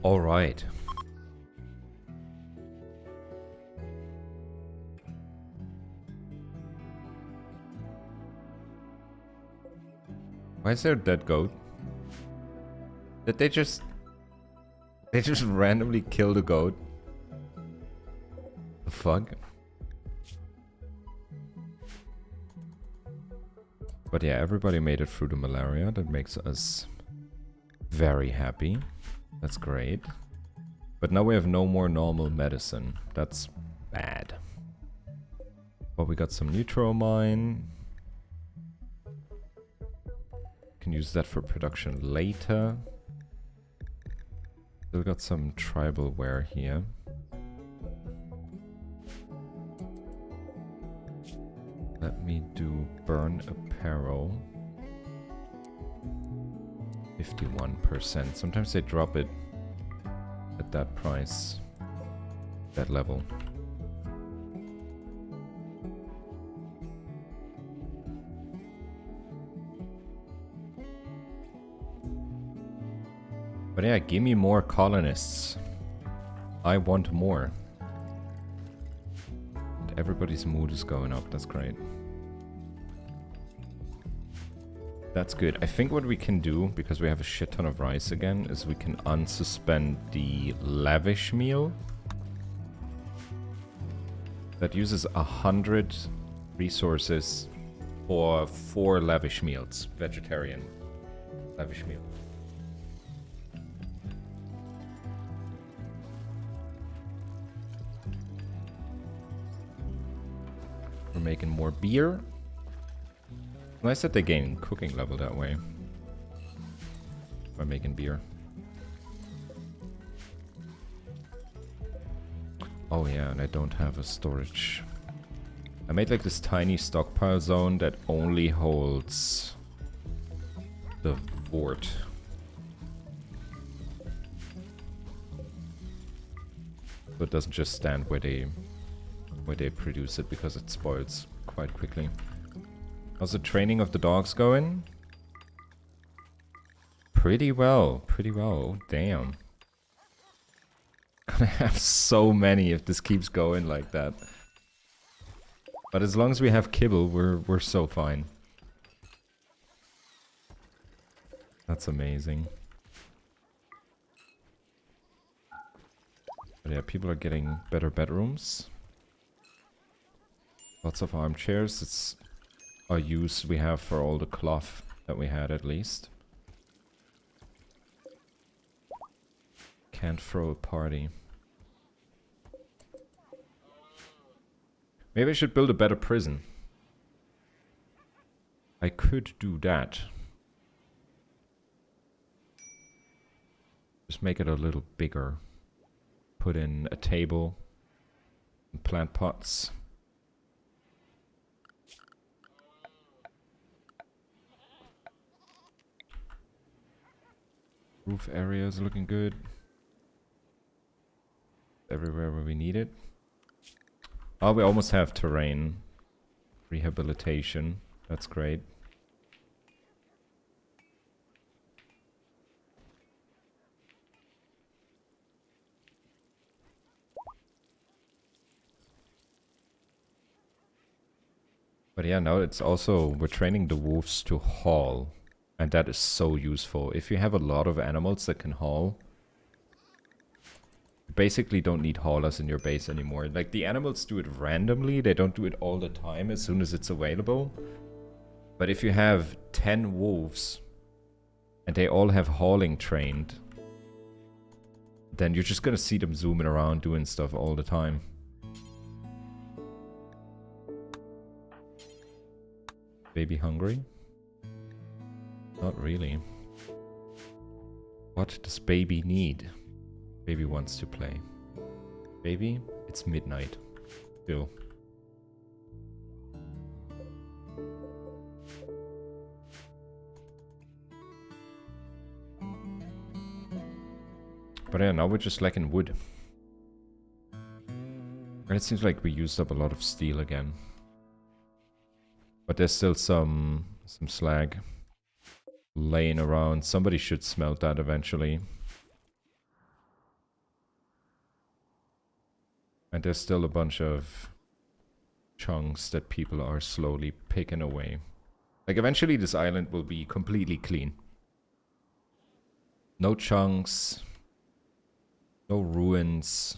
All right. Why is there a dead goat? Did they just randomly kill the goat? The fuck? But yeah, everybody made it through the malaria. That makes us very happy. That's great. But now we have no more normal medicine. That's bad. But we got some Neutromine. Can use that for production later. Still got some tribal wear here. Let me do burn apparel. 51%. Sometimes they drop it at that price, that level. But yeah, give me more colonists. I want more. And everybody's mood is going up. That's great. That's good. I think what we can do, because we have a shit ton of rice again, is we can unsuspend the lavish meal. That uses 100 resources for 4 lavish meals. Vegetarian lavish meal. We're making more beer. Nice that they gain cooking level that way. By making beer. Oh yeah, and I don't have a storage I made like this tiny stockpile zone that only holds the fort. So it doesn't just stand where they produce it, because it spoils quite quickly. How's the training of the dogs going? Pretty well, pretty well. Damn. Gonna have so many if this keeps going like that. But as long as we have kibble, we're so fine. That's amazing. But yeah, people are getting better bedrooms. Lots of armchairs. It's a use we have for all the cloth that we had, at least. Can't throw a party. Maybe I should build a better prison. I could do that. Just make it a little bigger. Put in a table. And plant pots. Roof area is looking good. Everywhere where we need it. Oh, we almost have terrain. Rehabilitation. That's great. But yeah, now it's also, we're training the wolves to haul. And that is so useful. If you have a lot of animals that can haul, you basically don't need haulers in your base anymore. Like, the animals do it randomly, they don't do it all the time as soon as it's available. But if you have 10 wolves, and they all have hauling trained, then you're just gonna see them zooming around doing stuff all the time. Baby hungry? Not really. What does baby need? Baby wants to play. Baby, it's midnight. Still. But yeah, now we're just lacking wood. And it seems like we used up a lot of steel again. But there's still some slag laying around. Somebody should smelt that eventually. And there's still a bunch of chunks that people are slowly picking away. Like, eventually this island will be completely clean. No chunks. No ruins.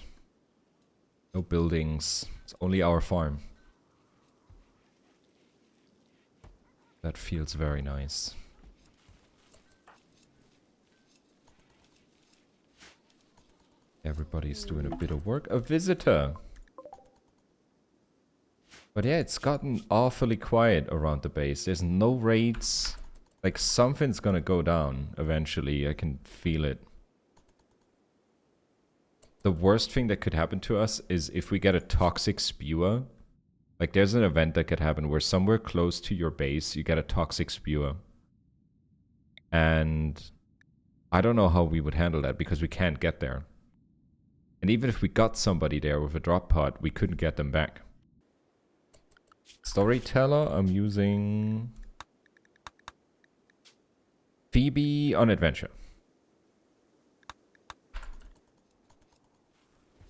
No buildings. It's only our farm. That feels very nice. Everybody's doing a bit of work. A visitor! But yeah, it's gotten awfully quiet around the base. There's no raids. Like, something's gonna go down eventually. I can feel it. The worst thing that could happen to us is if we get a toxic spewer. Like, there's an event that could happen where somewhere close to your base, you get a toxic spewer. And I don't know how we would handle that, because we can't get there. And even if we got somebody there with a drop pod, we couldn't get them back. Storyteller, I'm using Phoebe on adventure.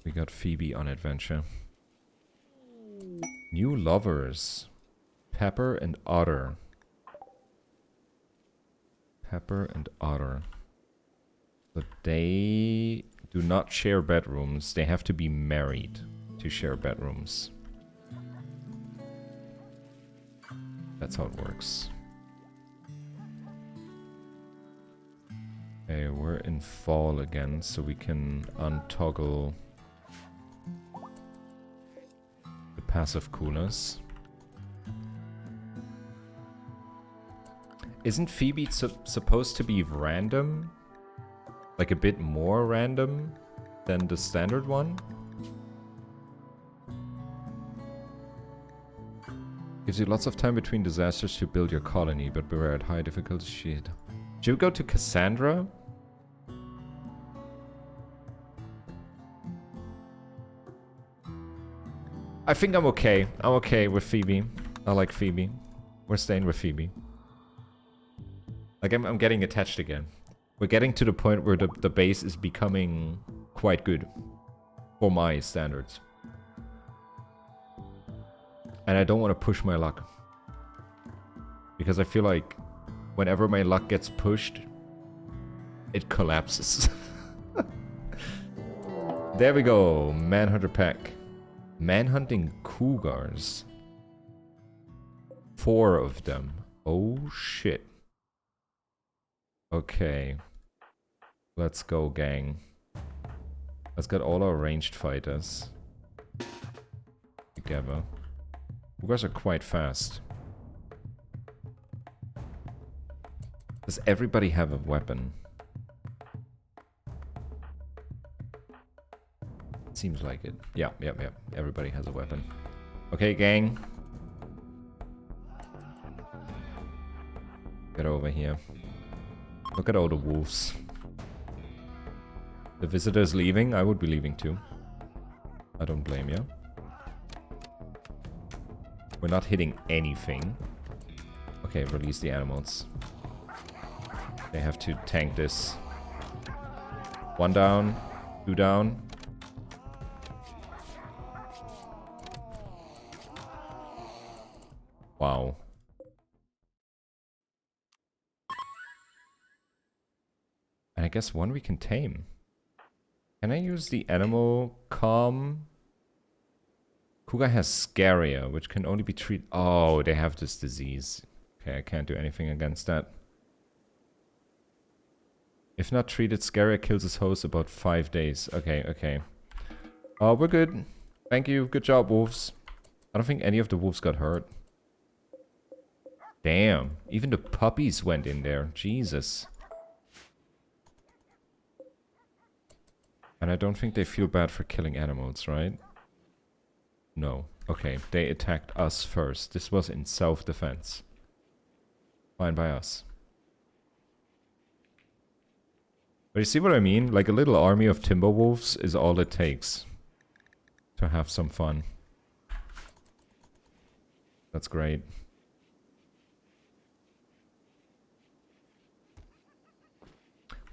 We got Phoebe on adventure. New lovers. Pepper and Otter. Pepper and Otter. But they do not share bedrooms. They have to be married to share bedrooms. That's how it works. Okay, we're in fall again, so we can untoggle the passive coolness. Isn't Phoebe supposed to be random? Like a bit more random than the standard one? Gives you lots of time between disasters to build your colony, but beware at high difficulty. Shit. Should we go to Cassandra? I think I'm okay. I'm okay with Phoebe. I like Phoebe. We're staying with Phoebe. Like, I'm getting attached again. We're getting to the point where the base is becoming quite good. For my standards. And I don't want to push my luck. Because I feel like whenever my luck gets pushed, it collapses. There we go. Manhunter pack. Manhunting cougars. 4 of them. Oh shit. Okay. Let's go, gang. Let's get all our ranged fighters together. Cougars are quite fast. Does everybody have a weapon? Seems like it. Yeah. Everybody has a weapon. Okay, gang. Get over here. Look at all the wolves. The visitor's leaving. I would be leaving too. I don't blame you. We're not hitting anything. Okay, release the animals. They have to tank this. 1 down. 2 down. Wow. And I guess 1 we can tame. Can I use the animal calm? Cougar has Scaria, which can only be treated... Oh, they have this disease. Okay, I can't do anything against that. If not treated, Scaria kills his host about 5 days. Okay. Oh, we're good. Thank you. Good job, wolves. I don't think any of the wolves got hurt. Damn. Even the puppies went in there. Jesus. And I don't think they feel bad for killing animals, right? No. Okay, they attacked us first. This was in self-defense. Fine by us. But you see what I mean? Like a little army of Timberwolves is all it takes to have some fun. That's great.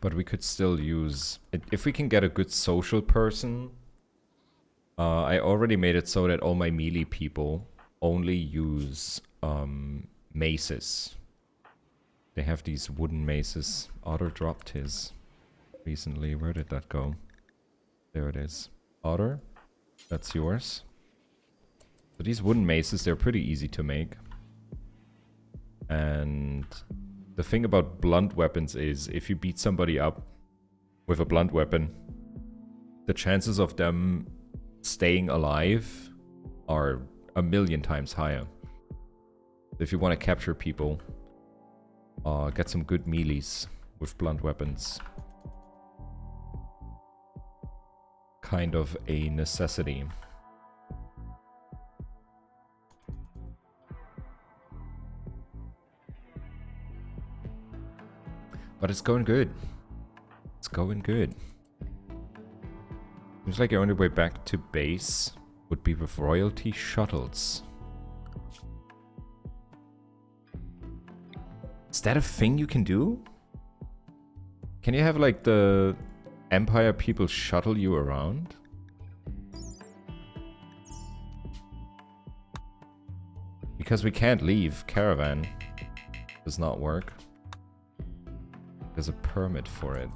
But we could still use... If we can get a good social person... I already made it so that all my melee people only use maces. They have these wooden maces. Otter dropped his recently. Where did that go? There it is. Otter, that's yours. So these wooden maces, they're pretty easy to make. And the thing about blunt weapons is if you beat somebody up with a blunt weapon, the chances of them staying alive are 1,000,000 times higher. If you want to capture people, get some good melees with blunt weapons. Kind of a necessity. But it's going good. It's going good. Seems like the only way back to base would be with royalty shuttles. Is that a thing you can do? Can you have like the Empire people shuttle you around? Because we can't leave. Caravan does not work. There's a permit for it.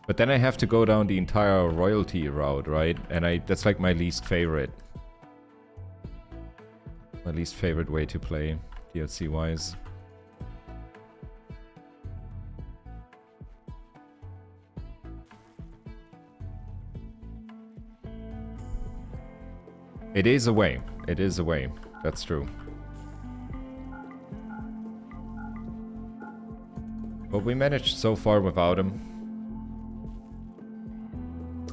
But then I have to go down the entire royalty route, right? And that's like my least favorite. My least favorite way to play, DLC-wise. It is a way. It is a way. That's true. But we managed so far without him.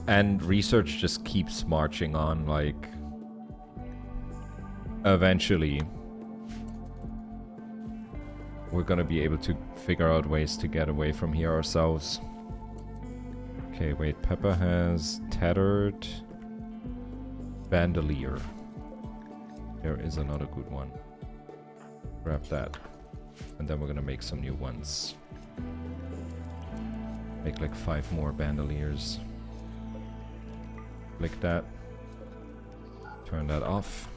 And research just keeps marching on, like... Eventually, we're gonna be able to figure out ways to get away from here ourselves. Okay, wait, Peppa has tethered bandolier. There is another good one. Grab that. And then we're gonna make some new ones. Make like 5 more bandoliers. Click that. Turn that off.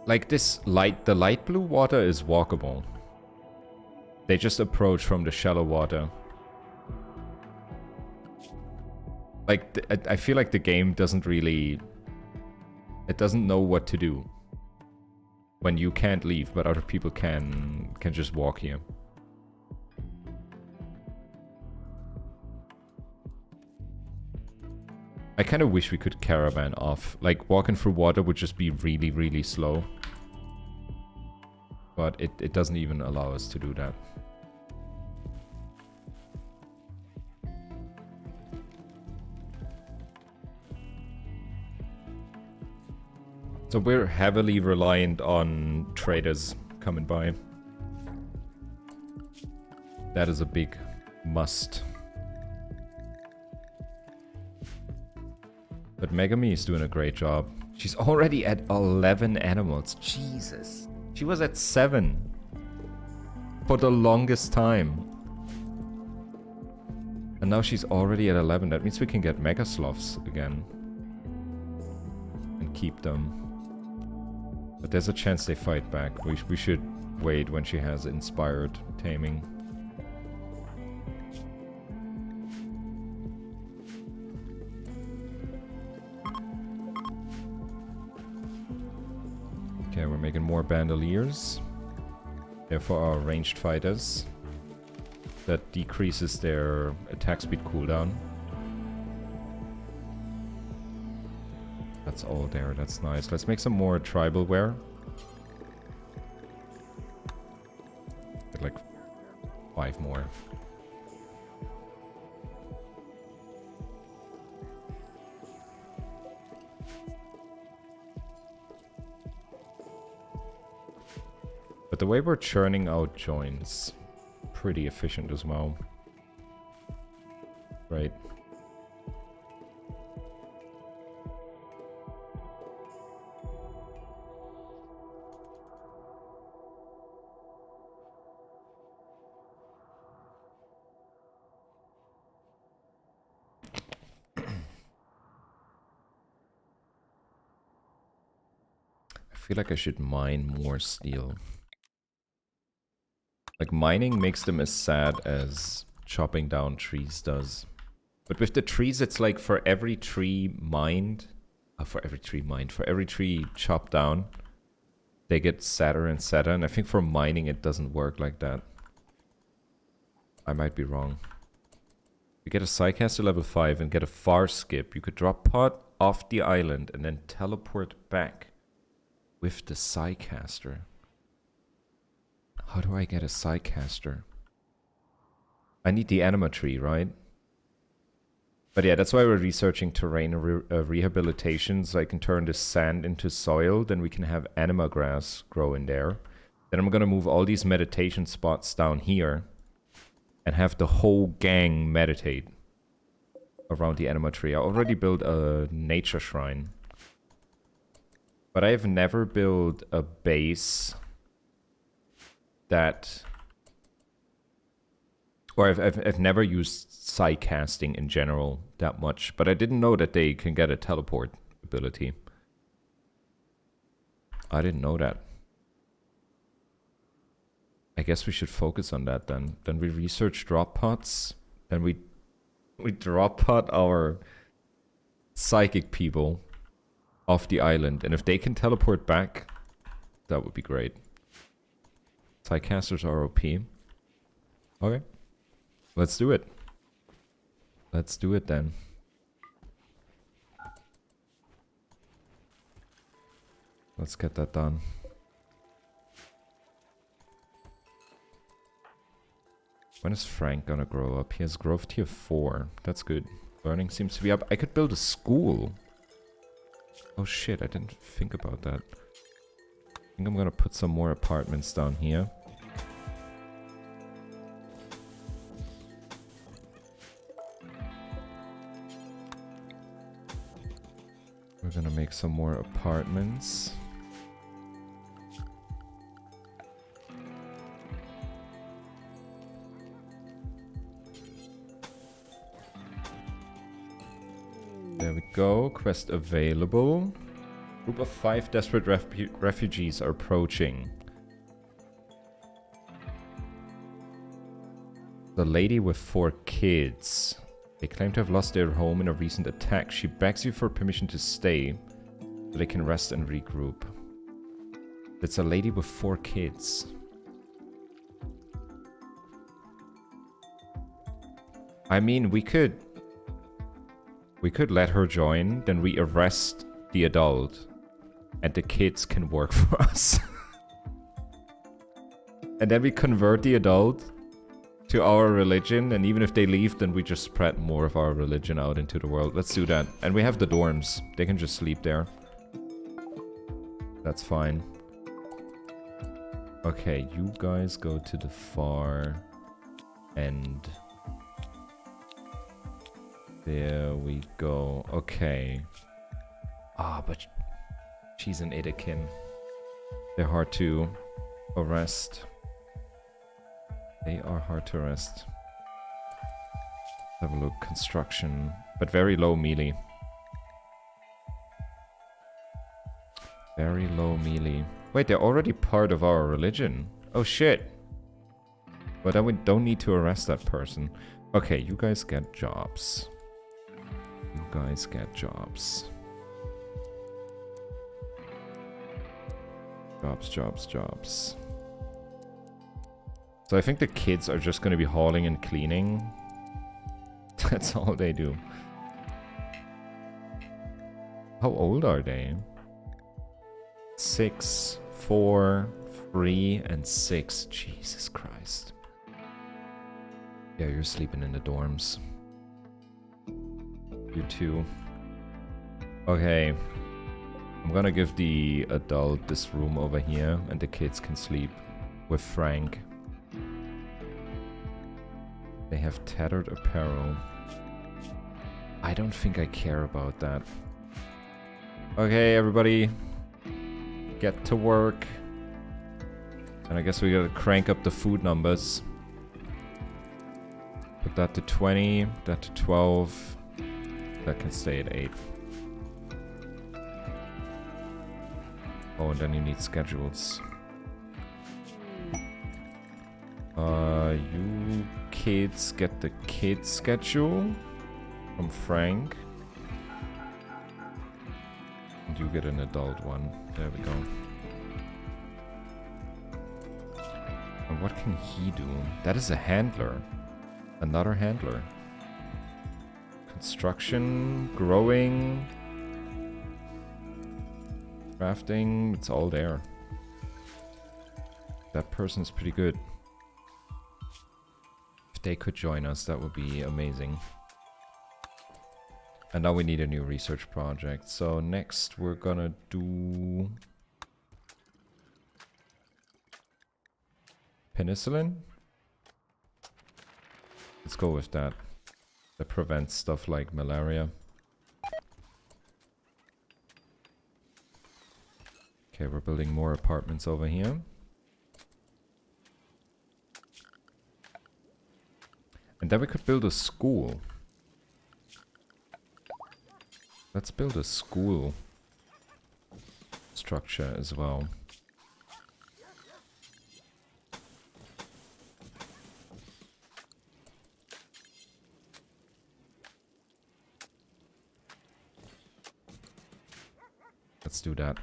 Like this light, the light blue water is walkable. They just approach from the shallow water. Like, I feel like the game doesn't really... It doesn't know what to do. When you can't leave, but other people can just walk here. I kind of wish we could caravan off. Like, walking through water would just be really, really slow. But it doesn't even allow us to do that. So we're heavily reliant on traders coming by. That is a big must. But Megami is doing a great job. She's already at 11 animals. Jesus. She was at 7 for the longest time. And now she's already at 11. That means we can get Mega Sloths again. And keep them. But there's a chance they fight back. We should wait when she has inspired taming. Okay, we're making more bandoliers. They're for our ranged fighters. That decreases their attack speed cooldown. That's all there, that's nice. Let's make some more tribal wear. Get like 5 more. But the way we're churning out joints, pretty efficient as well. Right. I feel like I should mine more steel. Like, mining makes them as sad as chopping down trees does. But with the trees, it's like for every tree mined... for every tree chopped down, they get sadder and sadder. And I think for mining, it doesn't work like that. I might be wrong. You get a Psycaster level 5 and get a far skip. You could drop pot off the island and then teleport back with the Psycaster. How do I get a Psycaster? I need the anima tree, right? But yeah, that's why we're researching terrain rehabilitation, so I can turn the sand into soil, then we can have anima grass grow in there. Then I'm gonna move all these meditation spots down here and have the whole gang meditate around the anima tree. I already built a nature shrine. But I have never built a base that... Or I've never used Psycasting in general that much, but I didn't know that they can get a teleport ability. I didn't know that. I guess we should focus on that then. Then we research drop pots. Then we drop pot our psychic people off the island. And if they can teleport back, that would be great. Psycasters are OP. Okay. Let's do it. Let's do it then. Let's get that done. When is Frank gonna grow up? He has growth tier 4. That's good. Learning seems to be up. I could build a school. Oh shit, I didn't think about that. think I'm gonna put some more apartments down here. We're gonna make some more apartments. There we go. Quest available. Group of 5 desperate refugees are approaching. The lady with 4 kids. They claim to have lost their home in a recent attack. She begs you for permission to stay so they can rest and regroup. It's a lady with 4 kids. I mean, we could let her join, then we arrest the adult, and the kids can work for us. And then we convert the adult to our religion, and even if they leave, then we just spread more of our religion out into the world. Let's do that. And we have the dorms. They can just sleep there. That's fine. Okay, you guys go to the far end. There we go. Okay. Ah, but she's an Edekin. They're hard to arrest. They are hard to arrest. Have a look. Construction. But very low melee. Very low melee. Wait, they're already part of our religion. Oh shit. But then we don't need to arrest that person. Okay, you guys get jobs. You guys get jobs. Jobs. So I think the kids are just going to be hauling and cleaning. That's all they do. How old are they? 6, 4, 3, and 6. Jesus Christ. Yeah, you're sleeping in the dorms. You too. Okay. I'm gonna give the adult this room over here, and the kids can sleep with Frank. They have tattered apparel. I don't think I care about that. Okay, everybody. Get to work. And I guess we gotta crank up the food numbers. Put that to 20, that to 12. That can stay at 8. Oh, and then you need schedules. You kids get the kids schedule from Frank. And you get an adult one. There we go. And what can he do? That is a handler. Another handler. Construction, growing, crafting, it's all there. That person's pretty good. If they could join us, that would be amazing. And now we need a new research project. So next we're gonna do penicillin. Let's go with that. That prevents stuff like malaria. Okay, we're building more apartments over here. And then we could build a school. Let's build a school structure as well. Let's do that.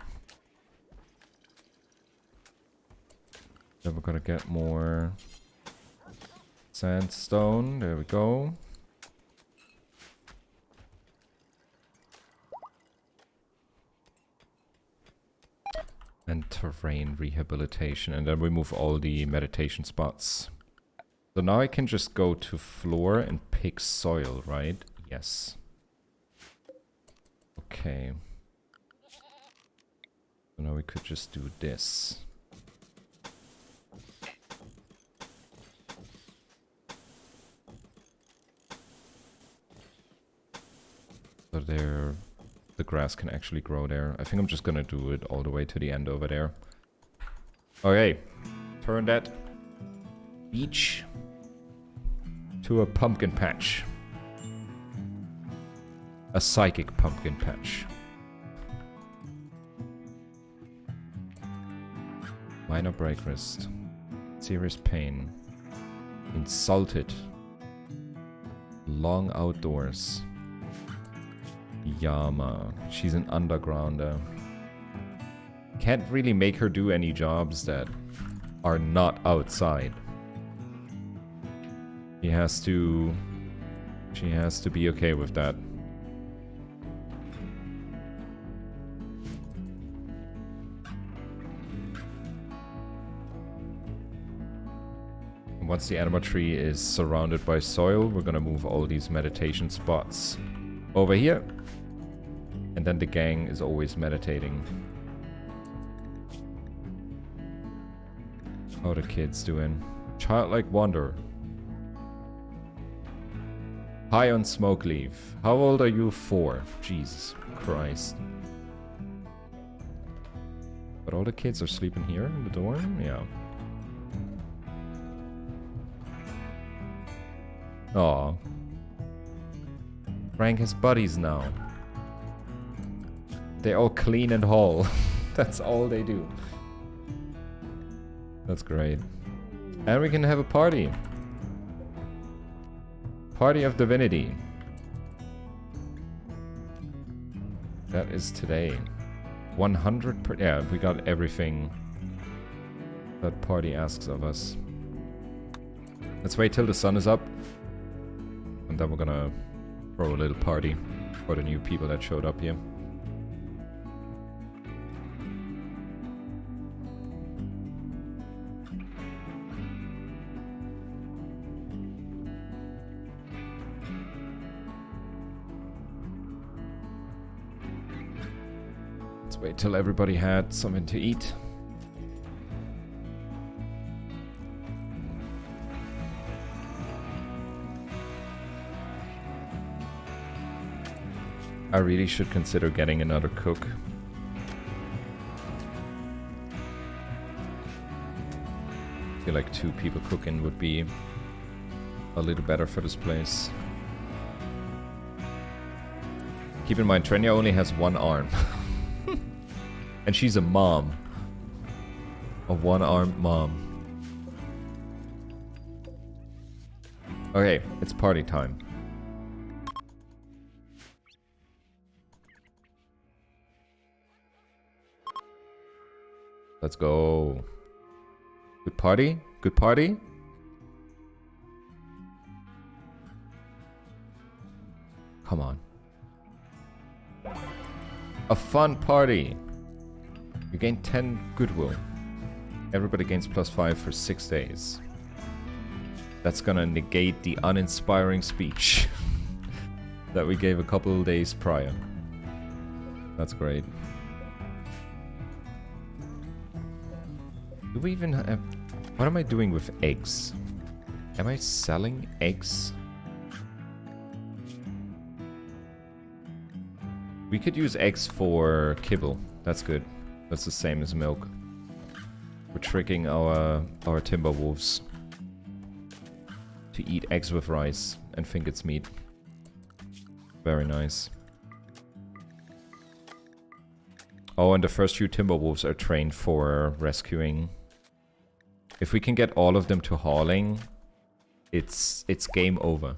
Then we're gonna get more sandstone. There we go. And terrain rehabilitation. And then we move all the meditation spots. So now I can just go to floor and pick soil, right? Yes. Okay. So now we could just do this. So there, the grass can actually grow there. I think I'm just gonna do it all the way to the end over there. Okay, turn that beach to a pumpkin patch. A psychic pumpkin patch. Minor break wrist. Serious pain. Insulted. Long outdoors. Yama. She's an undergrounder. Can't really make her do any jobs that are not outside. She has to be okay with that. Once the anima tree is surrounded by soil, we're gonna move all these meditation spots over here. And then the gang is always meditating. How the kids doing? Childlike wonder. High on smoke leave. How old are you? 4. Jesus Christ. But all the kids are sleeping here in the dorm? Yeah. Aw. Frank has buddies now. They all clean and haul. That's all they do. That's great. And we can have a party. Party of Divinity. That is today. 100 per... Yeah, we got everything that party asks of us. Let's wait till the sun is up. And then we're gonna throw a little party for the new people that showed up here. Let's wait till everybody had something to eat. I really should consider getting another cook. I feel like 2 people cooking would be a little better for this place. Keep in mind, Trenya only has 1 arm. And she's a mom. A 1-armed mom. Okay, it's party time. Let's go. Good party? Good party? Come on. A fun party. You gain 10 goodwill. Everybody gains +5 for 6 days. That's gonna negate the uninspiring speech that we gave a couple of days prior. That's great. Do we even have... What am I doing with eggs? Am I selling eggs? We could use eggs for kibble. That's good. That's the same as milk. We're tricking our timber wolves to eat eggs with rice and think it's meat. Very nice. Oh, and the first few timber wolves are trained for rescuing. If we can get all of them to hauling, it's game over.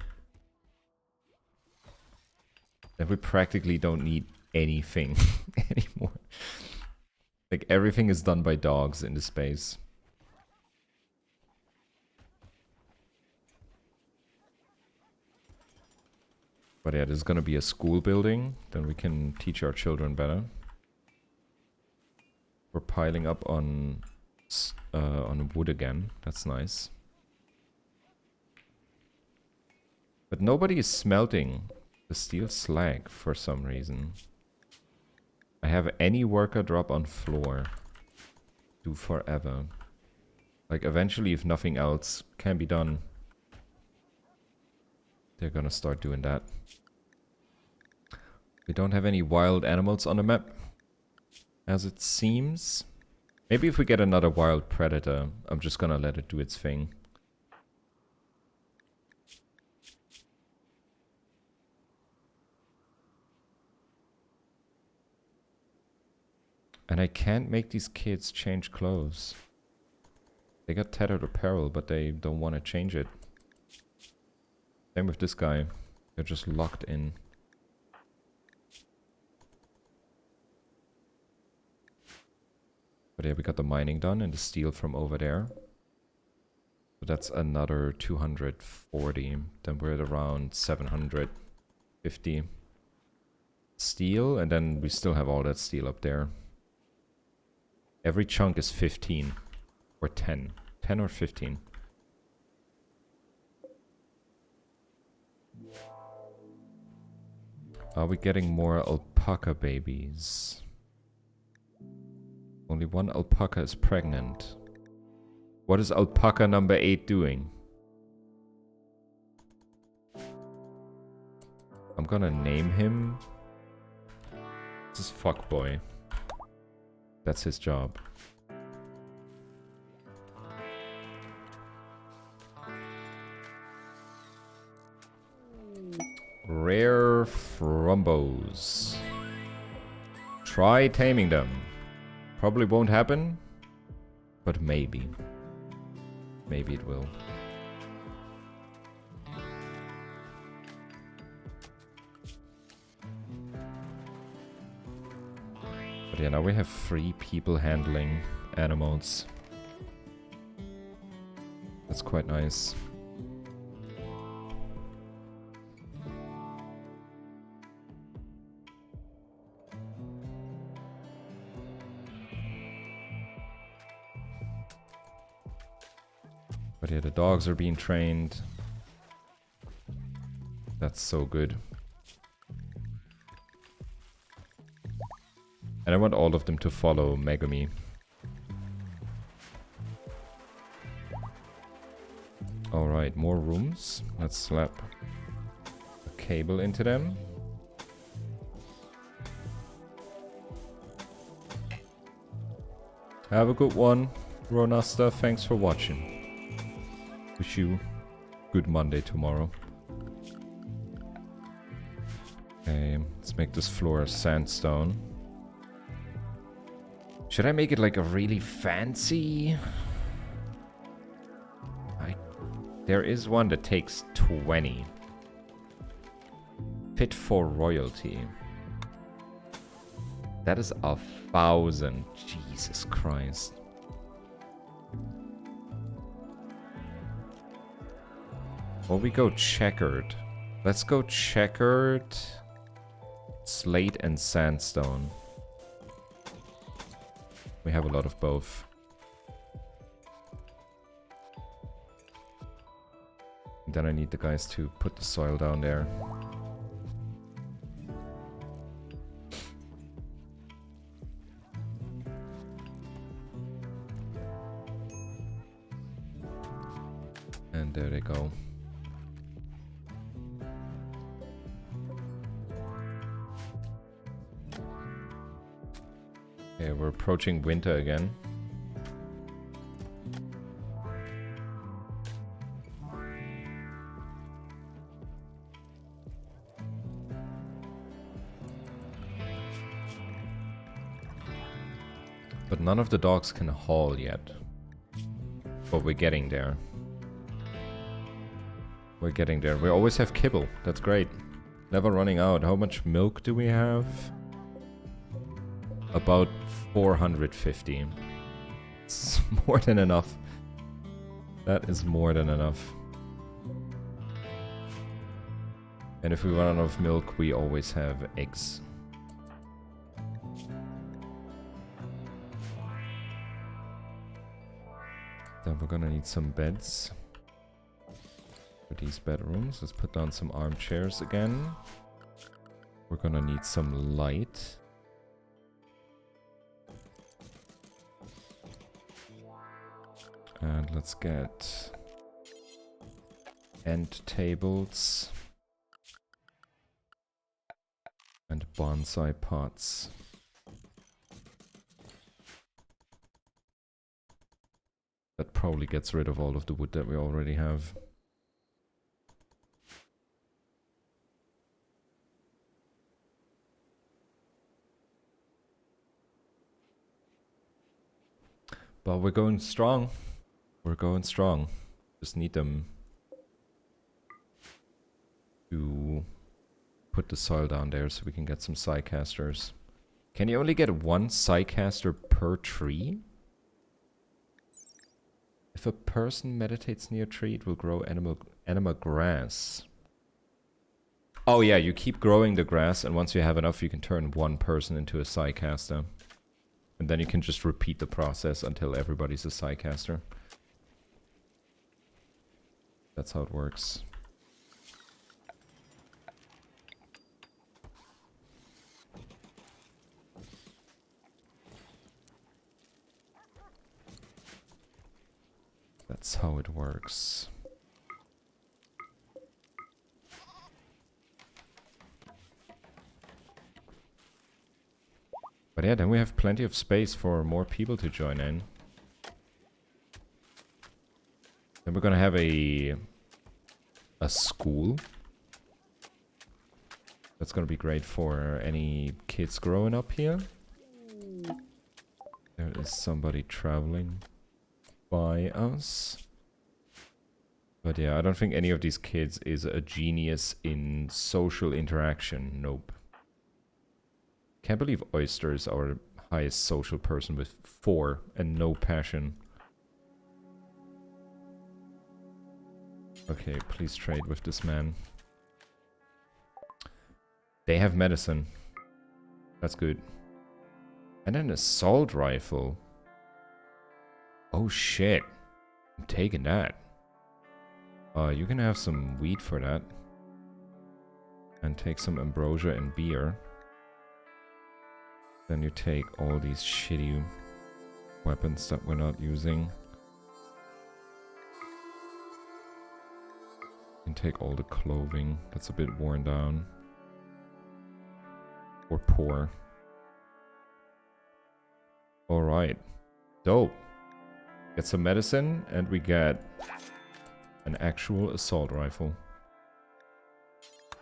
Then we practically don't need anything anymore. Like, everything is done by dogs in the space. But yeah, there's gonna be a school building. Then we can teach our children better. We're piling up on wood again. That's nice. But nobody is smelting the steel slag for some reason. I have any worker drop on floor. Do forever. Like eventually if nothing else can be done, they're gonna start doing that. We don't have any wild animals on the map, as it seems. Maybe if we get another wild predator, I'm just gonna let it do its thing. And I can't make these kids change clothes. They got tethered apparel, but they don't want to change it. Same with this guy. They're just locked in. But yeah, we got the mining done and the steel from over there. So that's another 240. Then we're at around 750 steel, and then we still have all that steel up there. Every chunk is 15 or 10. 10 or 15. Are we getting more alpaca babies? Only one alpaca is pregnant. What is alpaca number 8 doing? I'm gonna name him. This is fuckboy. That's his job. Rare Frumbos. Try taming them. Probably won't happen, but maybe. Maybe it will. But yeah, now we have 3 people handling animals. That's quite nice. But yeah, the dogs are being trained. That's so good. And I want all of them to follow Megami. Alright, more rooms. Let's slap a cable into them. Have a good one, Ronasta. Thanks for watching. Wish you good Monday tomorrow. Okay, let's make this floor sandstone. Should I make it like a really fancy? There is one that takes 20. Fit for royalty. That is 1,000. Jesus Christ. Well, we go checkered. Let's go checkered, slate, and sandstone. We have a lot of both. And then I need the guys to put the soil down there. And there they go. Okay, we're approaching winter again. But none of the dogs can haul yet. But we're getting there. We're getting there. We always have kibble. That's great. Never running out. How much milk do we have? About 450. It's more than enough. That is more than enough. And if we run out of milk, we always have eggs. Then we're gonna need some beds for these bedrooms. Let's put down some armchairs again. We're gonna need some light. And let's get end tables and bonsai pots. That probably gets rid of all of the wood that we already have. But we're going strong. We're going strong. Just need them to put the soil down there so we can get some psycasters. Can you only get one psycaster per tree? If a person meditates near a tree, it will grow anima grass. Oh yeah, you keep growing the grass, and once you have enough, you can turn one person into a psycaster. And then you can just repeat the process until everybody's a psycaster. That's how it works. That's how it works. But yeah, then we have plenty of space for more people to join in. Then we're gonna have a school. That's gonna be great for any kids growing up here. There is somebody traveling by us. But yeah, I don't think any of these kids is a genius in social interaction. Nope. Can't believe Oyster is our highest social person with 4 and no passion. Okay, please trade with this man. They have medicine. That's good. And an assault rifle. Oh shit. I'm taking that. You can have some wheat for that. And take some ambrosia and beer. Then you take all these shitty weapons that we're not using. You can take all the clothing that's a bit worn down. Or poor. Alright. Dope. Get some medicine and we get an actual assault rifle.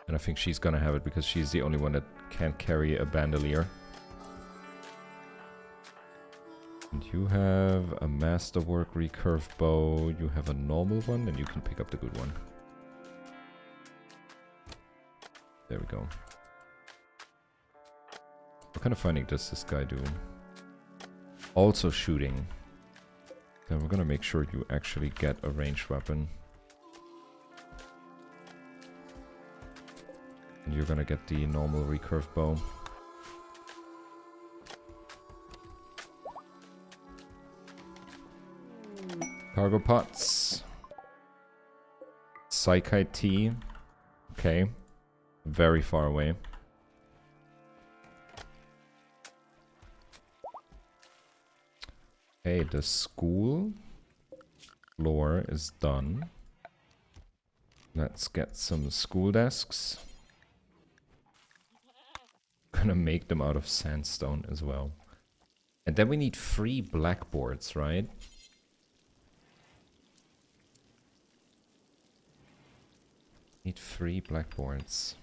And I think she's gonna have it because she's the only one that can't carry a bandolier. And you have a masterwork recurve bow. You have a normal one, and you can pick up the good one. There we go. What kind of fighting does this guy do? Also shooting. Then we're gonna make sure you actually get a ranged weapon. And you're gonna get the normal recurve bow. Cargo pots. Psychite tea. Okay. Very far away. Okay, the school floor is done. Let's get some school desks. Gonna make them out of sandstone as well. And then we need 3 blackboards, right? Need 3 blackboards.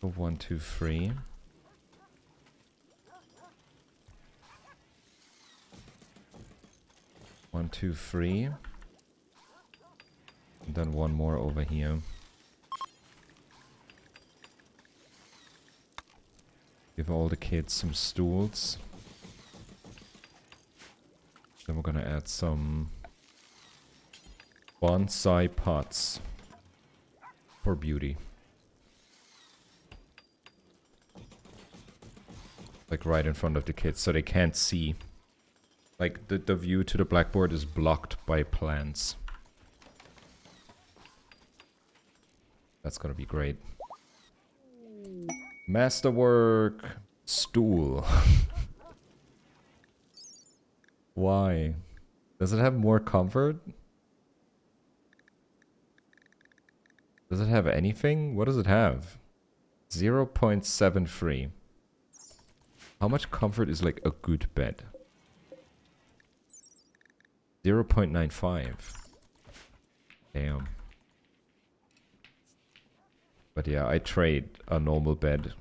So 1, 2, 3. One, two, three. And then one more over here. Give all the kids some stools. Then we're gonna add some bonsai pots for beauty. Like right in front of the kids so they can't see. Like the view to the blackboard is blocked by plants. That's gonna be great. Masterwork. Stool. Why? Does it have more comfort? Does it have anything? What does it have? 0.73. How much comfort is like a good bed? 0.95. Damn. But yeah, I trade a normal bed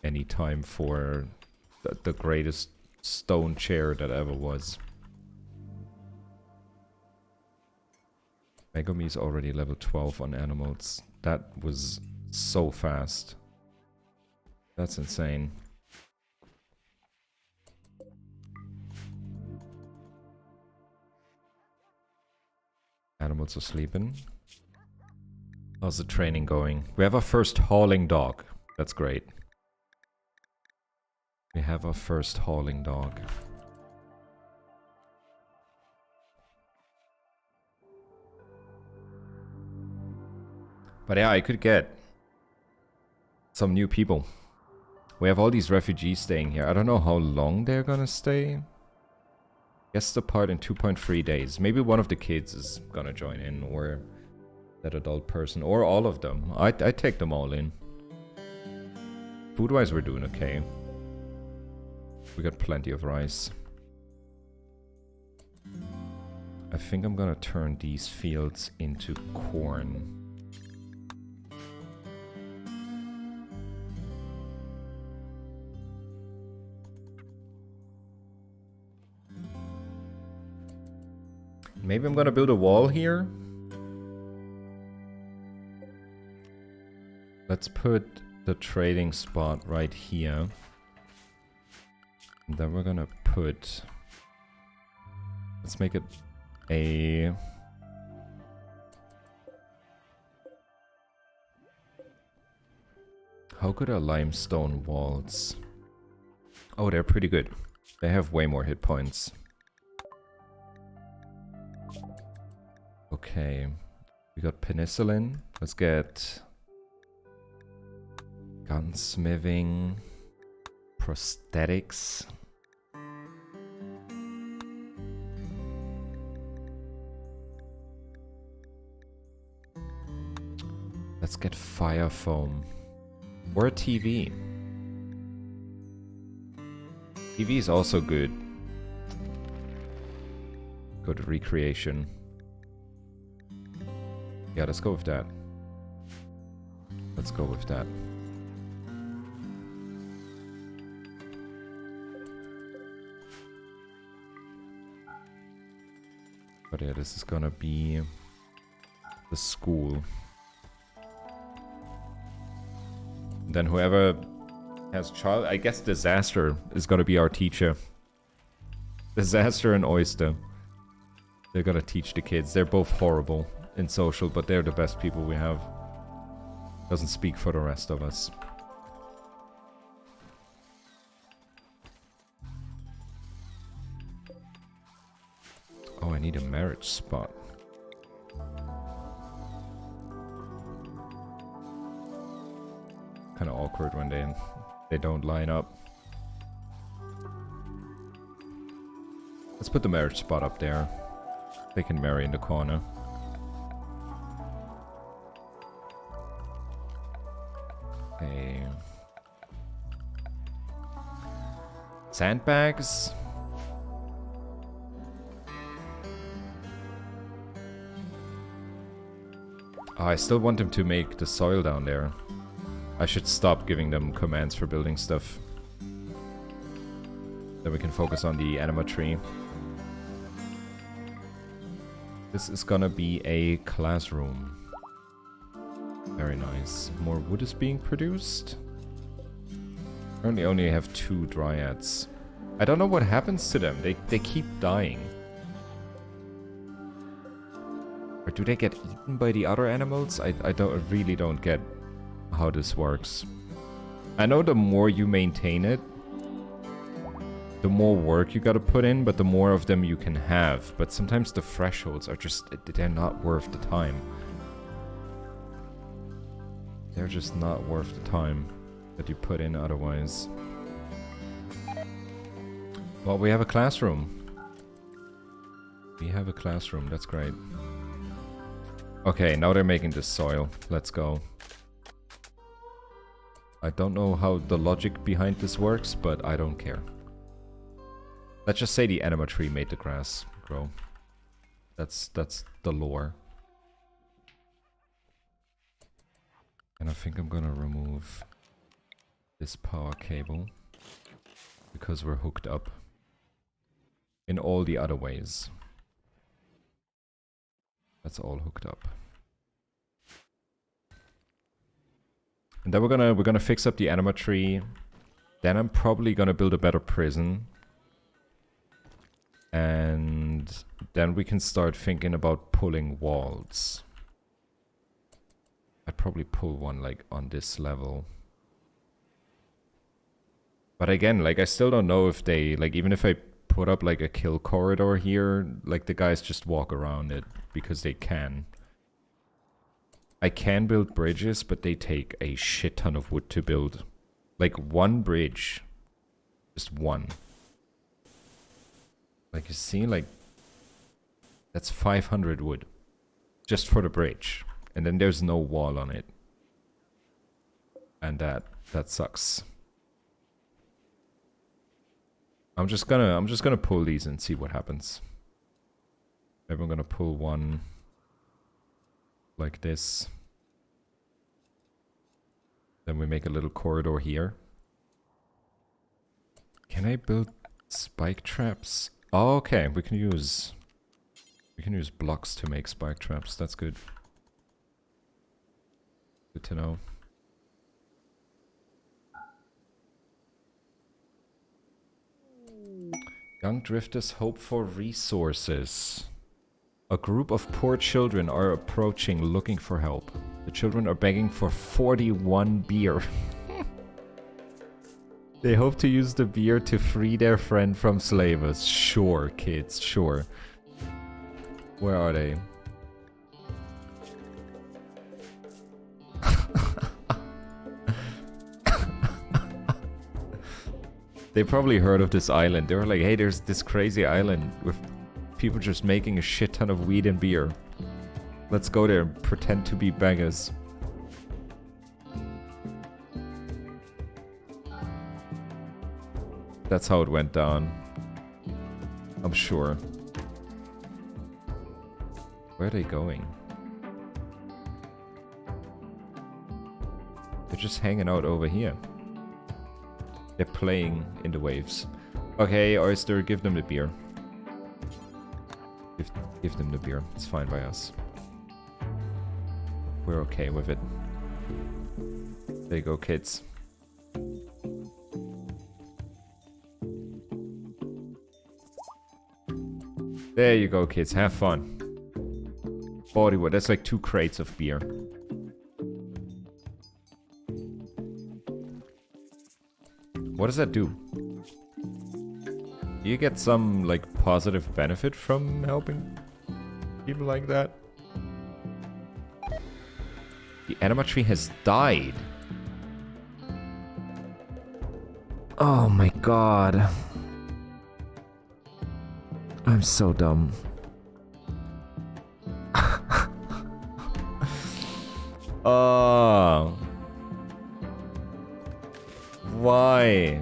anytime for the greatest stone chair that ever was. Megumi is already level 12 on animals. That was so fast. That's insane. Animals are sleeping. How's the training going? We have our first hauling dog. That's great. We have our first hauling dog. But yeah, I could get some new people. We have all these refugees staying here. I don't know how long they're gonna stay. Guest apart in 2.3 days. Maybe one of the kids is gonna join in, or that adult person, or all of them. I take them all in. Food-wise, we're doing okay. We got plenty of rice. I think I'm gonna turn these fields into corn. Maybe I'm gonna build a wall here. Let's put the trading spot right here. And then we're gonna put... Let's make it a... How good are limestone walls? Oh, they're pretty good. They have way more hit points. Okay. We got penicillin. Let's get... gunsmithing. Prosthetics. Let's get fire foam. Or a TV. TV is also good. Go to recreation. Yeah, let's go with that. Let's go with that. But yeah, this is gonna be the school. Then whoever has child, I guess Disaster is gonna be our teacher. Disaster and Oyster. They're gonna teach the kids. They're both horrible in social, but they're the best people we have. Doesn't speak for the rest of us. Oh, I need a marriage spot. Kind of awkward when they don't line up. Let's put the marriage spot up there. They can marry in the corner. Okay. Sandbags. Oh, I still want them to make the soil down there. I should stop giving them commands for building stuff. Then we can focus on the anima tree. This is gonna be a classroom. Very nice. More wood is being produced. Currently only have 2 dryads. I don't know what happens to them. They keep dying. Or do they get eaten by the other animals? I really don't get how this works. I know the more you maintain it, the more work you gotta put in, but the more of them you can have. But sometimes the thresholds are just, they're not worth the time. They're just not worth the time that you put in otherwise. Well, we have a classroom. We have a classroom, that's great. Okay, now they're making this soil. Let's go. I don't know how the logic behind this works, but I don't care. Let's just say the anima tree made the grass grow. That's the lore. And I think I'm gonna remove this power cable because we're hooked up in all the other ways. That's all hooked up. And then we're gonna fix up the anima tree. Then I'm probably gonna build a better prison. And then we can start thinking about pulling walls. I'd probably pull one like on this level. But again, like I still don't know if they, like even if I put up like a kill corridor here, like the guys just walk around it because they can. I can build bridges, but they take a shit ton of wood to build. Like one bridge. Just one. Like you see, like that's 500 wood. Just for the bridge. And then there's no wall on it. And that sucks. I'm just gonna pull these and see what happens. Maybe I'm gonna pull one like this. Then we make a little corridor here. Can I build spike traps? Oh, okay, we can use blocks to make spike traps. That's good. Good to know. Young drifters hope for resources. A group of poor children are approaching looking for help. The children are begging for 41 beer. They hope to use the beer to free their friend from slavers. Sure, kids, sure. Where are they? They probably heard of this island. They were like, hey, there's this crazy island with people just making a shit ton of weed and beer. Let's go there and pretend to be beggars. That's how it went down. I'm sure. Where are they going? They're just hanging out over here. They're playing in the waves. Okay, Oyster, give them the beer. Give them the beer. It's fine by us. We're okay with it. There you go, kids. There you go, kids. Have fun. Bodywood. That's like 2 crates of beer. What does that do? Do you get some, like, positive benefit from helping people like that? The anima tree has died. Oh my god. I'm so dumb. Oh. Why?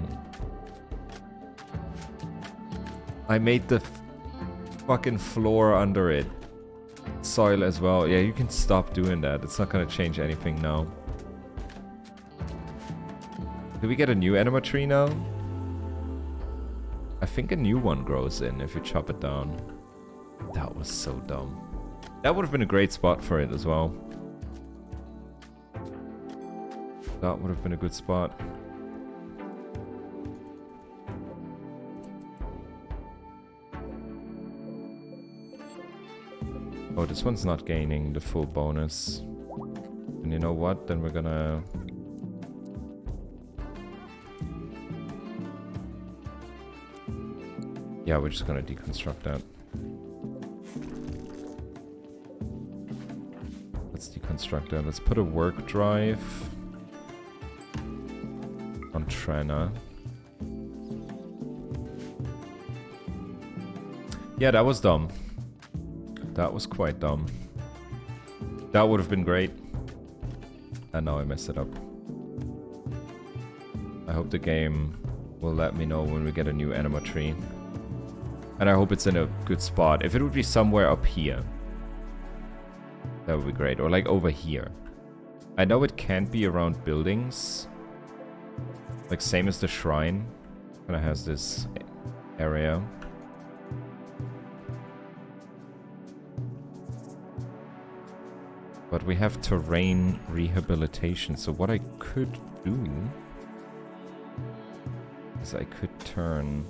I made the fucking floor under it soil as well. Yeah, you can stop doing that. It's not gonna change anything now. Do we get a new anima tree now? I think a new one grows in if you chop it down. That was so dumb. That would have been a great spot for it as well. That would have been a good spot. Oh, this one's not gaining the full bonus. And you know what? Then we're gonna... Yeah, we're just gonna deconstruct that. Let's deconstruct that. Let's put a work drive on Trena. Yeah, that was dumb. That was quite dumb. That would have been great. And now I messed it up. I hope the game will let me know when we get a new anima tree. And I hope it's in a good spot. If it would be somewhere up here, that would be great. Or like over here. I know it can't be around buildings. Like same as the shrine. Kind of has this area. But we have terrain rehabilitation. So what I could do is I could turn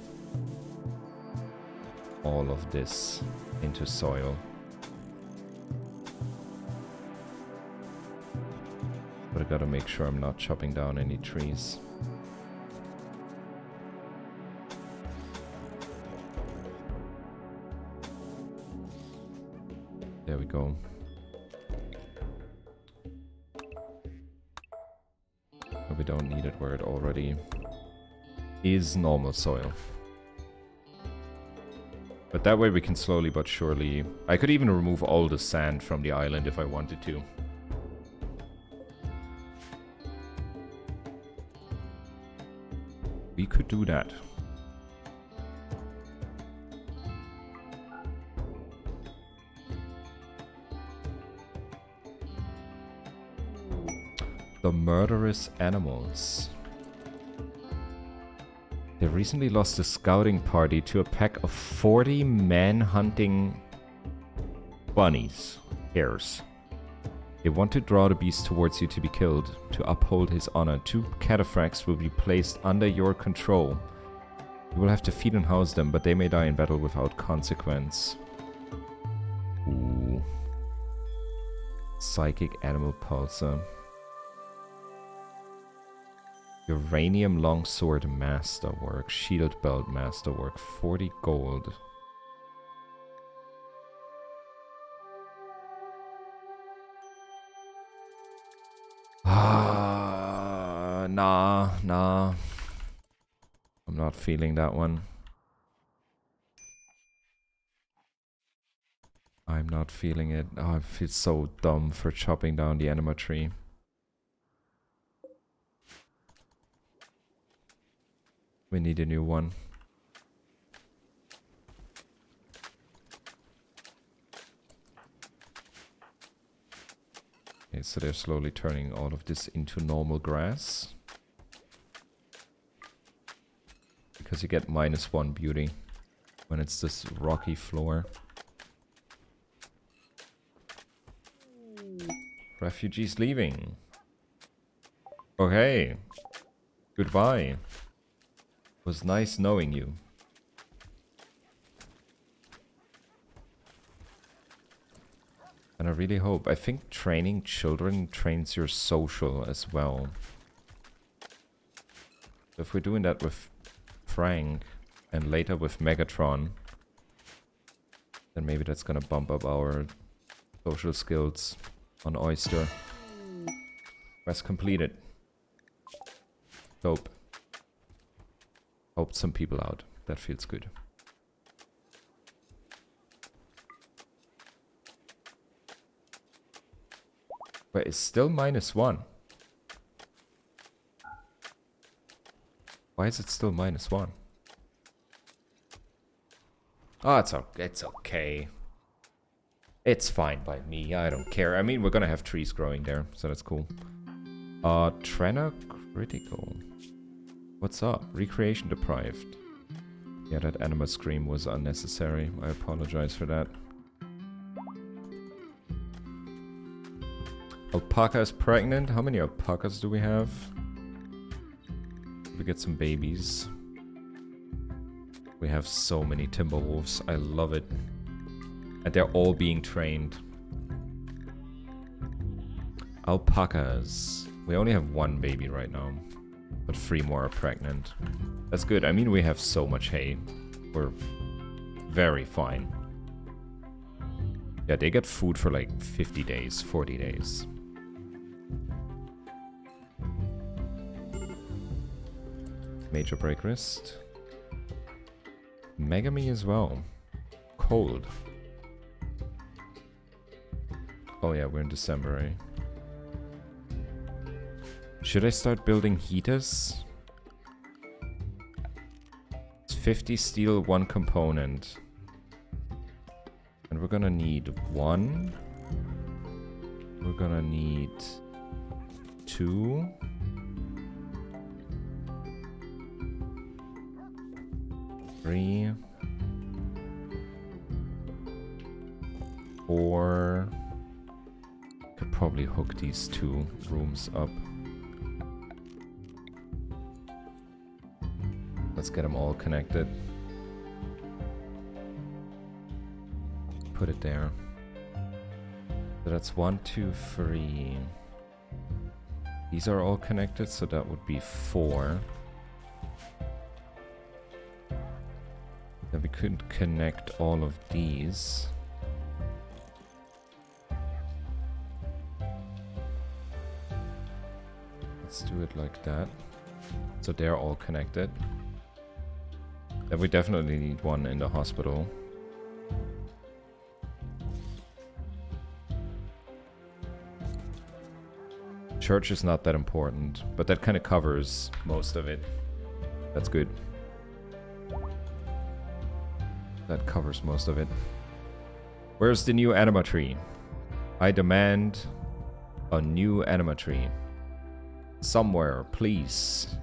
all of this into soil. But I gotta make sure I'm not chopping down any trees. There we go. But we don't need it where it already is normal soil. But that way we can slowly but surely... I could even remove all the sand from the island if I wanted to. We could do that. The murderous animals. They recently lost a scouting party to a pack of 40 man-hunting bunnies, hares. They want to draw the beast towards you to be killed. To uphold his honor, 2 cataphracts will be placed under your control. You will have to feed and house them, but they may die in battle without consequence. Ooh. Psychic animal pulsar. Uranium longsword masterwork, shield belt masterwork, 40 gold. Nah. I'm not feeling that one. I'm not feeling it. Oh, I feel so dumb for chopping down the anima tree. We need a new one. Okay, so they're slowly turning all of this into normal grass. Because you get -1 beauty when it's this rocky floor. Refugees leaving. Okay. Goodbye. It was nice knowing you. And I really hope... I think training children trains your social as well. So if we're doing that with Frank and later with Megatron, then maybe that's gonna bump up our social skills on Oyster. Quest completed. Dope. Helped some people out. That feels good. But it's still -1. Why is it still -1? Oh, it's okay. It's fine by me. I don't care. I mean, we're gonna have trees growing there, so that's cool. Trenna critical. What's up? Recreation deprived. Yeah, that anima scream was unnecessary. I apologize for that. Alpaca is pregnant. How many alpacas do we have? We get some babies. We have so many timberwolves. I love it. And they're all being trained. Alpacas. We only have 1 baby right now. But 3 more are pregnant. That's good. I mean, we have so much hay. We're very fine. Yeah, they get food for like 50 days, 40 days. Major break wrist. Megami as well. cold. Oh yeah, we're in December, eh? Should I start building heaters? It's 50 steel, 1 component. And we're gonna need 1. We're gonna need 2. 3. 4. Could probably hook these 2 rooms up. Let's get them all connected. Put it there. So that's 1, 2, 3. These are all connected, so that would be 4. Then we could connect all of these. Let's do it like that. So they're all connected. Then we definitely need 1 in the hospital. Church is not that important, but that kind of covers most of it. That's good. That covers most of it. Where's the new anima tree? I demand a new anima tree. Somewhere, please.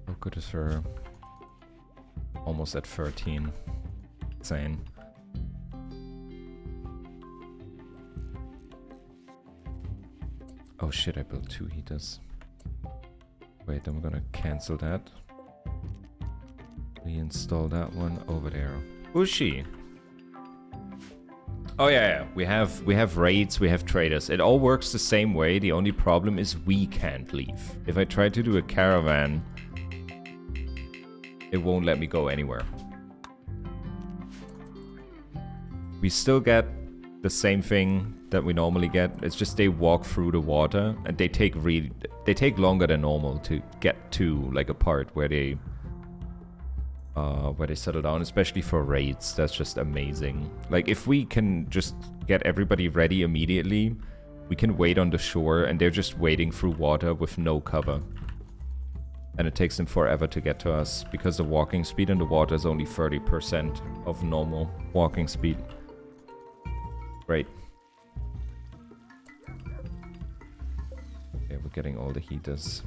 How good is her? Almost at 13. Insane. Oh shit, I built 2 heaters. Wait, I'm gonna cancel that. Reinstall that one over there. Who's she? Oh yeah. We have raids, we have traders. It all works the same way. The only problem is we can't leave. If I try to do a caravan, it won't let me go anywhere. We still get the same thing that we normally get. It's just they walk through the water and they take longer than normal to get to like a part where they settle down, especially for raids. That's just amazing. Like if we can just get everybody ready immediately, we can wait on the shore and they're just wading through water with no cover. And it takes them forever to get to us because the walking speed in the water is only 30% of normal walking speed. Great. Okay, we're getting all the heaters.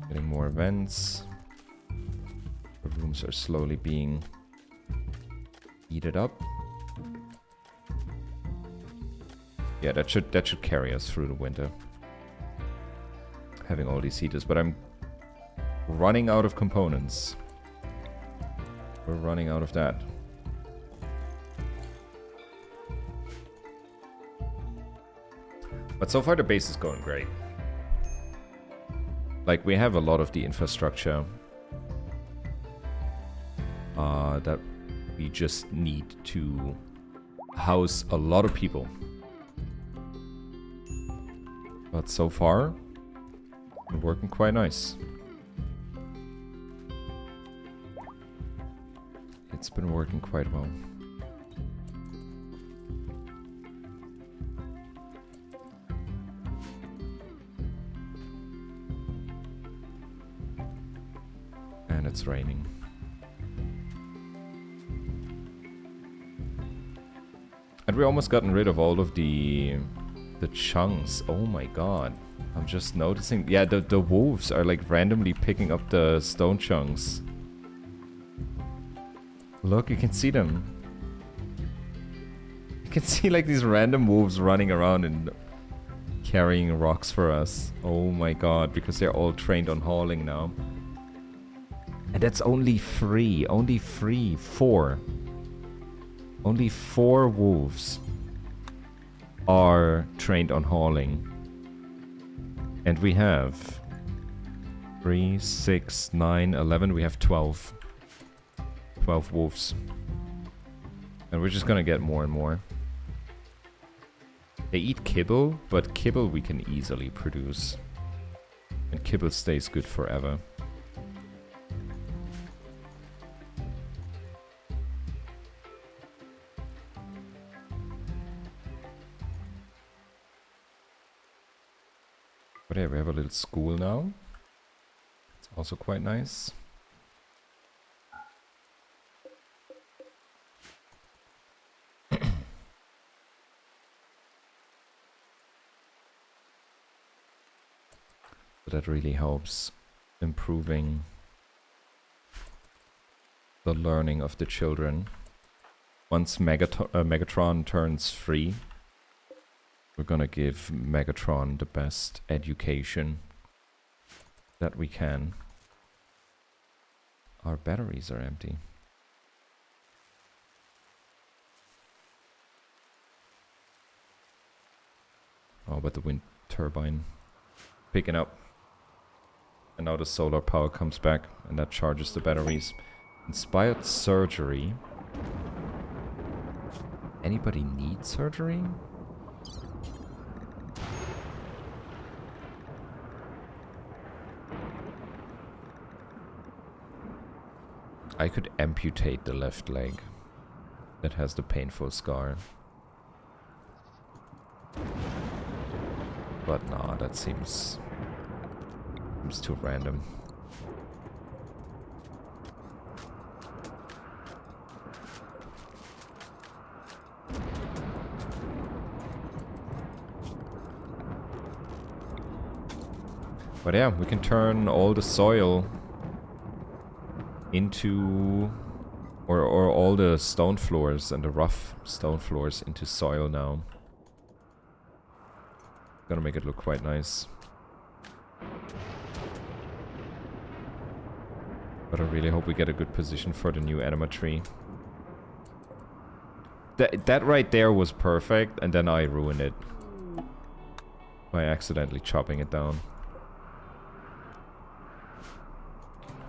Getting more vents. The rooms are slowly being heated up. Yeah, that should carry us through the winter. Having all these heaters, but I'm running out of components. We're running out of that. But so far the base is going great. Like we have a lot of the infrastructure that we just need to house a lot of people. But so far, we're working quite nice. It's been working quite well. And it's raining. And we almost gotten rid of all of the chunks. Oh my god. I'm just noticing. Yeah, the wolves are like randomly picking up the stone chunks. Look, you can see them. You can see like these random wolves running around and carrying rocks for us. Oh my god, because they're all trained on hauling now. And that's only 3. Only 3. 4. Only 4 wolves. are trained on hauling. And we have 3, 6, 9, 11. We have 12. 12 wolves. And we're just gonna get more and more. They eat kibble, but kibble we can easily produce. And kibble stays good forever. But yeah, we have a little school now. It's also quite nice. So that really helps improving the learning of the children. Once Megatron turns free, we're gonna give Megatron the best education that we can. Our batteries are empty. Oh, but the wind turbine picking up. And now the solar power comes back and that charges the batteries. Inspired surgery. Anybody need surgery? I could amputate the left leg that has the painful scar. But nah, that seems too random. But yeah, we can turn all the soil into or all the stone floors and the rough stone floors into soil now. Gonna make it look quite nice. But I really hope we get a good position for the new anima tree. That right there was perfect, and then I ruined it by accidentally chopping it down.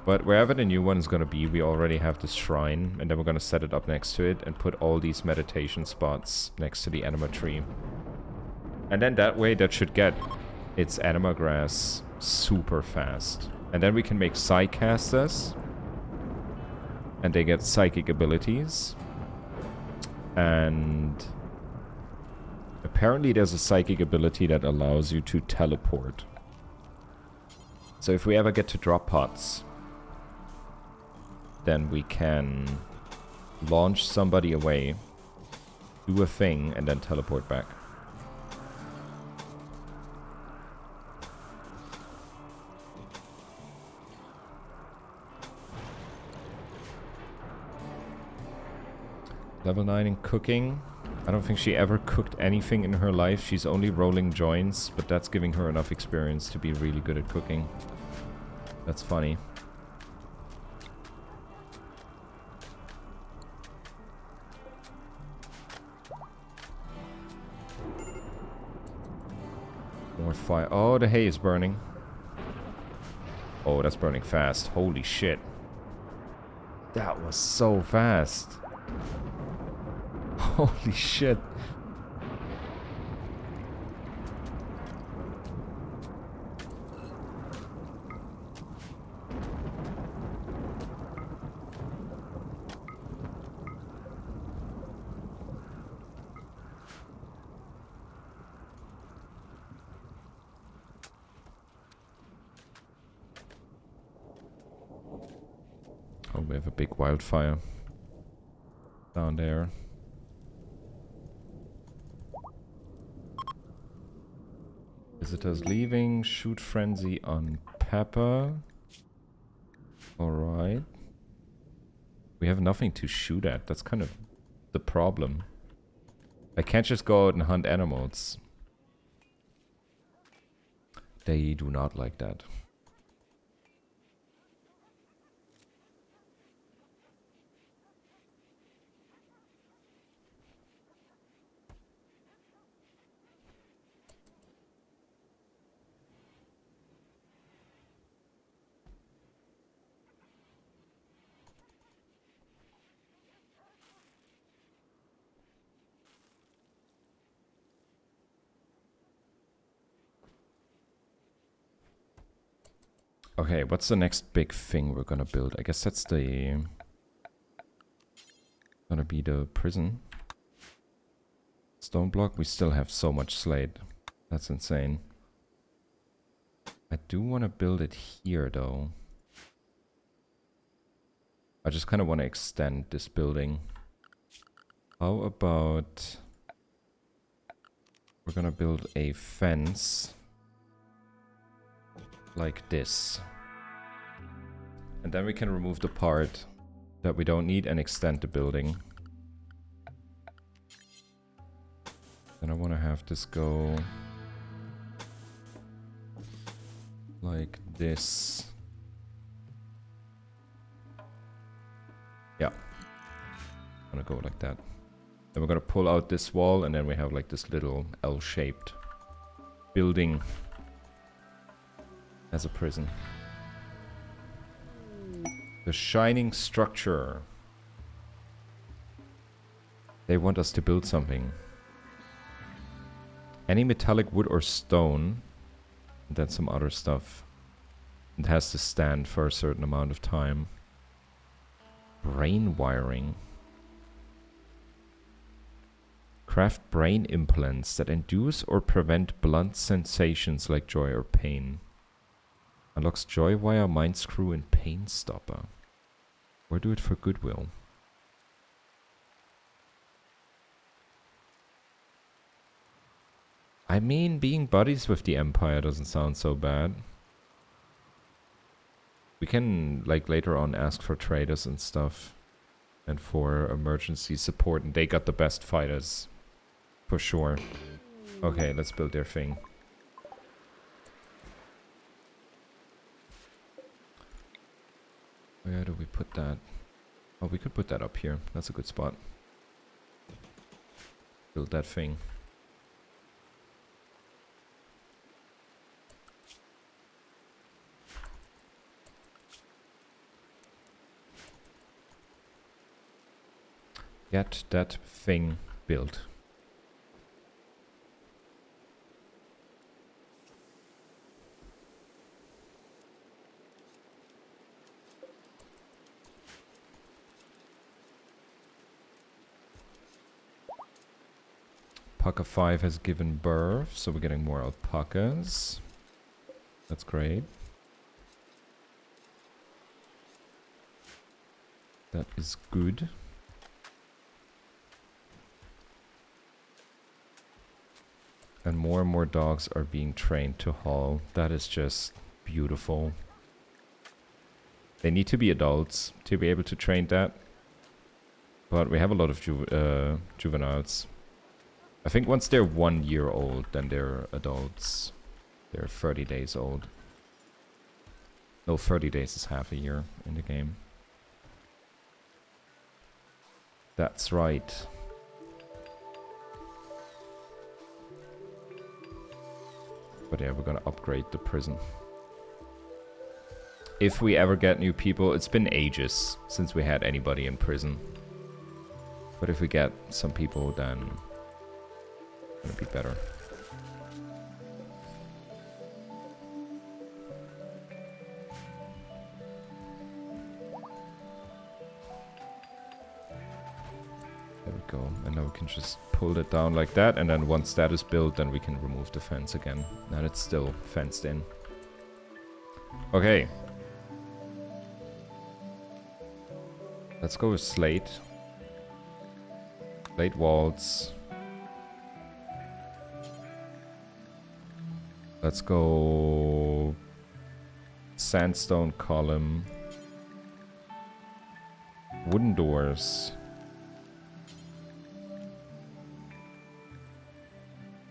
But wherever the new one is gonna be, we already have this shrine, and then we're gonna set it up next to it and put all these meditation spots next to the anima tree. And then that way, that should get its anima grass super fast. And then we can make psychcasters. And they get psychic abilities. And apparently there's a psychic ability that allows you to teleport. So if we ever get to drop pods, then we can launch somebody away, do a thing, and then teleport back. Level 9 in cooking. I don't think she ever cooked anything in her life. She's only rolling joints, but that's giving her enough experience to be really good at cooking. That's funny. More fire. Oh, the hay is burning. Oh, that's burning fast. Holy shit. That was so fast. Holy shit. Oh, we have a big wildfire down there. Visitors leaving. Shoot frenzy on Pepper. Alright. We have nothing to shoot at. That's kind of the problem. I can't just go out and hunt animals. They do not like that. Okay, what's the next big thing we're gonna build? I guess that's the... gonna be the prison. Stone block, we still have so much slate. That's insane. I do want to build it here, though. I just kind of want to extend this building. How about... we're gonna build a fence like this. And then we can remove the part that we don't need and extend the building. Then I want to have this go like this. Yeah. I'm gonna go like that. Then we're gonna pull out this wall and then we have like this little L-shaped building as a prison. The shining structure. They want us to build something. Any metallic wood or stone. And then some other stuff. It has to stand for a certain amount of time. Brain wiring. Craft brain implants that induce or prevent blunt sensations like joy or pain. Unlocks joy wire, mind screw, and pain stopper. Or do it for goodwill. I mean, being buddies with the Empire doesn't sound so bad. We can, like, later on ask for traders and stuff. And for emergency support, and they got the best fighters. For sure. Okay, let's build their thing. Where do we put that? Oh, we could put that up here. That's a good spot. Build that thing. Get that thing built. Alpaca 5 has given birth, so we're getting more alpacas. That's great. That is good. And more dogs are being trained to haul. That is just beautiful. They need to be adults to be able to train that. But we have a lot of juveniles. I think once they're 1 year old, then they're adults. They're 30 days old. No, 30 days is half a year in the game. That's right. But yeah, we're gonna upgrade the prison. If we ever get new people, it's been ages since we had anybody in prison. But if we get some people, then it's gonna be better. There we go. And now we can just pull it down like that. And then once that is built, then we can remove the fence again. And it's still fenced in. Okay. Let's go with slate. Slate walls. Let's go sandstone column. Wooden doors.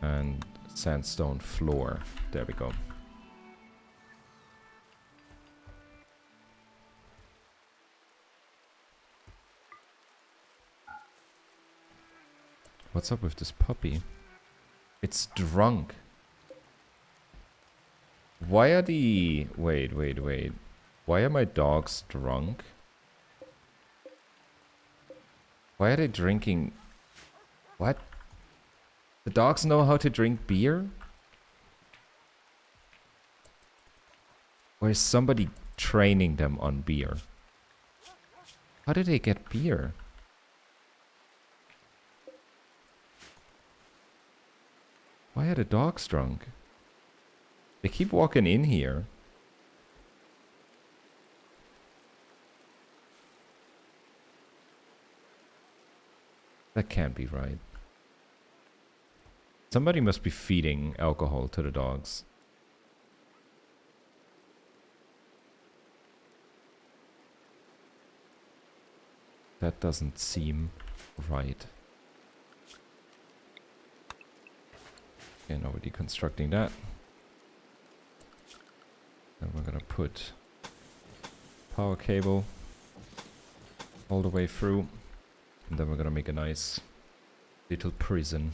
And sandstone floor. There we go. What's up with this puppy? It's drunk. Why are the... Wait. Why are my dogs drunk? Why are they drinking... What? The dogs know how to drink beer? Or is somebody training them on beer? How did they get beer? Why are the dogs drunk? They keep walking in here. That can't be right. Somebody must be feeding alcohol to the dogs. That doesn't seem right. Okay, now we're deconstructing that. Then we're gonna put power cable all the way through. And then we're gonna make a nice little prison.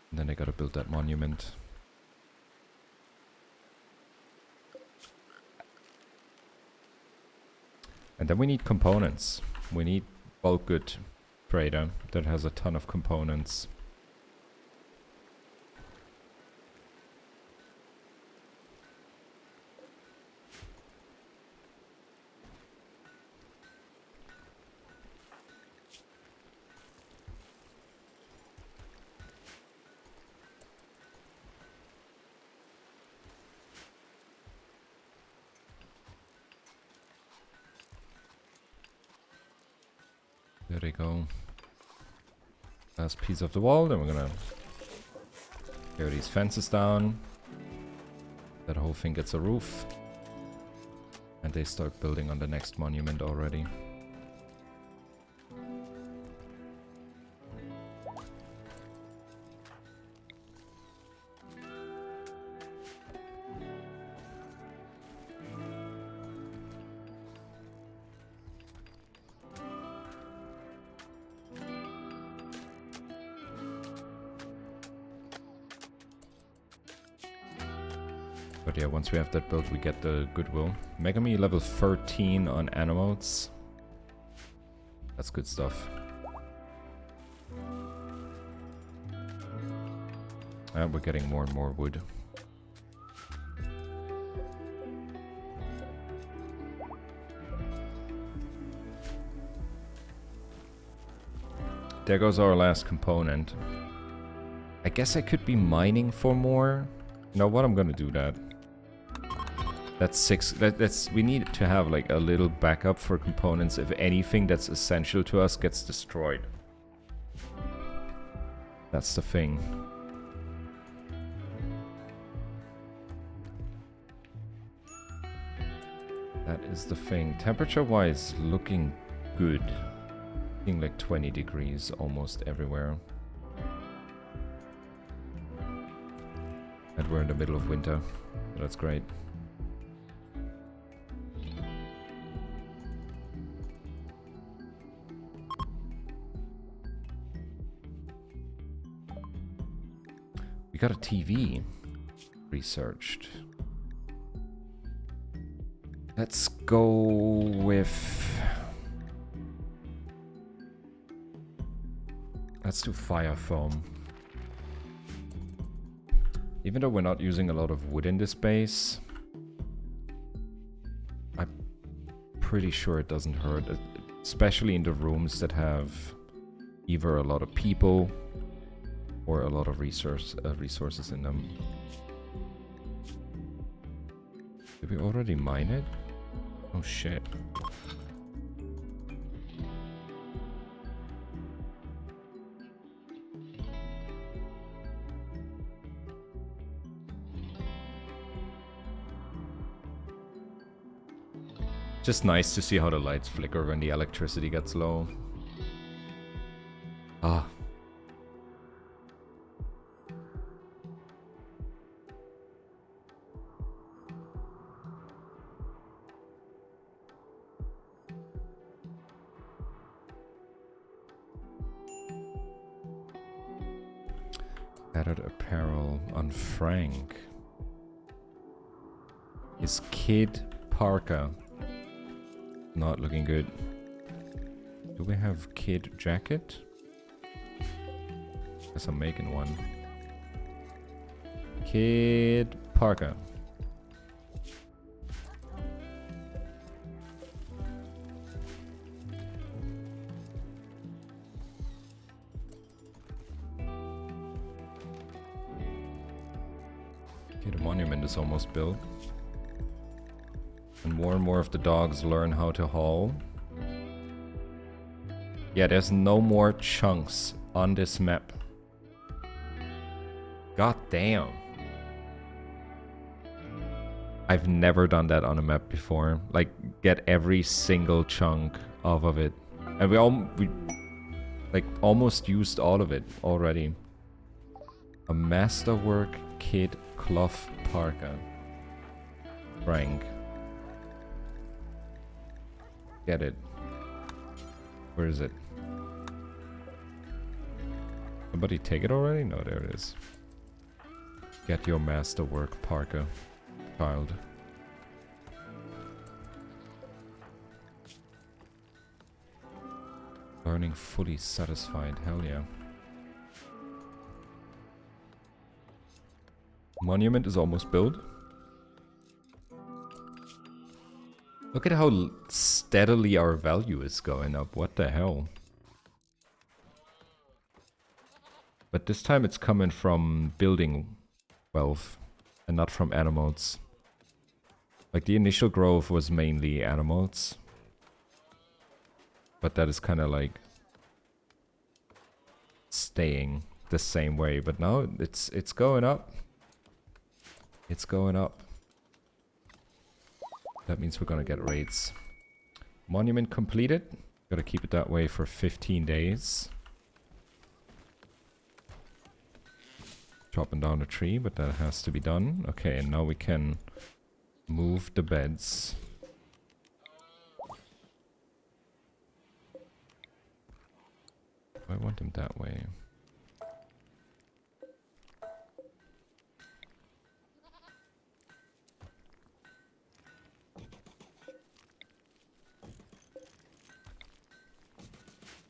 And then I gotta build that monument. And then we need components. We need bulk good trader that has a ton of components. There they go. Last piece of the wall. Then we're gonna tear these fences down. That whole thing gets a roof. And they start building on the next monument already. But yeah, once we have that built, we get the goodwill. Megami level 13 on animals. That's good stuff. And we're getting more and more wood. There goes our last component. I guess I could be mining for more. You know what? I'm gonna do that. That's 6. We need to have like a little backup for components if anything that's essential to us gets destroyed. That's the thing. That is the thing. Temperature-wise, looking good. Looking like 20 degrees almost everywhere. And we're in the middle of winter. So that's great. We got a TV researched. Let's go with... Let's do fire foam. Even though we're not using a lot of wood in this base, I'm pretty sure it doesn't hurt, especially in the rooms that have either a lot of people or a lot of resources in them. Did we already mine it? Oh shit. Just nice to see how the lights flicker when the electricity gets low. Ah. Added apparel on Frank. Is Kid Parker not looking good? Do we have Kid jacket? Guess I'm making one. Kid Parker. Okay, the monument is almost built. And more of the dogs learn how to haul. Yeah, there's no more chunks on this map. God damn. I've never done that on a map before. Like, get every single chunk off of it. And we like almost used all of it already. A masterwork kid Clough Parker. Frank. Get it. Where is it? Somebody take it already? No, there it is. Get your masterwork, Parker. Child. Learning fully satisfied. Hell yeah. Monument is almost built. Look at how steadily our value is going up. What the hell? But this time it's coming from building wealth and not from animals. Like the initial growth was mainly animals. But that is kind of like staying the same way. But now it's going up. It's going up. That means we're gonna get raids. Monument completed. Gotta keep it that way for 15 days. Chopping down a tree, but that has to be done. Okay, and now we can move the beds. I want them that way.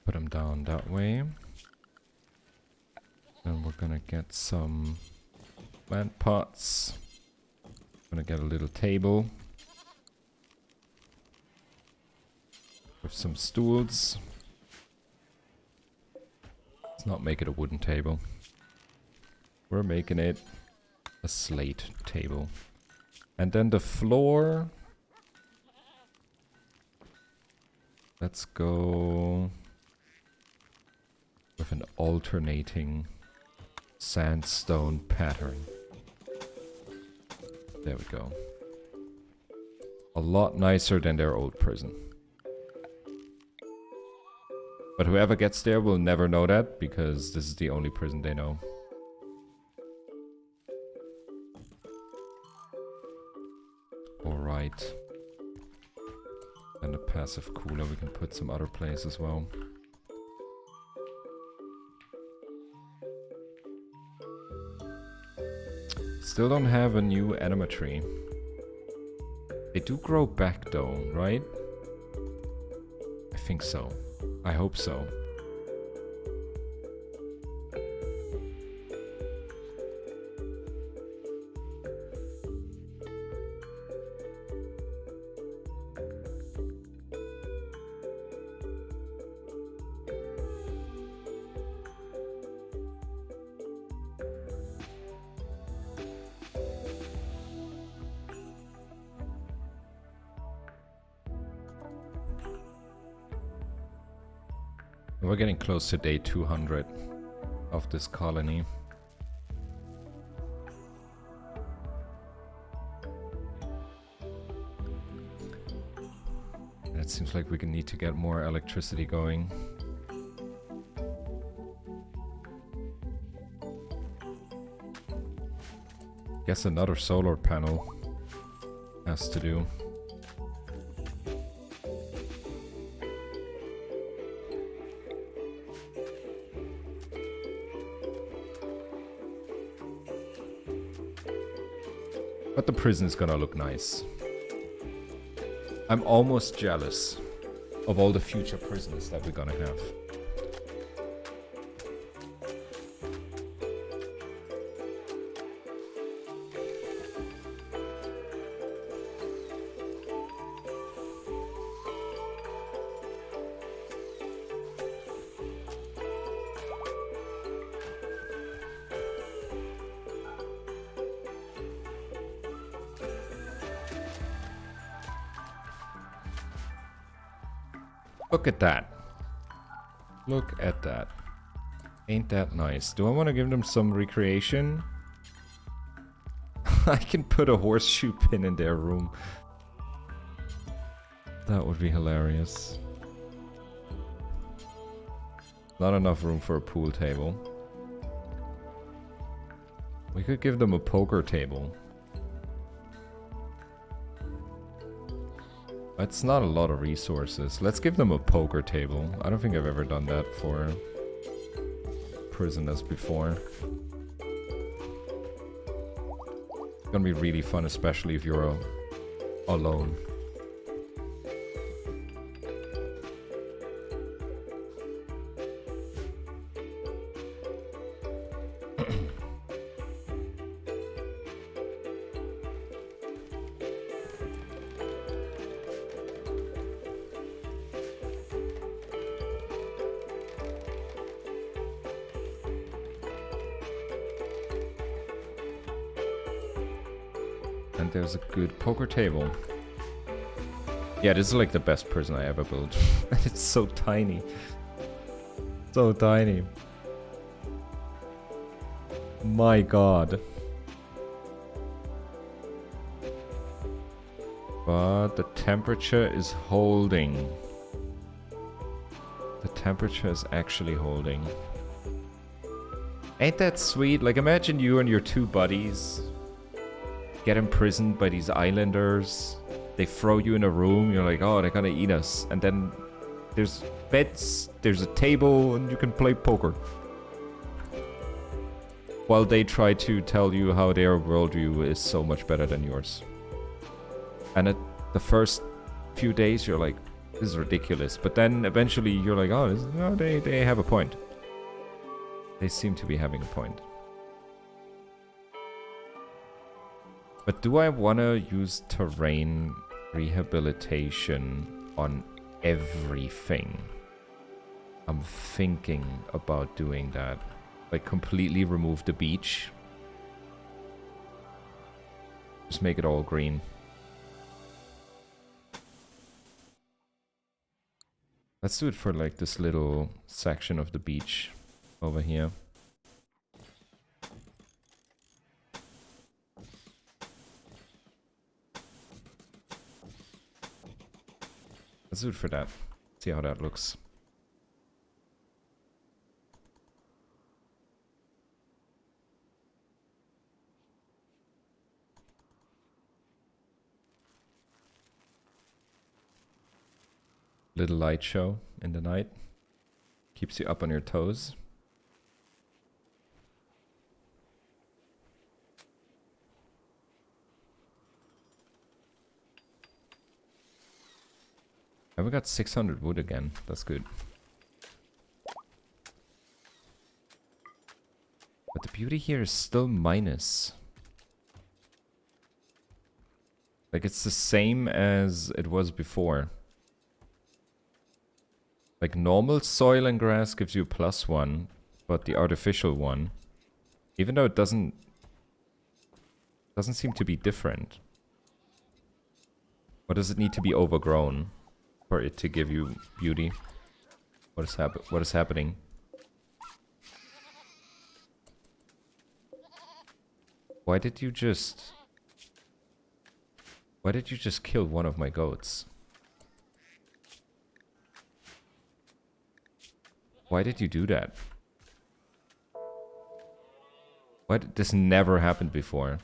Put them down that way. Then we're gonna get some plant pots. Gonna get a little table. With some stools. Let's not make it a wooden table. We're making it a slate table. And then the floor. Let's go with an alternating sandstone pattern. There we go. A lot nicer than their old prison. But whoever gets there will never know that, because this is the only prison they know. Alright. And a passive cooler we can put some other place as well. Still don't have a new anima tree. They do grow back though, right? I think so. I hope so. We're getting close to day 200 of this colony. And it seems like we need to get more electricity going. Guess another solar panel has to do. But the prison is gonna look nice. I'm almost jealous of all the future prisons that we're gonna have. Look at that. Look at that. Ain't that nice? Do I want to give them some recreation? I can put a horseshoe pin in their room. That would be hilarious. Not enough room for a pool table. We could give them a poker table. That's not a lot of resources. Let's give them a poker table. I don't think I've ever done that for prisoners before. It's gonna be really fun, especially if you're alone. And there's a good poker table. Yeah, this is like the best prison I ever built. And it's so tiny. So tiny. My god. But the temperature is holding. The temperature is actually holding. Ain't that sweet? Like, imagine you and your two buddies get imprisoned by these islanders. They throw you in a room. You're like, oh, they're gonna eat us. And then there's beds, there's a table, and you can play poker. While they try to tell you how their worldview is so much better than yours. And at the first few days, you're like, this is ridiculous. But then eventually you're like, oh, no, they have a point. They seem to be having a point. But do I want to use terrain rehabilitation on everything? I'm thinking about doing that. Like, completely remove the beach. Just make it all green. Let's do it for, like, this little section of the beach over here. Let's do it for that. See how that looks. Little light show in the night. Keeps you up on your toes. And we got 600 wood again. That's good. But the beauty here is still minus. Like, it's the same as it was before. Like, normal soil and grass gives you +1, but the artificial one, even though it doesn't seem to be different. Or does it need to be overgrown for it to give you beauty? What is happening? Why did you just kill one of my goats? Why did you do that? Why did this never happened before?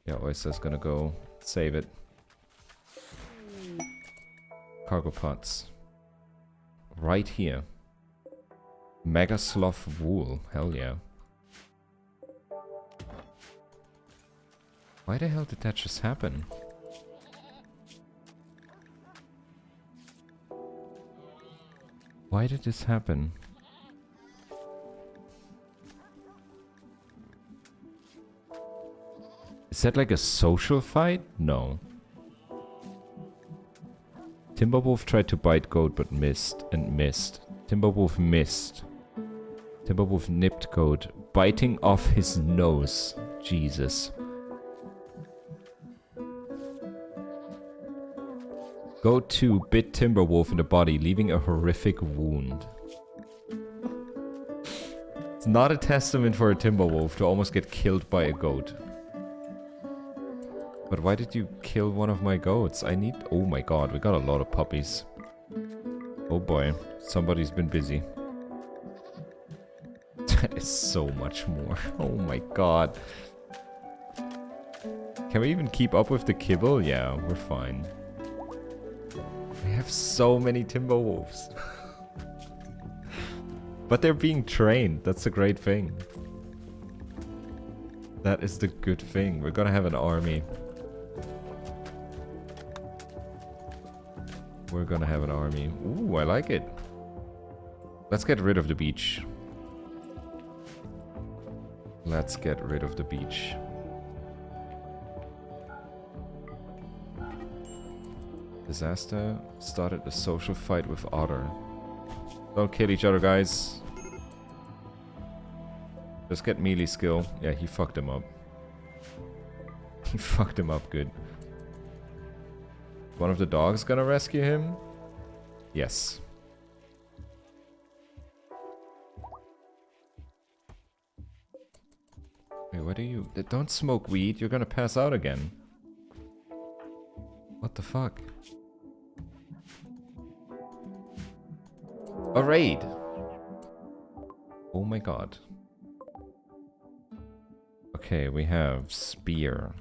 Yeah, Oyster's gonna go save it. Cargo pots. Right here. Mega sloth wool. Hell yeah. Why the hell did that just happen? Why did this happen? Is that like a social fight? No. Timberwolf tried to bite goat but missed and missed. Timberwolf missed. Timberwolf nipped goat, biting off his nose. Jesus. Goat 2 bit Timberwolf in the body, leaving a horrific wound. It's not a testament for a Timberwolf to almost get killed by a goat. But why did you kill one of my goats? I need... Oh my god, we got a lot of puppies. Oh boy, somebody's been busy. That is so much more. Oh my god. Can we even keep up with the kibble? Yeah, we're fine. We have so many Timberwolves. But they're being trained. That's a great thing. That is the good thing. We're gonna have an army. We're gonna have an army. Ooh, I like it. Let's get rid of the beach. Let's get rid of the beach. Disaster started a social fight with Otter. Don't kill each other, guys. Just get melee skill. Yeah, he fucked him up. He fucked him up good. One of the dogs gonna rescue him? Yes. Wait, what do you... Don't smoke weed, you're gonna pass out again. What the fuck? A raid! Oh my god. Okay, we have spear,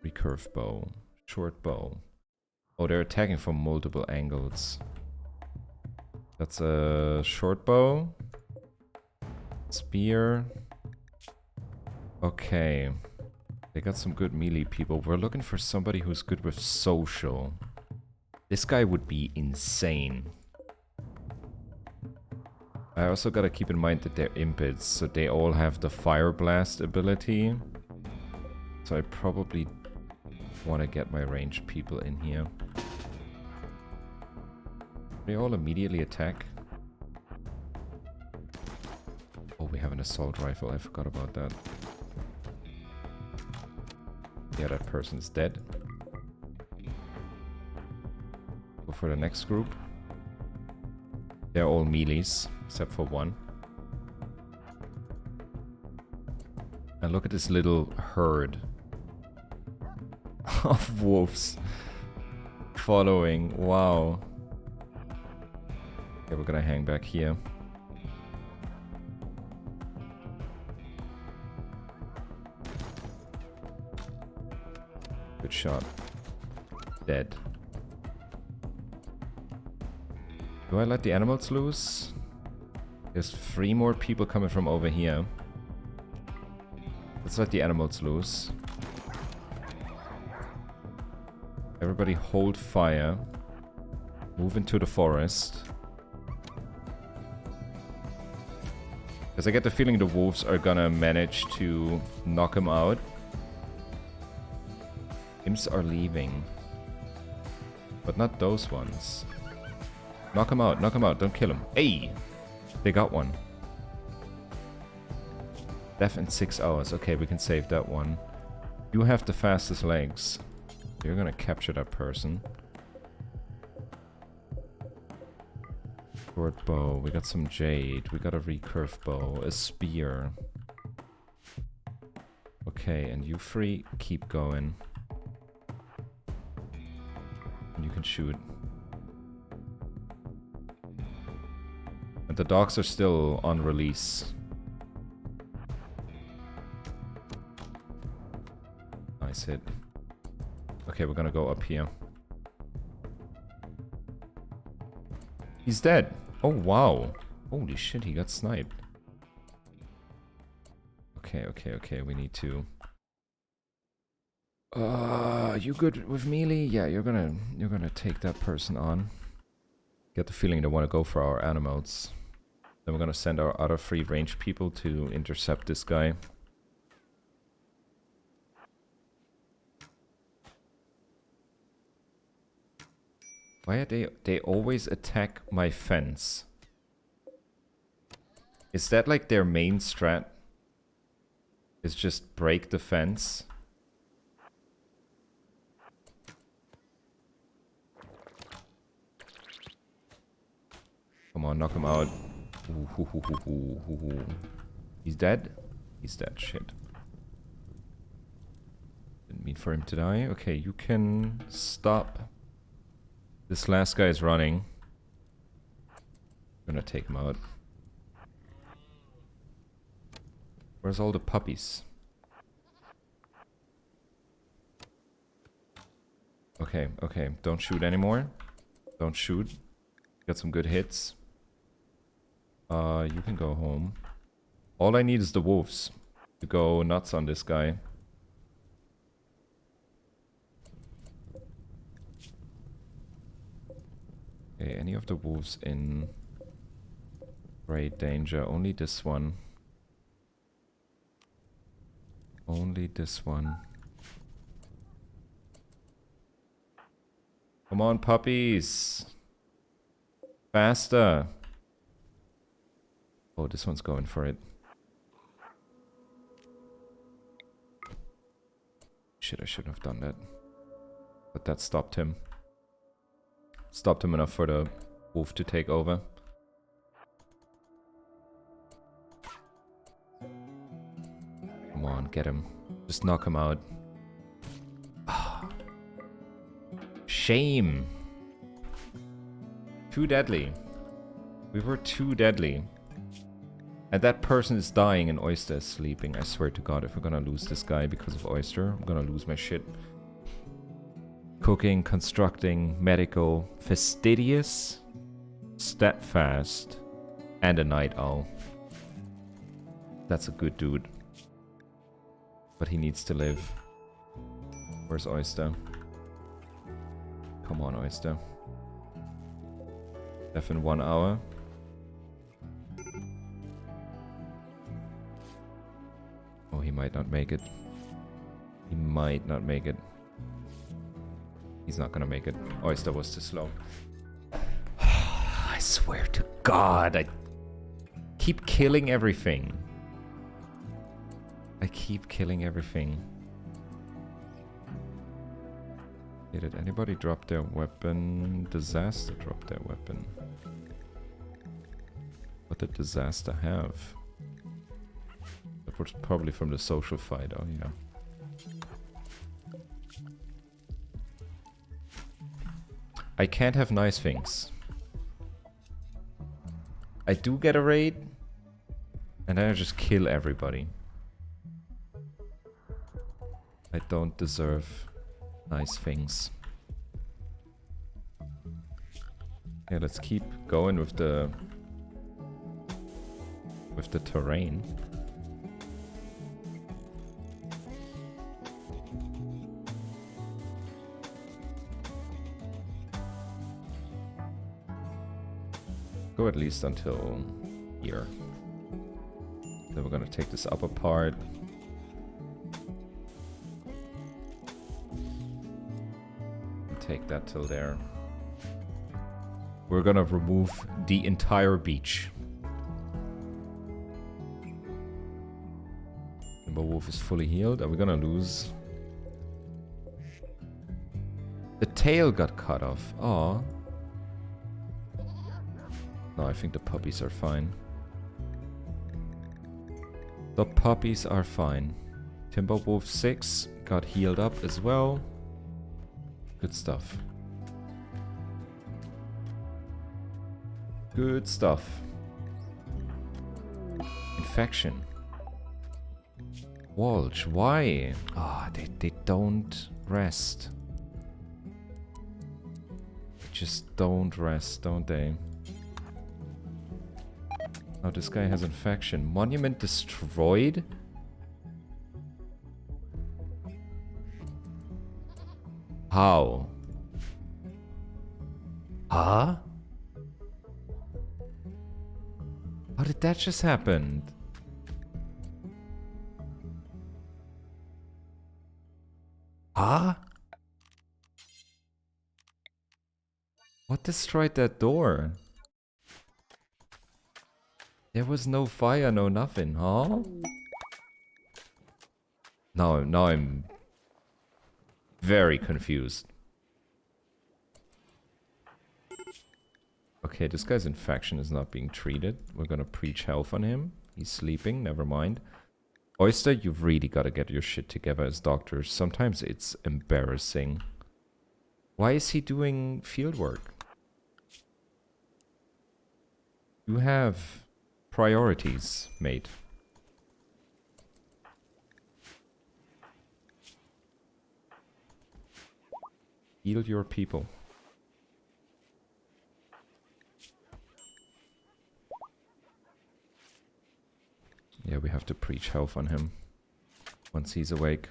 recurve bow, short bow. Oh, they're attacking from multiple angles. That's a short bow. Spear. Okay. They got some good melee people. We're looking for somebody who's good with social. This guy would be insane. I also gotta keep in mind that they're impids, so they all have the Fire Blast ability. So I probably want to get my ranged people in here. They all immediately attack. Oh, we have an assault rifle. I forgot about that. Yeah, that person's dead. Go for the next group. They're all melees, except for one. And look at this little herd of wolves following. Wow. Okay, we're gonna hang back here. Good shot. Dead. Do I let the animals loose? There's 3 more people coming from over here. Let's let the animals loose. Everybody hold fire. Move into the forest. Because I get the feeling the wolves are gonna manage to knock him out. Imps are leaving. But not those ones. Knock him out, don't kill him. Hey! They got one. Death in 6 hours. Okay, we can save that one. You have the fastest legs. You're gonna capture that person. Short bow. We got some jade. We got a recurve bow. A spear. Okay, and you 3 keep going. And you can shoot. And the dogs are still on release. Nice hit. Okay, we're gonna go up here. He's dead. Oh, wow. Holy shit, he got sniped. Okay, we need to... you good with melee? Yeah, you're gonna take that person on. Get the feeling they want to go for our animals. Then we're gonna send our other 3 ranged people to intercept this guy. Why are they always attack my fence? Is that like their main strat? Is just break the fence? Come on, knock him out. Ooh. He's dead? He's dead, shit. Didn't mean for him to die. Okay, you can stop. This last guy is running. I'm gonna take him out. Where's all the puppies? Okay, okay. Don't shoot anymore. Don't shoot. Got some good hits. You can go home. All I need is the wolves to go nuts on this guy. Okay, any of the wolves in great danger. Only this one. Only this one. Come on, puppies! Faster! Oh, this one's going for it. Shit, I shouldn't have done that. But that stopped him. Stopped him enough for the wolf to take over. Come on, get him. Just knock him out. Shame. Too deadly. We were too deadly. And that person is dying and Oyster is sleeping. I swear to God, if we're gonna lose this guy because of Oyster, I'm gonna lose my shit. Cooking, constructing, medical, fastidious, steadfast, and a night owl. That's a good dude. But he needs to live. Where's Oyster? Come on, Oyster. Death in 1 hour. Oh, he might not make it. He might not make it. He's not gonna make it. Oyster was too slow. I swear to God, I keep killing everything. I keep killing everything. Okay, did anybody drop their weapon? Disaster dropped their weapon. What did Disaster have? That was probably from the social fight, oh yeah. I can't have nice things. I do get a raid, and then I just kill everybody. I don't deserve nice things. Yeah, let's keep going with the terrain. Go at least until here. Then we're gonna take this upper part. And take that till there. We're gonna remove the entire beach. Timber Wolf is fully healed. Are we gonna lose? The tail got cut off. Aw. No, I think the puppies are fine. The puppies are fine. Timberwolf 6 got healed up as well. Good stuff. Good stuff. Infection. Walsh, why? Ah, they don't rest. They just don't rest, don't they? Oh, this guy has infection. Monument destroyed? How? Huh? How did that just happen? Huh? What destroyed that door? There was no fire, no nothing, huh? Now I'm very confused. Okay, this guy's infection is not being treated. We're gonna preach health on him. He's sleeping, never mind. Oyster, you've really got to get your shit together as doctors. Sometimes it's embarrassing. Why is he doing field work? You have priorities, mate. Heal your people. Yeah, we have to preach health on him once he's awake.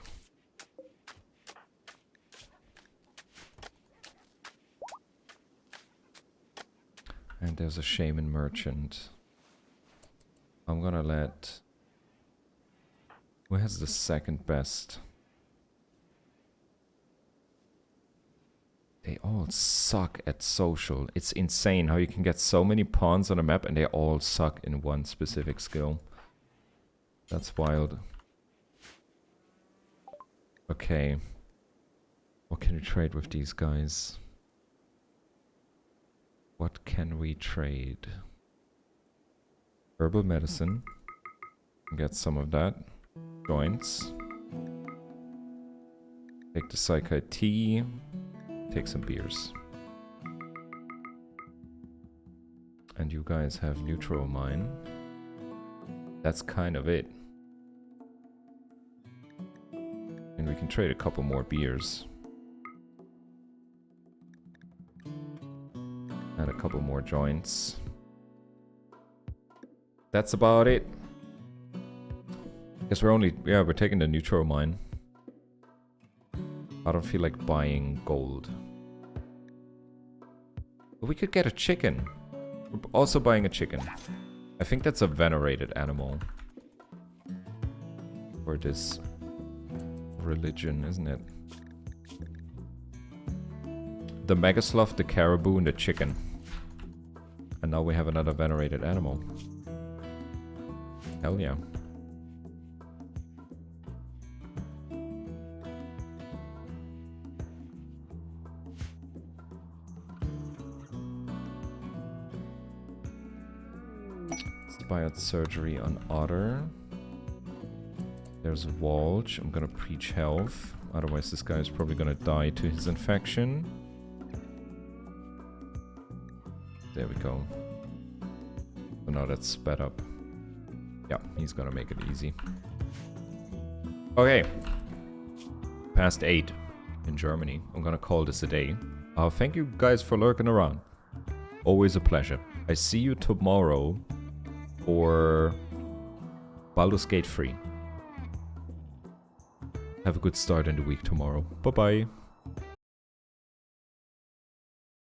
And there's a shaman merchant. I'm gonna let... Who has the second best? They all suck at social. It's insane how you can get so many pawns on a map and they all suck in one specific skill. That's wild. Okay. What can we trade with these guys? What can we trade? Herbal medicine. Get some of that. Joints. Take the Psychite tea. Take some beers. And you guys have neutral mine. That's kind of it. And we can trade a couple more beers. And a couple more joints. That's about it. Guess we're only... Yeah, we're taking the neutral mine. I don't feel like buying gold. But we could get a chicken. We're also buying a chicken. I think that's a venerated animal. For this religion, isn't it? The Megasloth, the caribou, and the chicken. And now we have another venerated animal. Hell yeah. Inspired surgery on Otter. There's Walsh. I'm gonna preach health. Otherwise this guy is probably gonna die to his infection. There we go. So now that's sped up. Yeah, he's gonna make it easy. Okay. Past 8 in Germany. I'm gonna call this a day. Thank you guys for lurking around. Always a pleasure. I see you tomorrow for Baldur's Gate 3. Have a good start in the week tomorrow. Bye-bye.